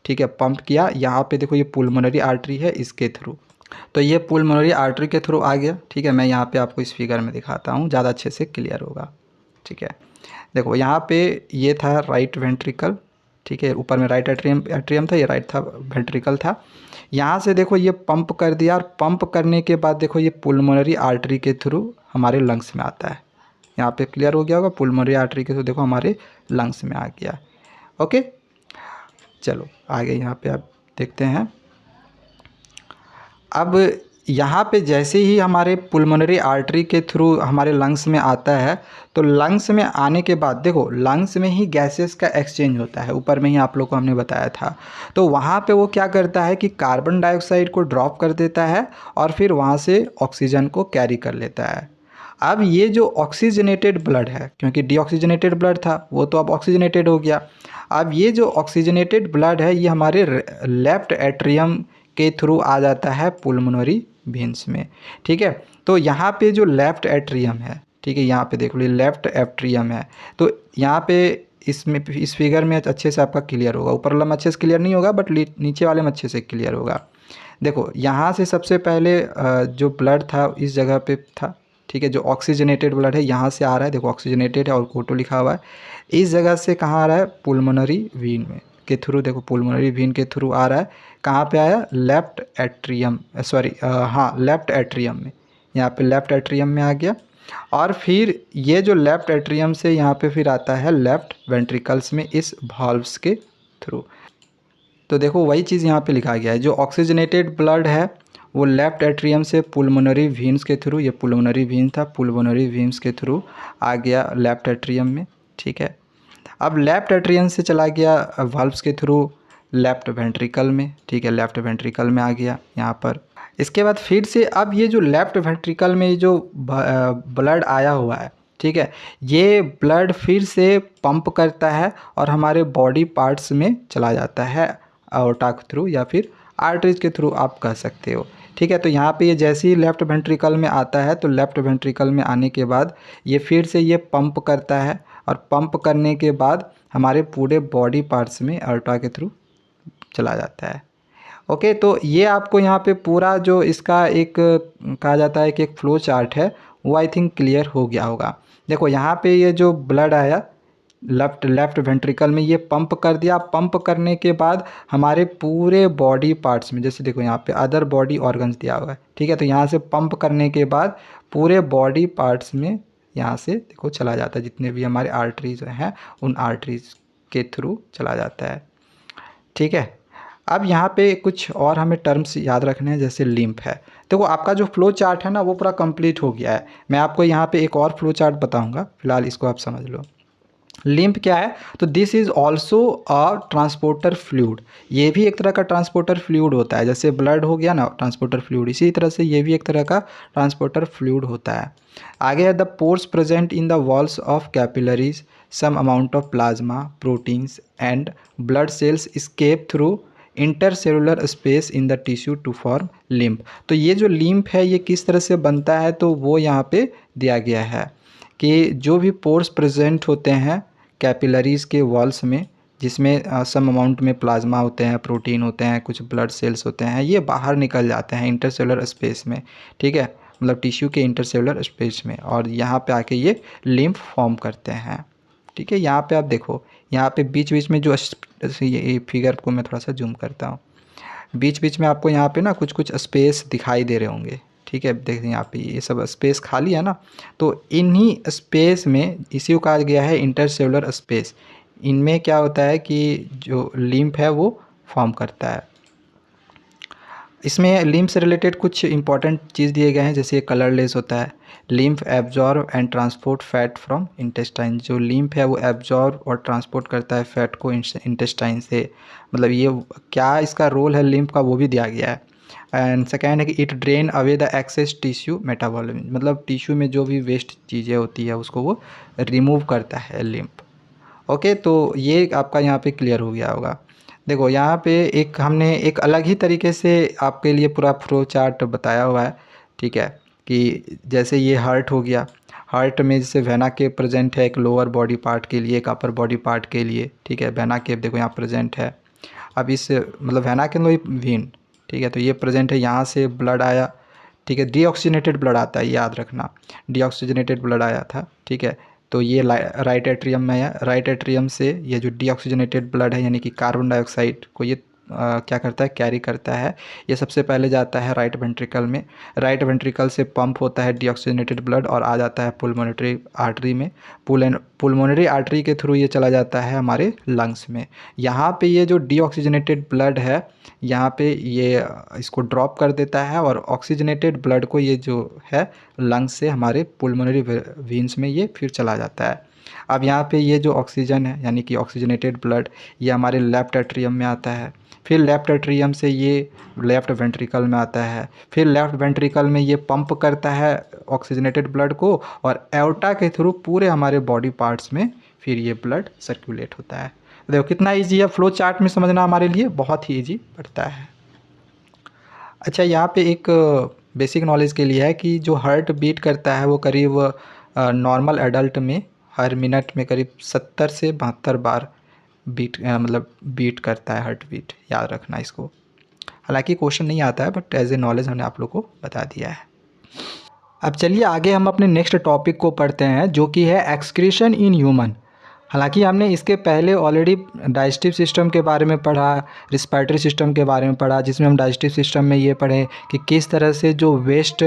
ठीक है, पंप किया, यहाँ पे देखो ये पुलमोनरी आर्टरी है, इसके थ्रू, तो ये पुलमोनरी आर्टरी के थ्रू आ गया, ठीक है। मैं यहाँ पे आपको इस फिगर में दिखाता हूँ, ज़्यादा अच्छे से क्लियर होगा, ठीक है। देखो यहाँ पे ये था राइट वेंट्रिकल, ठीक है, ऊपर में राइट एट्रियम था, ये राइट था वेंट्रिकल था। यहाँ से देखो ये पंप कर दिया, और पंप करने के बाद देखो ये पुलमोनरी आर्टरी के थ्रू हमारे लंग्स में आता है। यहाँ पे क्लियर हो गया होगा, पुलमोनरी आर्टरी के थ्रू देखो हमारे लंग्स में आ गया। ओके, चलो आगे यहाँ पे आप देखते हैं। अब यहाँ पे जैसे ही हमारे पुलमोनरी आर्टरी के थ्रू हमारे लंग्स में आता है, तो लंग्स में आने के बाद देखो लंग्स में ही गैसेस का एक्सचेंज होता है, ऊपर में ही आप लोग को हमने बताया था। तो वहाँ पे वो क्या करता है कि कार्बन डाइऑक्साइड को ड्रॉप कर देता है और फिर वहाँ से ऑक्सीजन को कैरी कर लेता है। अब ये जो ऑक्सीजनेटेड ब्लड है, क्योंकि डीऑक्सीजनेटेड ब्लड था वो तो अब ऑक्सीजनेटेड हो गया, अब ये जो ऑक्सीजनेटेड ब्लड है ये हमारे लेफ्ट एट्रियम के थ्रू आ जाता है पुलमोनरी वेन्स में, ठीक है। तो यहाँ पे जो लेफ्ट एट्रियम है, ठीक है, यहाँ पे देख लो लेफ्ट एट्रियम है, तो यहाँ पे इसमें इस फिगर में अच्छे से आपका क्लियर होगा। ऊपर वाला में अच्छे से क्लियर नहीं होगा, बट नीचे वाले में अच्छे से क्लियर होगा। देखो यहाँ से सबसे पहले जो ब्लड था इस जगह पे था, ठीक है। जो ऑक्सीजनेटेड ब्लड है यहाँ से आ रहा है, देखो ऑक्सीजनेटेड है और कोटो लिखा हुआ है। इस जगह से कहाँ आ रहा है, पुल्मोनरी वीन में के थ्रू, देखो पुल्मोनरी वीन के थ्रू आ रहा है। कहाँ पे आया, लेफ्ट एट्रियम, सॉरी हाँ लेफ्ट एट्रियम में, यहाँ पे लेफ्ट एट्रियम में आ गया। और फिर ये जो लेफ्ट एट्रियम से यहाँ पे फिर आता है लेफ्ट वेंट्रिकल्स में इस वाल्व्स के थ्रू। तो देखो वही चीज़ यहाँ पे लिखा गया है, जो ऑक्सीजनेटेड ब्लड है वो लेफ्ट एट्रियम से पुल्मोनरी वीन्स के थ्रू, ये पुल्मोनरी वीन था, पुल्मोनरी वीन्स के थ्रू आ गया लेफ्ट एट्रियम में, ठीक है। अब लेफ्ट एट्रियम से चला गया वाल्व्स के थ्रू लेफ्ट वेंट्रिकल में, ठीक है, लेफ्ट वेंट्रिकल में आ गया यहाँ पर। इसके बाद फिर से अब ये जो लेफ्ट वेंट्रिकल में जो ब्लड आया हुआ है, ठीक है, ये ब्लड फिर से पंप करता है और हमारे बॉडी पार्ट्स में चला जाता है आर्टरी के थ्रू या फिर आर्टरीज के थ्रू आप कह सकते हो, ठीक है। तो यहाँ पे ये जैसे ही लेफ्ट वेंट्रिकल में आता है तो लेफ्ट वेंट्रिकल में आने के बाद ये फिर से ये पंप करता है और पंप करने के बाद हमारे पूरे बॉडी पार्ट्स में आर्टरी के थ्रू चला जाता है। ओके, तो ये आपको यहाँ पे पूरा जो इसका एक कहा जाता है कि एक फ्लो चार्ट है वो आई थिंक क्लियर हो गया होगा। देखो यहाँ पे ये जो ब्लड आया लेफ्ट वेंट्रिकल में, ये पंप कर दिया। पंप करने के बाद हमारे पूरे बॉडी पार्ट्स में, जैसे देखो यहाँ पे अदर बॉडी ऑर्गन्स दिया हुआ है, ठीक है। तो यहाँ से पंप करने के बाद पूरे बॉडी पार्ट्स में यहाँ से देखो चला जाता है, जितने भी हमारे आर्टरीज हैं उन आर्टरीज के थ्रू चला जाता है, ठीक है। अब यहाँ पे कुछ और हमें टर्म्स याद रखने हैं, जैसे लिम्फ है। देखो आपका जो फ्लो चार्ट है ना वो पूरा कंप्लीट हो गया है। मैं आपको यहाँ पे एक और फ्लो चार्ट बताऊँगा, फिलहाल इसको आप समझ लो। लिम्फ क्या है, तो this is also a transporter fluid. ये भी एक तरह का ट्रांसपोर्टर फ्लूइड होता है, जैसे ब्लड हो गया ना ट्रांसपोर्टर फ्लूइड, इसी तरह से ये भी एक तरह का ट्रांसपोर्टर फ्लूइड होता है। आगे है the pores present in the walls of capillaries, some amount of plasma, proteins and blood cells escape through intercellular space in the tissue to form lymph. तो ये जो लिम्फ है ये किस तरह से बनता है, तो वो यहाँ पे दिया गया है कि जो भी पोर्स प्रेजेंट होते हैं कैपिलरीज़ के वॉल्स में, जिसमें सम अमाउंट में प्लाज्मा होते हैं, प्रोटीन होते हैं, कुछ ब्लड सेल्स होते हैं, ये बाहर निकल जाते हैं इंटरसेलुलर स्पेस में, ठीक है, मतलब टिश्यू के इंटरसेलुलर स्पेस में, और यहाँ पे आके ये लिम्फ फॉर्म करते हैं, ठीक है। यहाँ पे आप देखो, यहाँ पे बीच बीच में जो ये फिगर को मैं थोड़ा सा जूम करता हूँ, बीच बीच में आपको यहाँ पे ना कुछ कुछ स्पेस दिखाई दे रहे होंगे, ठीक है। देखिए यहाँ पे ये सब स्पेस खाली है ना, तो इन्हीं स्पेस में इसी को कहा गया है इंटरसेलुलर स्पेस। इनमें क्या होता है कि जो लिम्फ है वो फॉर्म करता है। इसमें लिम्फ से रिलेटेड कुछ इंपॉर्टेंट चीज़ दिए गए हैं, जैसे कलरलेस होता है, lymph absorb and transport fat from intestine. जो लिम्फ है वो एब्जॉर्ब और ट्रांसपोर्ट करता है फैट को इंटेस्टाइन से, मतलब ये क्या इसका रोल है लिम्फ का वो भी दिया गया है। एंड सेकेंड है कि it drain away the excess tissue metabolism, मतलब टिश्यू में जो भी वेस्ट चीज़ें होती है उसको वो रिमूव करता है लिम्फ। ओके, तो ये आपका यहाँ पे क्लियर हो गया होगा। देखो यहाँ पे एक हमने एक अलग ही तरीके से आपके लिए पूरा फ्लो चार्ट बताया हुआ है, ठीक है, कि जैसे ये हार्ट हो गया, हार्ट में जैसे वेना केव प्रेजेंट है एक लोअर बॉडी पार्ट के लिए, एक अपर बॉडी पार्ट के लिए, ठीक है। वेना केव देखो यहाँ प्रेजेंट है। अब इस मतलब वेना के अंदर वेन, ठीक है, तो ये प्रेजेंट है, यहाँ से ब्लड आया, ठीक है, डीऑक्सीजनेटेड ब्लड आता है, याद रखना डीऑक्सीजनेटेड ब्लड आया था, ठीक है। तो ये राइट एट्रियम में है, राइट एट्रियम से ये जो डीऑक्सीजनेटेड ब्लड है यानी कि कार्बन डाइऑक्साइड को ये क्या करता है, कैरी करता है। ये सबसे पहले जाता है राइट वेंट्रिकल में, राइट वेंट्रिकल से पंप होता है डीऑक्सीजनेटेड ब्लड और आ जाता है पुल्मोनरी आर्टरी में, पुल्मोनरी आर्टरी के थ्रू ये चला जाता है हमारे लंग्स में। यहाँ पे ये जो डीऑक्सीजनेटेड ब्लड है यहाँ पे ये इसको ड्रॉप कर देता है और ऑक्सीजनेटेड ब्लड को ये जो है लंग्स से हमारे पुल्मोनरी वेन्स में ये फिर चला जाता है। अब यहाँ पे ये जो ऑक्सीजन है यानी कि ऑक्सीजनेटेड ब्लड ये हमारे लेफ्ट एट्रियम में आता है, फिर लेफ्ट एट्रियम से ये लेफ्ट वेंट्रिकल में आता है, फिर लेफ्ट वेंट्रिकल में ये पंप करता है ऑक्सीजनेटेड ब्लड को और एओर्टा के थ्रू पूरे हमारे बॉडी पार्ट्स में फिर ये ब्लड सर्कुलेट होता है। देखो कितना इजी है, फ्लो चार्ट में समझना हमारे लिए बहुत ही इजी पड़ता है। अच्छा, यहाँ पे एक बेसिक नॉलेज के लिए है कि जो हार्ट बीट करता है वो करीब नॉर्मल एडल्ट में हर मिनट में करीब 70 से 72 बार बीट करता है, हार्ट बीट। याद रखना इसको। हालांकि क्वेश्चन नहीं आता है, बट एज ए नॉलेज हमने आप लोग को बता दिया है। अब चलिए आगे हम अपने नेक्स्ट टॉपिक को पढ़ते हैं, जो कि है एक्सक्रीशन इन ह्यूमन। हालांकि हमने इसके पहले ऑलरेडी डाइजेस्टिव सिस्टम के बारे में पढ़ा, रिस्पायरेटरी सिस्टम के बारे में पढ़ा, जिसमें हम डाइजेस्टिव सिस्टम में ये पढ़े कि किस तरह से जो वेस्ट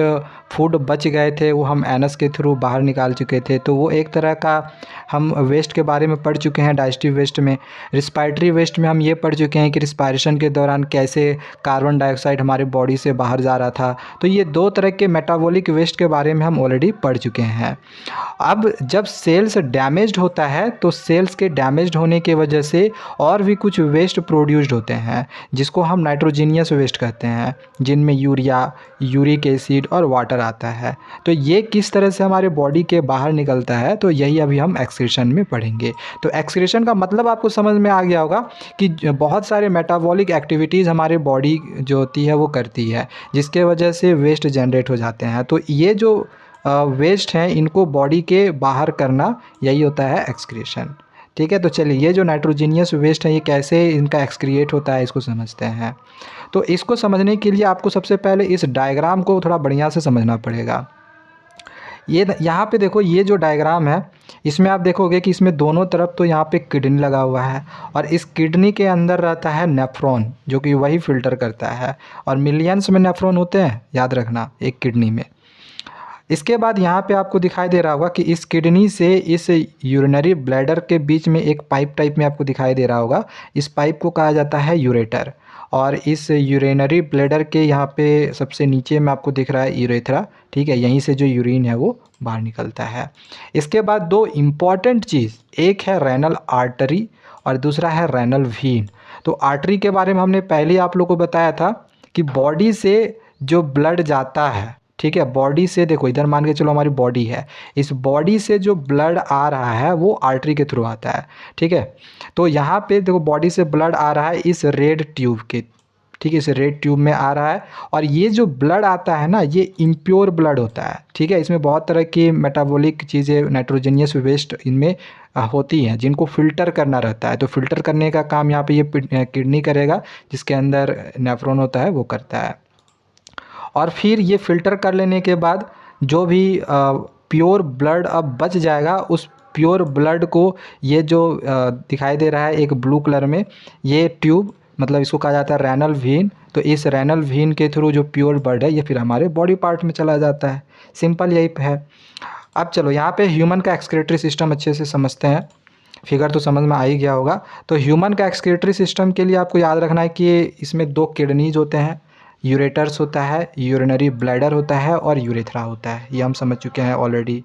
फूड बच गए थे वो हम एनस के थ्रू बाहर निकाल चुके थे। तो वो एक तरह का हम वेस्ट के बारे में पढ़ चुके हैं डाइजेस्टिव वेस्ट में। रिस्पायरेटरी वेस्ट में हम ये पढ़ चुके हैं कि रिस्पायरेशन के दौरान कैसे कार्बन डाइऑक्साइड हमारे बॉडी से बाहर जा रहा था। तो ये दो तरह के मेटाबॉलिक वेस्ट के बारे में हम ऑलरेडी पढ़ चुके हैं। अब जब सेल्स डैमेज्ड होता है तो सेल्स के डैमेज्ड होने की वजह से और भी कुछ वेस्ट प्रोड्यूस्ड होते हैं, जिसको हम नाइट्रोजीनियस वेस्ट कहते हैं, जिनमें यूरिया, यूरिक एसिड और वाटर आता है। तो ये किस तरह से हमारे बॉडी के बाहर निकलता है, तो यही अभी हम एक्सक्रीशन में पढ़ेंगे। तो एक्सक्रीशन का मतलब आपको समझ में आ गया होगा कि बहुत सारे मेटाबॉलिक एक्टिविटीज़ हमारे बॉडी जो होती है वो करती है, जिसके वजह से वेस्ट जनरेट हो जाते हैं। तो ये जो वेस्ट हैं इनको बॉडी के बाहर करना, यही होता है एक्सक्रीशन। ठीक है, तो चलिए ये जो नाइट्रोजीनियस वेस्ट है ये कैसे इनका एक्सक्रिएट होता है इसको समझते हैं। तो इसको समझने के लिए आपको सबसे पहले इस डायग्राम को थोड़ा बढ़िया से समझना पड़ेगा। ये यहाँ पे देखो, ये जो डायग्राम है इसमें आप देखोगे कि इसमें दोनों तरफ तो यहाँ पे किडनी लगा हुआ है, और इस किडनी के अंदर रहता है नेफ्रॉन, जो कि वही फिल्टर करता है। और मिलियंस में नेफ्रॉन होते हैं, याद रखना, एक किडनी में। इसके बाद यहाँ पे आपको दिखाई दे रहा होगा कि इस किडनी से इस यूरिनरी ब्लैडर के बीच में एक पाइप टाइप में आपको दिखाई दे रहा होगा। इस पाइप को कहा जाता है यूरेटर। और इस यूरिनरी ब्लैडर के यहाँ पे सबसे नीचे में आपको दिख रहा है यूरेथ्रा। ठीक है, यहीं से जो यूरिन है वो बाहर निकलता है। इसके बाद दो इम्पॉर्टेंट चीज़, एक है रेनल आर्टरी और दूसरा है रेनल वीन। तो आर्टरी के बारे में हमने पहले ही आप लोग को बताया था कि बॉडी से जो ब्लड जाता है, ठीक है, बॉडी से, देखो इधर मान के चलो हमारी बॉडी है, इस बॉडी से जो ब्लड आ रहा है वो आर्टरी के थ्रू आता है। ठीक है, तो यहाँ पे देखो बॉडी से ब्लड आ रहा है इस रेड ट्यूब के, ठीक है, इस रेड ट्यूब में आ रहा है। और ये जो ब्लड आता है ना, ये इम्प्योर ब्लड होता है। ठीक है, इसमें बहुत तरह की मेटाबॉलिक चीज़ें, नाइट्रोजनियस वेस्ट इनमें होती हैं, जिनको फ़िल्टर करना रहता है। तो फ़िल्टर करने का काम यहाँ पे ये किडनी करेगा, जिसके अंदर नेफ्रॉन होता है वो करता है। और फिर ये फ़िल्टर कर लेने के बाद जो भी प्योर ब्लड अब बच जाएगा, उस प्योर ब्लड को ये जो दिखाई दे रहा है एक ब्लू कलर में, ये ट्यूब, मतलब इसको कहा जाता है रेनल वेन। तो इस रेनल वेन के थ्रू जो प्योर ब्लड है ये फिर हमारे बॉडी पार्ट में चला जाता है। सिंपल यही है। अब चलो यहाँ पे ह्यूमन का एक्सक्रीटरी सिस्टम अच्छे से समझते हैं। फिगर तो समझ में आ ही गया होगा। तो ह्यूमन का एक्सक्रीटरी सिस्टम के लिए आपको याद रखना है कि इसमें दो किडनीज होते हैं, यूरेटर्स होता है, यूरिनरी ब्लैडर होता है और यूरेथ्रा होता है। ये हम समझ चुके हैं ऑलरेडी।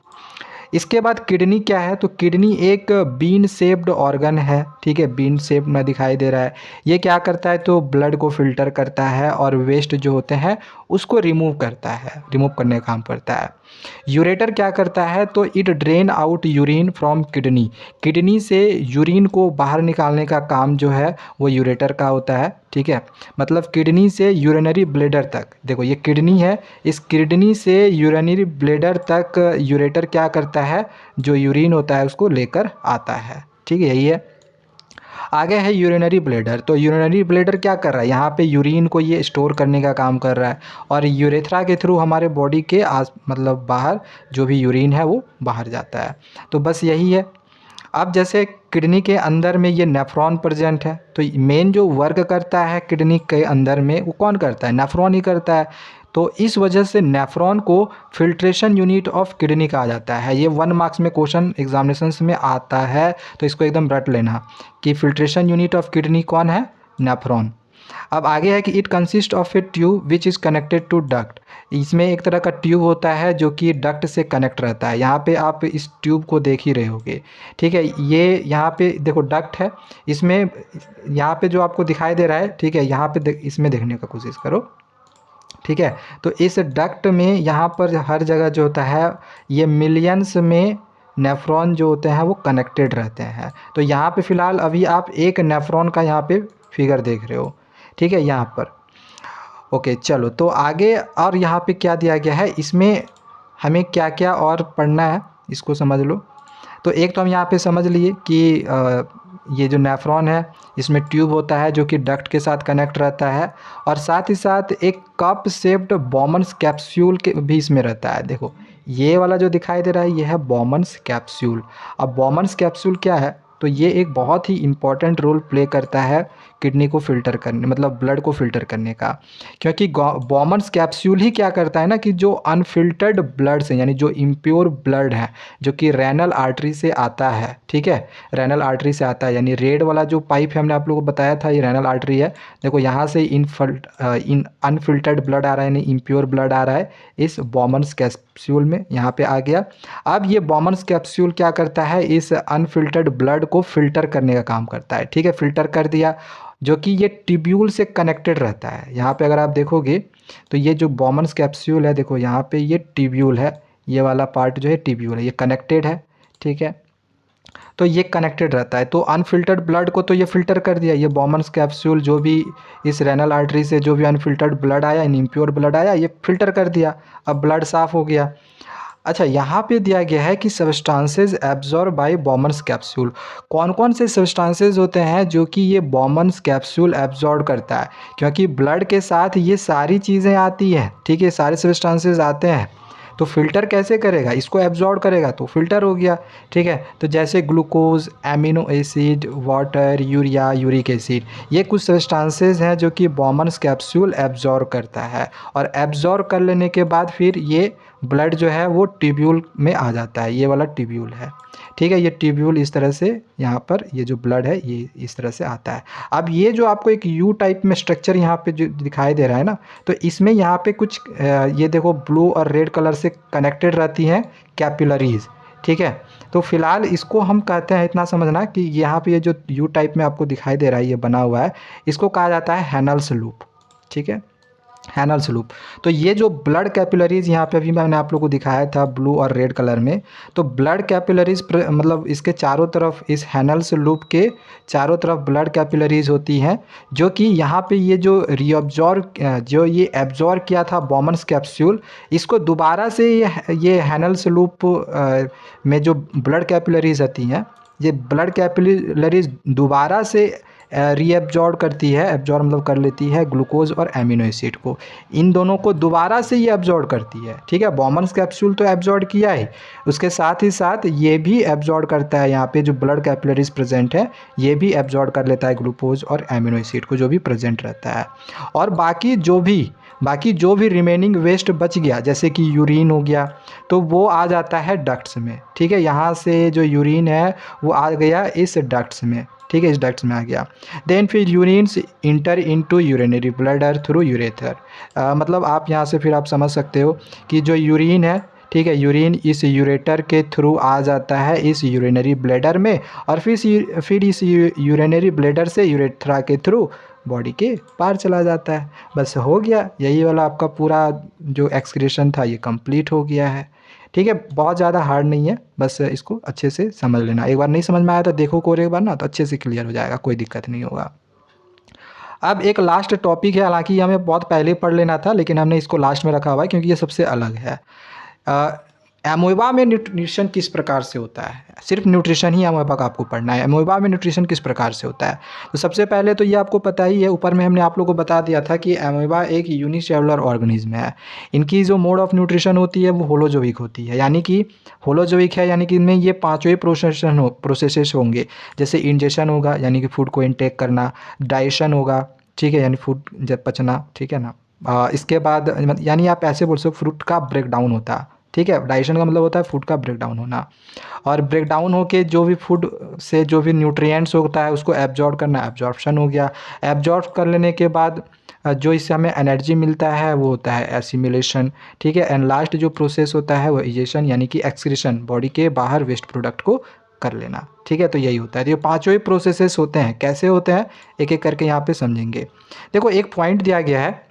इसके बाद किडनी क्या है, तो किडनी एक बीन शेप्ड ऑर्गन है। ठीक है, बीन शेप में दिखाई दे रहा है। ये क्या करता है, तो ब्लड को फिल्टर करता है और वेस्ट जो होते हैं उसको रिमूव करता है, रिमूव करने का काम करता है। यूरेटर क्या करता है, तो it drain out urine from kidney. Kidney से यूरिन को बाहर निकालने का काम जो है वो यूरेटर का होता है। ठीक है, मतलब किडनी से यूरिनरी ब्लैडर तक, देखो ये किडनी है, इस किडनी से यूरिनरी ब्लैडर तक यूरेटर क्या करता है, जो यूरिन होता है उसको लेकर आता है। ठीक है, यही है। आगे है यूरिनरी ब्लैडर। तो यूरिनरी ब्लैडर क्या कर रहा है, यहाँ पे यूरिन को ये स्टोर करने का काम कर रहा है, और यूरेथ्रा के थ्रू हमारे बॉडी के मतलब बाहर जो भी यूरिन है वो बाहर जाता है। तो बस यही है। अब जैसे किडनी के अंदर में ये नेफ्रॉन प्रेजेंट है, तो मेन जो वर्क करता है किडनी के अंदर में वो कौन करता है, नेफ्रॉन ही करता है। तो इस वजह से नेफ्रॉन को फिल्ट्रेशन यूनिट ऑफ किडनी कहा जाता है। ये 1 मार्क्स में क्वेश्चन एग्जामिनेशंस में आता है, तो इसको एकदम रट लेना कि फिल्ट्रेशन यूनिट ऑफ किडनी कौन है, नेफ्रॉन। अब आगे है कि it consist of a tube which is connected to duct. इसमें एक तरह का ट्यूब होता है जो कि डक्ट से कनेक्ट रहता है। यहाँ पे आप इस ट्यूब को देख ही रहे होगे। ठीक है, ये यहाँ पे देखो डक्ट है, इसमें यहाँ पे जो आपको दिखाई दे रहा है, ठीक है, यहाँ पे इसमें देखने का कोशिश करो। ठीक है, तो इस डक्ट में यहाँ पर हर जगह जो होता है ये मिलियंस में नेफ्रॉन जो होते हैं वो कनेक्टेड रहते हैं। तो यहाँ पे फ़िलहाल अभी आप एक नेफ्रॉन का यहाँ पे फिगर देख रहे हो। ठीक है, यहाँ पर ओके। चलो तो आगे और यहाँ पे क्या दिया गया है, इसमें हमें क्या क्या और पढ़ना है इसको समझ लो। तो एक तो हम यहाँ पे समझ लिए कि ये जो नेफ्रॉन है इसमें ट्यूब होता है जो कि डक्ट के साथ कनेक्ट रहता है, और साथ ही साथ एक कप शेप्ड बॉमन्स कैप्सूल के भी इसमें रहता है। देखो ये वाला जो दिखाई दे रहा है ये है बॉमन्स कैप्सूल। अब बॉमन्स कैप्सूल क्या है, तो ये एक बहुत ही इम्पॉर्टेंट रोल प्ले करता है किडनी को फ़िल्टर करने, मतलब ब्लड को फ़िल्टर करने का। क्योंकि बॉमन्स कैप्सूल ही क्या करता है ना कि जो अनफिल्टर्ड ब्लड से, यानी जो इम्प्योर ब्लड है जो कि रेनल आर्टरी से आता है, ठीक है, रेनल आर्टरी से आता है, यानी रेड वाला जो पाइप है हमने आप लोगों को बताया था ये रेनल आर्टरी है। देखो यहाँ से इन अनफिल्टर्ड ब्लड आ रहा है, यानी इम्प्योर ब्लड आ रहा है इस बॉमन्स कैप्सूल में, यहाँ पे आ गया। अब ये बॉमन्स कैप्सूल क्या करता है, इस अनफिल्टर्ड ब्लड को फ़िल्टर करने का काम करता है, ठीक है, फ़िल्टर कर दिया, जो कि ये ट्यूब्यूल से कनेक्टेड रहता है। यहाँ पे अगर आप देखोगे तो ये जो बॉमन्स कैप्सूल है, देखो यहाँ पे ये ट्यूब्यूल है, ये वाला पार्ट जो है ट्यूब्यूल है, ये कनेक्टेड है, ठीक है, तो ये कनेक्टेड रहता है। तो अनफिल्टर्ड ब्लड को तो ये फ़िल्टर कर दिया, ये बॉमन्स कैप्सूल जो भी इस रेनल आर्टरी से जो भी अनफिल्टर्ड ब्लड आया, इम्प्योर ब्लड आया, ये फ़िल्टर कर दिया, अब ब्लड साफ़ हो गया। अच्छा, यहाँ पे दिया गया है कि सब्सटेंसेस एब्जॉर्ब बाय बॉमन्स कैप्सूल। कौन कौन से सब्सटेंसेस होते हैं जो कि ये बॉमन्स कैप्सूल एब्जॉर्ब करता है, क्योंकि ब्लड के साथ ये सारी चीज़ें आती हैं, ठीक है, सारे सब्सटेंसेस आते हैं, तो फ़िल्टर कैसे करेगा, इसको एब्जॉर्ब करेगा तो फ़िल्टर हो गया, ठीक है। तो जैसे glucose, amino acid, water, urea, uric acid, ये कुछ सब्सटेंसेस हैं जो कि बॉमन्स कैप्सूल एब्जॉर्ब करता है, और एब्जॉर्ब कर लेने के बाद फिर ये ब्लड जो है वो ट्यूब्यूल में आ जाता है, ये वाला ट्यूब्यूल है, ठीक है, ये ट्यूब्यूल इस तरह से यहाँ पर ये जो ब्लड है ये इस तरह से आता है। अब ये जो आपको एक यू टाइप में स्ट्रक्चर यहाँ पे जो दिखाई दे रहा है ना, तो इसमें यहाँ पे कुछ ये देखो ब्लू और रेड कलर से कनेक्टेड रहती हैं कैपिलरीज, ठीक है। तो फिलहाल इसको हम कहते हैं, इतना समझना कि यहाँ पे ये जो यू टाइप में आपको दिखाई दे रहा है ये बना हुआ है, इसको कहा जाता है हैनल्स लूप, ठीक है, हैनल्स लूप। तो ये जो ब्लड कैपिलरीज यहाँ पे अभी मैंने आप लोगों को दिखाया था ब्लू और रेड कलर में, तो ब्लड कैपिलरीज मतलब इसके चारों तरफ, इस हैनल्स लूप के चारों तरफ ब्लड कैपिलरीज होती हैं, जो कि यहाँ पे ये जो रीअब्जॉर्ब जो ये एब्जॉर्ब किया था बॉमन्स कैप्सूल, इसको दोबारा से ये हैनल्स लूप में जो ब्लड कैपिलरीज आती हैं, ये ब्लड कैपिलरीज दोबारा से रीएब्जॉर्ब करती है, एब्जॉर्ब मतलब कर लेती है ग्लूकोज और एमिनो एसिड को, इन दोनों को दोबारा से ये एब्जॉर्ब करती है, ठीक है। बॉमन्स कैप्सूल तो एब्जॉर्ब किया है, उसके साथ ही साथ ये भी एब्जॉर्ब करता है, यहाँ पे जो ब्लड कैपिलरीज प्रेजेंट है ये भी एब्जॉर्ब कर लेता है ग्लूकोज और एमिनो एसिड को जो भी प्रेजेंट रहता है। और बाकी जो भी रिमेनिंग वेस्ट बच गया, जैसे कि यूरिन हो गया, तो वो आ जाता है डक्ट्स में, ठीक है, यहाँ से जो यूरिन है वो आ गया इस डक्ट्स में, ठीक है, इस डक्ट्स में आ गया। देन फिर urines enter into urinary bladder through urethra, मतलब आप यहाँ से फिर आप समझ सकते हो कि जो यूरिन है, ठीक है, यूरिन इस यूरेटर के थ्रू आ जाता है इस यूरिनरी ब्लैडर में, और फिर इस यूरिनरी ब्लैडर से यूरेथ्रा के थ्रू बॉडी के पार चला जाता है। बस हो गया, यही वाला आपका पूरा जो एक्सक्रीशन था ये कंप्लीट हो गया है, ठीक है। बहुत ज़्यादा हार्ड नहीं है, बस इसको अच्छे से समझ लेना। एक बार नहीं समझ में आया तो देखो और एक बार ना, तो अच्छे से क्लियर हो जाएगा, कोई दिक्कत नहीं होगा। अब एक लास्ट टॉपिक है, हालांकि हमें बहुत पहले पढ़ लेना था लेकिन हमने इसको लास्ट में रखा हुआ है क्योंकि ये सबसे अलग है। एमोइबा में न्यूट्रिशन किस प्रकार से होता है, सिर्फ न्यूट्रिशन ही एमोइबा का आपको पढ़ना है। एमोइबा में न्यूट्रिशन किस प्रकार से होता है, तो सबसे पहले तो ये आपको पता ही है, ऊपर में हमने आप लोगों को बता दिया था कि एमोइबा एक यूनिसेलुलर ऑर्गेनिज्म है। इनकी जो मोड ऑफ न्यूट्रिशन होती है वो होलोजोइक होती है, यानी कि होलोजोइक है, यानी कि इनमें ये पाँचवें प्रोसेसेस होंगे, जैसे इंजेशन होगा यानी कि फूड को इनटेक करना, डाइजेशन होगा, ठीक है, यानी फूड जब पचना, ठीक है ना, इसके बाद यानी आप ऐसे बोल सकते फ्रूट का ब्रेक डाउन होता है, ठीक है, डाइजेशन का मतलब होता है फूड का ब्रेक डाउन होना, और ब्रेक डाउन होके जो भी फूड से जो भी न्यूट्रिएंट्स होता है उसको एब्जॉर्ब करना, एब्जॉर्प्शन हो गया। एब्जॉर्ब कर लेने के बाद जो इससे हमें एनर्जी मिलता है वो होता है एसिमिलेशन, ठीक है, एंड लास्ट जो प्रोसेस होता है वो इजेशन यानी कि एक्सक्रीशन, बॉडी के बाहर वेस्ट प्रोडक्ट को कर लेना, ठीक है। तो यही होता है, तो ये पाँचों ही प्रोसेसेस होते हैं। कैसे होते हैं एक एक करके यहाँ पे समझेंगे। देखो एक पॉइंट दिया गया है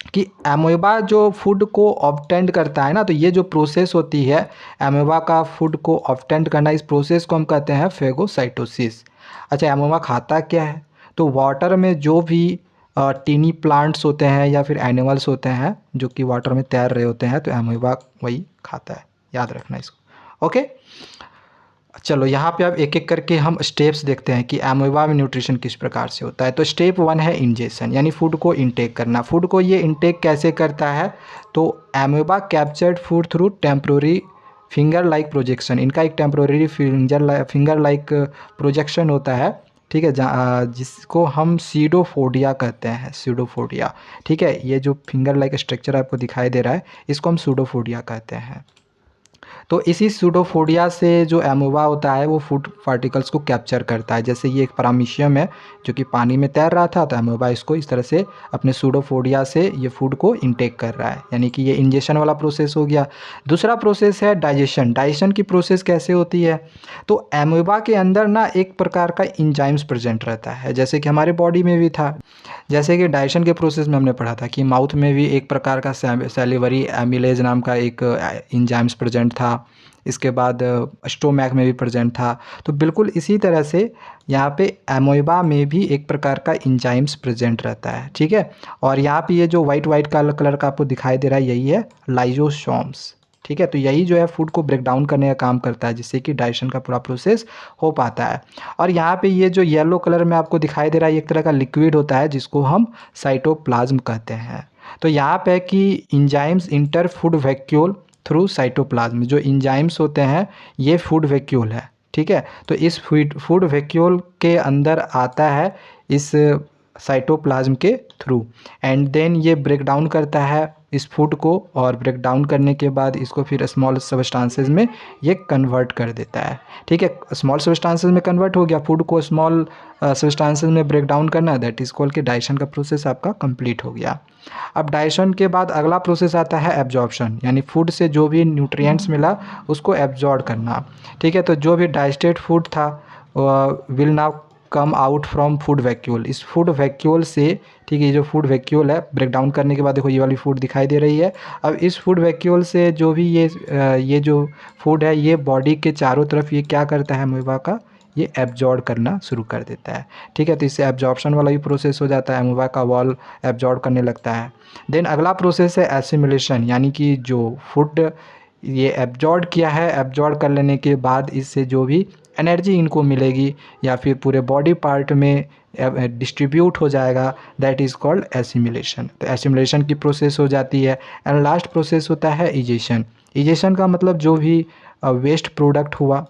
कि एमोइबा जो फूड को ऑब्टेंड करता है ना, तो ये जो प्रोसेस होती है एमोइबा का फूड को ऑब्टेंड करना, इस प्रोसेस को हम कहते हैं फेगोसाइटोसिस। अच्छा, एमोइबा खाता क्या है, तो वाटर में जो भी टीनी प्लांट्स होते हैं या फिर एनिमल्स होते हैं जो कि वाटर में तैर रहे होते हैं, तो एमोइबा वही खाता है, याद रखना इसको, ओके। चलो यहाँ पे अब एक एक करके हम स्टेप्स देखते हैं कि एमोबा में न्यूट्रिशन किस प्रकार से होता है। तो स्टेप 1 है इंजेक्शन, यानी फूड को इनटेक करना। फूड को ये इनटेक कैसे करता है, तो amoeba captured food through temporary finger like projection. इनका एक टेम्प्रोरी फिंगर लाइक प्रोजेक्शन होता है, ठीक है, जिसको हम सीडोफोडिया कहते हैं, सीडोफोडिया। ठीक है, ये जो फिंगर लाइक स्ट्रक्चर आपको दिखाई दे रहा है, इसको हम सीडोफोडिया कहते हैं। तो इसी सूडोफोडिया से जो एमोबा होता है वो फूड पार्टिकल्स को कैप्चर करता है। जैसे ये एक परामीशियम है जो कि पानी में तैर रहा था, तो एमोबा इसको इस तरह से अपने सूडोफोडिया से ये फूड को इनटेक कर रहा है, यानी कि ये इंजेक्शन वाला प्रोसेस हो गया। दूसरा प्रोसेस है डाइजेशन। डाइजेशन की प्रोसेस कैसे होती है, तो एमोबा के अंदर ना एक प्रकार का इंजाइम्स प्रेजेंट रहता है, जैसे कि हमारे बॉडी में भी था। जैसे कि डाइजेशन के प्रोसेस में हमने पढ़ा था कि माउथ में भी एक प्रकार का सैलिवरी एमिलेज नाम का एक इंजाइम्स प्रेजेंट था, इसके बाद स्टोमैक में भी प्रेजेंट था। तो बिल्कुल इसी तरह से यहाँ पे एमोबा में भी एक प्रकार का इंजाइम्स प्रेजेंट रहता है, ठीक है। और यहाँ पे ये जो वाइट कलर का आपको दिखाई दे रहा है, यही है लाइजोसोम्स, ठीक है। तो यही जो है फूड को ब्रेक डाउन करने का काम करता है, जिससे कि डाइजेशन का पूरा प्रोसेस हो पाता है। और यहाँ पे ये जो येलो कलर में आपको दिखाई दे रहा है, एक तरह का लिक्विड होता है जिसको हम साइटोप्लाज्म कहते हैं। तो यहाँ पे कि enzymes inter food vacuole through cytoplasm. जो इंजाइम्स होते हैं ये फूड वैक्यूल है, ठीक है। तो इस फूड वैक्यूल के अंदर आता है इस साइटोप्लाज्म के थ्रू, एंड देन ये ब्रेक डाउन करता है इस फूड को, और ब्रेक डाउन करने के बाद इसको फिर स्मॉल सब्सटेंसेस में ये कन्वर्ट कर देता है, ठीक है। स्मॉल सब्सटेंसेस में कन्वर्ट हो गया, फूड को स्मॉल सब्सटेंसेस में ब्रेक डाउन करना, दैट इज़ कॉल्ड कि डाइजेशन का प्रोसेस आपका कंप्लीट हो गया। अब डाइजेशन के बाद अगला प्रोसेस आता है एब्जॉर्प्शन, यानी फूड से जो भी न्यूट्रिएंट्स मिला उसको एब्जॉर्ब करना, ठीक है। तो जो भी डाइजेस्टेड फूड था will now come out from food vacuole. इस फूड वैक्यूल से, ठीक है, ये जो फूड वैक्यूल है ब्रेक डाउन करने के बाद देखो ये वाली फूड दिखाई दे रही है। अब इस फूड वैक्यूल से जो भी ये जो फूड है ये बॉडी के चारों तरफ ये क्या करता है अमीबा का, ये एब्जॉर्ब करना शुरू कर देता है, ठीक है। तो इससे एब्जॉर्प्शन वाला भी प्रोसेस हो जाता है, अमीबा का वॉल एब्जॉर्ब करने लगता है। देन अगला प्रोसेस है एसिमिलेशन, यानी कि जो फूड ये एब्जॉर्ब किया है, एब्जॉर्ब कर लेने के बाद इससे जो भी एनर्जी इनको मिलेगी या फिर पूरे बॉडी पार्ट में डिस्ट्रीब्यूट हो जाएगा, दैट इज़ कॉल्ड एसिमिलेशन। तो एसिमिलेशन की प्रोसेस हो जाती है। एंड लास्ट प्रोसेस होता है इजेशन। इजेशन का मतलब जो भी वेस्ट प्रोडक्ट हुआ,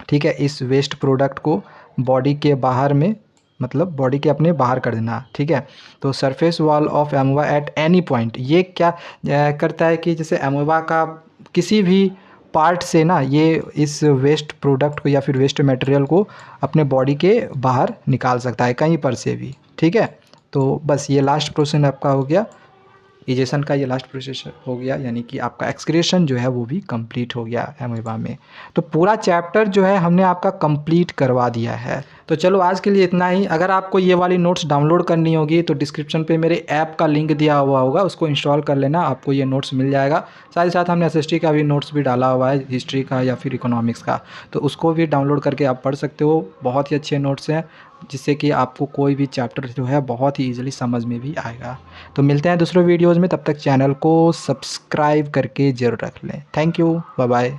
ठीक है, इस वेस्ट प्रोडक्ट को बॉडी के बाहर में, मतलब बॉडी के अपने बाहर कर देना, ठीक है। तो surface wall of amoeba at any point, ये क्या करता है कि जैसे एमोबा का किसी भी पार्ट से ना ये इस वेस्ट प्रोडक्ट को या फिर वेस्ट मटेरियल को अपने बॉडी के बाहर निकाल सकता है कहीं पर से भी, ठीक है। तो बस ये लास्ट प्रोसेस आपका हो गया, इजेशन का ये लास्ट प्रोसेस हो गया, यानी कि आपका एक्सक्रीशन जो है वो भी कंप्लीट हो गया एमोबा में। तो पूरा चैप्टर जो है हमने आपका कंप्लीट करवा दिया है। तो चलो आज के लिए इतना ही। अगर आपको ये वाली नोट्स डाउनलोड करनी होगी तो डिस्क्रिप्शन पे मेरे ऐप का लिंक दिया हुआ होगा, उसको इंस्टॉल कर लेना, आपको ये नोट्स मिल जाएगा। साथ ही साथ हमने एसएसटी का भी नोट्स भी डाला हुआ है, हिस्ट्री का या फिर इकोनॉमिक्स का, तो उसको भी डाउनलोड करके आप पढ़ सकते हो। बहुत ही अच्छे नोट्स हैं, जिससे कि आपको कोई भी चैप्टर जो है बहुत ही ईजिली समझ में भी आएगा। तो मिलते हैं दूसरे वीडियोज़ में, तब तक चैनल को सब्सक्राइब करके ज़रूर रख लें। Thank you, bye bye.